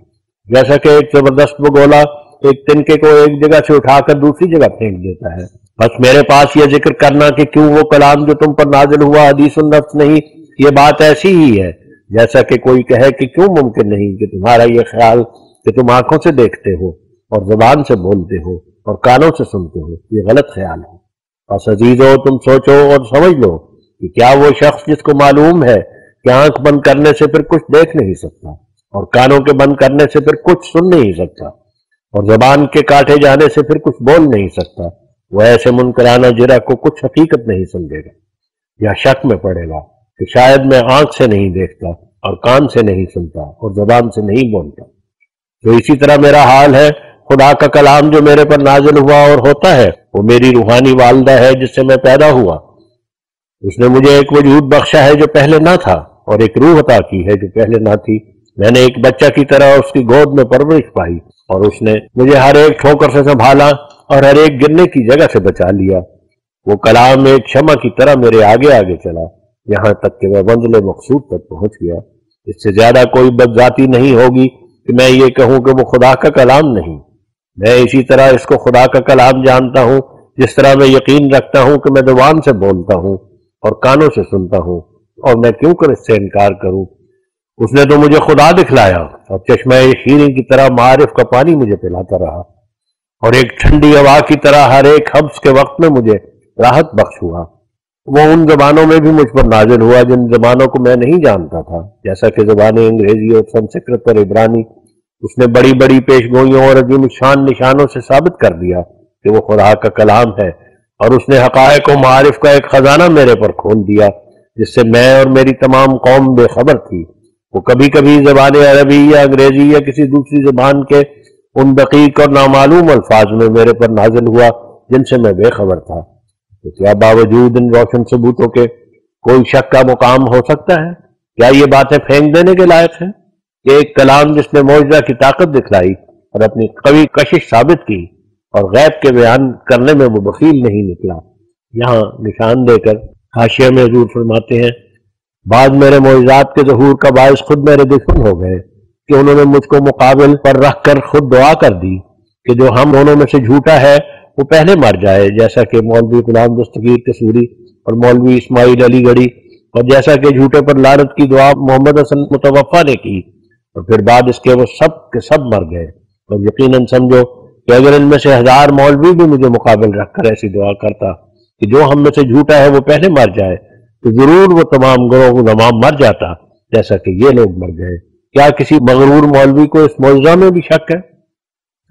جیسا کہ ایک زبردست بگولا ایک تنکے کو ایک جگہ سے اٹھا کر دوسری جگہ پھینک دیتا ہے۔ بس میرے پاس یہ ذکر کرنا کہ کیوں وہ کلام جو تم پر نازل ہوا حدیث النفس نہیں، یہ بات ایسی ہی ہے جیسا کہ کوئی کہے کہ کیوں ممکن نہیں کہ تمہارا یہ خیال کہ تم آنکھوں سے دیکھتے ہو اور زبان سے بولتے ہو اور کانوں سے سنتے ہو، یہ غلط خیال ہے۔ بس عزیزو، تم سوچو اور سمجھ لو کہ کیا وہ شخص جس کو معلوم ہے کہ آنکھ بند کرنے سے پھر کچھ دیکھ نہیں سکتا اور کانوں کے بند کرنے سے پھر کچھ سن نہیں سکتا اور زبان کے کاٹے جانے سے پھر کچھ بول نہیں سکتا، وہ ایسے منکرانہ جرح کو کچھ حقیقت نہیں سمجھے گا یا شک میں پڑے گا کہ شاید میں آنکھ سے نہیں دیکھتا اور کان سے نہیں سنتا اور زبان سے نہیں بولتا۔ تو اسی طرح میرا حال ہے۔ خدا کا کلام جو میرے پر نازل ہوا اور ہوتا ہے وہ میری روحانی والدہ ہے جس سے میں پیدا ہوا۔ اس نے مجھے ایک وجود بخشا ہے جو پہلے نہ تھا، اور ایک روح عطا کی ہے جو پہلے نہ تھی۔ میں نے ایک بچہ کی طرح اس کی گود میں پرورش پائی، اور اس نے مجھے ہر ایک ٹھوکر سے سنبھالا اور ہر ایک گرنے کی جگہ سے بچا لیا۔ وہ کلام ایک شمع کی طرح میرے آگے آگے چلا یہاں تک کہ میں منزل مقصود تک پہنچ گیا۔ اس سے زیادہ کوئی بدذاتی نہیں ہوگی کہ میں یہ کہوں کہ وہ خدا کا کلام نہیں۔ میں اسی طرح اس کو خدا کا کلام جانتا ہوں جس طرح میں یقین رکھتا ہوں کہ میں زبان سے بولتا ہوں اور کانوں سے سنتا ہوں، اور میں کیوں کر اس سے انکار کروں؟ اس نے تو مجھے خدا دکھلایا اور چشمہ شیریں کی طرح معارف کا پانی مجھے پلاتا رہا۔ اور ایک ٹھنڈی ہوا کی طرح ہر ایک حبس کے وقت میں مجھے راحت بخش ہوا۔ وہ ان زبانوں میں بھی مجھ پر نازل ہوا جن زبانوں کو میں نہیں جانتا تھا، جیسا کہ زبانیں انگریزی اور سنسکرت اور عبرانی۔ اس نے بڑی بڑی پیش گوئیوں اور عظیم شان نشانوں سے ثابت کر دیا کہ وہ خدا کا کلام ہے، اور اس نے حقائق و معارف کا ایک خزانہ میرے پر کھول دیا جس سے میں اور میری تمام قوم بے خبر تھی۔ وہ کبھی کبھی زبان عربی یا انگریزی یا کسی دوسری زبان کے ان دقیق اور نامعلوم الفاظ میں میرے پر نازل ہوا جن سے میں بے خبر تھا۔ تو کیا باوجود ان روشن ثبوتوں کے کوئی شک کا مقام ہو سکتا ہے؟ کیا یہ باتیں پھینک دینے کے لائق ہیں کہ ایک کلام جس نے معجزہ کی طاقت دکھلائی اور اپنی قوی کشش ثابت کی اور غیب کے بیان کرنے میں وہ بخیل نہیں نکلا؟ یہاں نشان دے کر حاشیہ میں حضور فرماتے ہیں، بعض میرے معجزات کے ظہور کا باعث خود میرے دشمن ہو گئے کہ انہوں نے مجھ کو مقابل پر رکھ کر خود دعا کر دی کہ جو ہم دونوں میں سے جھوٹا ہے وہ پہلے مر جائے، جیسا کہ مولوی غلام دستگیر قصوری اور مولوی اسماعیل علی گڑھی، اور جیسا کہ جھوٹے پر لعنت کی دعا محمد حسن متوفا نے کی، اور پھر بعد اس کے وہ سب کے سب مر گئے۔ اور یقیناً سمجھو کہ اگر ان میں سے 1000 مولوی بھی مجھے مقابل رکھ کر ایسی دعا کرتا کہ جو ہم میں سے جھوٹا ہے وہ پہلے مر جائے، تو ضرور وہ تمام گروہ تمام مر جاتا جیسا کہ یہ لوگ مر گئے۔ کیا کسی مغرور مولوی کو اس معجزہ میں بھی شک ہے؟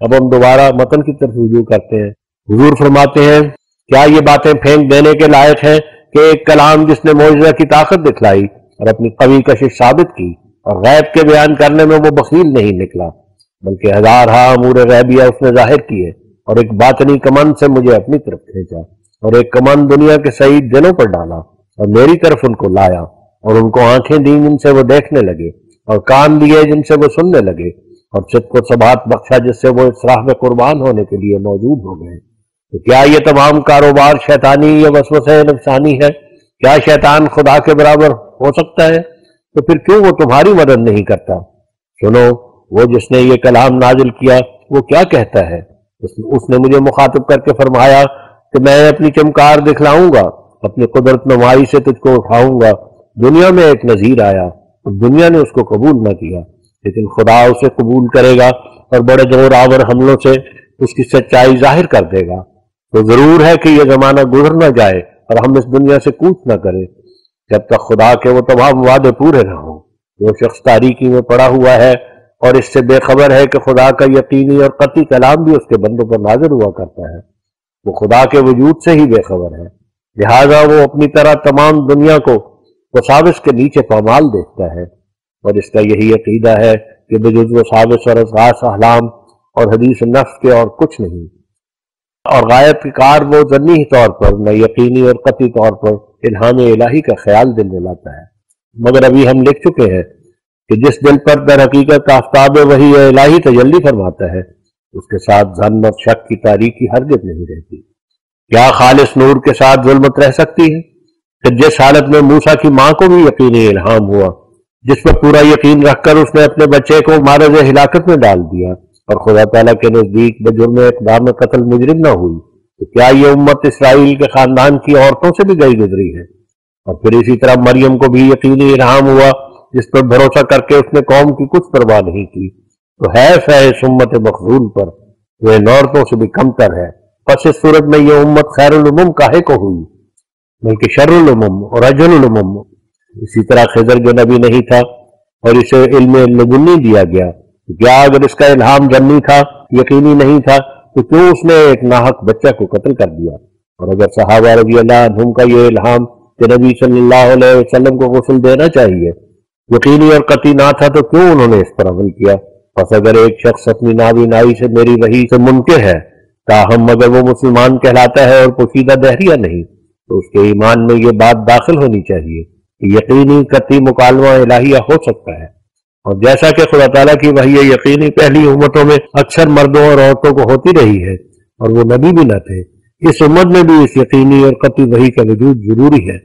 اب ہم دوبارہ متن کی طرف رجوع کرتے ہیں۔ حضور فرماتے ہیں، کیا یہ باتیں پھینک دینے کے لائق ہیں کہ ایک کلام جس نے معجزہ کی طاقت دکھلائی اور اپنی قوی کشش ثابت کی اور غیب کے بیان کرنے میں وہ بخیل نہیں نکلا، بلکہ ہزارہا امور غیبیہ اس نے ظاہر کیے اور ایک باطنی کمند سے مجھے اپنی طرف کھینچا، اور ایک کمند دنیا کے سعید دلوں پر ڈالا اور میری طرف ان کو لایا، اور ان کو آنکھیں دیں جن سے وہ دیکھنے لگے، اور کان دیے جن سے وہ سننے لگے، اور صدق و ثبات بخشا جس سے وہ اس راہ میں قربان ہونے کے لیے موجود ہو گئے۔ تو کیا یہ تمام کاروبار شیطانی یا وسوسہ نفسانی ہے؟ کیا شیطان خدا کے برابر ہو سکتا ہے؟ تو پھر کیوں وہ تمہاری مدد نہیں کرتا؟ سنو، وہ جس نے یہ کلام نازل کیا وہ کیا کہتا ہے؟ اس نے مجھے مخاطب کر کے فرمایا کہ میں اپنی چمکار دکھلاؤں گا، اپنی قدرت نمائی سے تجھ کو اٹھاؤں گا۔ دنیا میں ایک نذیر آیا اور دنیا نے اس کو قبول نہ کیا، لیکن خدا اسے قبول کرے گا اور بڑے زور آور حملوں سے اس کی سچائی ظاہر کر دے گا۔ تو ضرور ہے کہ یہ زمانہ گزر نہ جائے اور ہم اس دنیا سے کوچ نہ کریں جب تک خدا کے وہ تمام وعدے پورے نہ ہوں۔ جو شخص تاریکی میں پڑا ہوا ہے اور اس سے بے خبر ہے کہ خدا کا یقینی اور قطعی کلام بھی اس کے بندوں پر نازل ہوا کرتا ہے، وہ خدا کے وجود سے ہی بے خبر ہے، لہذا وہ اپنی طرح تمام دنیا کو وساوس کے نیچے پامال دیکھتا ہے، اور اس کا یہی عقیدہ ہے کہ بجز وساوس اور اضغاث احلام اور حدیث نفس کے اور کچھ نہیں، اور غایت کار وہ ظنی طور پر نہ یقینی اور قطعی طور پر الہام الہی کا خیال دل میں لاتا ہے۔ مگر ابھی ہم لکھ چکے ہیں کہ جس دل پر در حقیقت آفتاب وحی الہی تجلی فرماتا ہے اس کے ساتھ ظن اور شک کی تاریکی ہرگز نہیں رہتی۔ کیا خالص نور کے ساتھ ظلمت رہ سکتی ہے؟ کہ جس حالت میں موسیٰ کی ماں کو بھی یقینی الہام ہوا، جس پر پورا یقین رکھ کر اس نے اپنے بچے کو معرض ہلاکت میں ڈال دیا اور خدا تعالیٰ کے نزدیک بجرم اقدام قتل مجرم نہ ہوئی، تو کیا یہ امت اسرائیل کے خاندان کی عورتوں سے بھی گئی گزری ہے؟ اور پھر اسی طرح مریم کو بھی یقینی الہام ہوا جس پر بھروسہ کر کے اس نے قوم کی کچھ پرواہ نہیں کی، تو حیف ہے اس امت مخذول پر جو ان عورتوں سے بھی کمتر ہے۔ پس اس صورت میں یہ امت خیر الامم کاہے کو ہوئی بلکہ شر الامم اور اجل الامم۔ اسی طرح خضر جو نبی نہیں تھا اور اسے علم لدنی دیا گیا، کیا اگر اس کا الہام جنی تھا، یقینی نہیں تھا، تو کیوں اس نے ایک ناحق بچہ کو قتل کر دیا؟ اور اگر صحابہ رضی اللہ عنہم کا یہ الہام کہ نبی صلی اللہ علیہ وسلم کو غسل دینا چاہیے یقینی اور قطعی نہ تھا، تو کیوں انہوں نے اس پر عمل کیا؟ پس اگر ایک شخص اپنی نابینائی سے میری وحی سے منکر ہے، تاہم اگر وہ مسلمان کہلاتا ہے اور پوشیدہ دہریہ نہیں، تو اس کے ایمان میں یہ بات داخل ہونی چاہیے کہ یقینی قطعی مکالمہ الہیہ ہو سکتا ہے، اور جیسا کہ خدا تعالیٰ کی وحی یقینی پہلی امتوں میں اکثر مردوں اور عورتوں کو ہوتی رہی ہے اور وہ نبی بھی نہ تھے، اس امت میں بھی اس یقینی اور قطعی وحی کا وجود ضروری ہے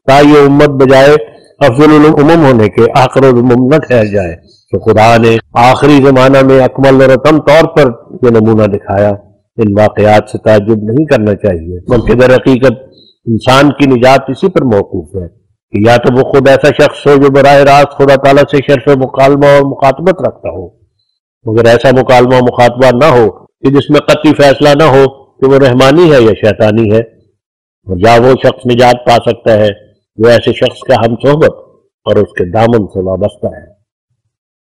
تاکہ یہ امت بجائے افضل الامم ہونے کے آخر الامم نہ ٹھہر جائے۔ تو خدا نے آخری زمانہ میں اکمل اور اتم طور پر یہ نمونہ دکھایا۔ ان واقعات سے تعجب نہیں کرنا چاہیے، بلکہ در حقیقت انسان کی نجات اسی پر موقوف ہے کہ یا تو وہ خود ایسا شخص ہو جو براہ راست خدا تعالیٰ سے شرف مکالمہ اور مخاطبت رکھتا ہو، مگر ایسا مکالمہ مخاطبہ نہ ہو کہ جس میں قطعی فیصلہ نہ ہو کہ وہ رحمانی ہے یا شیطانی ہے، اور یا وہ شخص نجات پا سکتا ہے جو ایسے شخص کا ہم صحبت اور اس کے دامن سے وابستہ ہے۔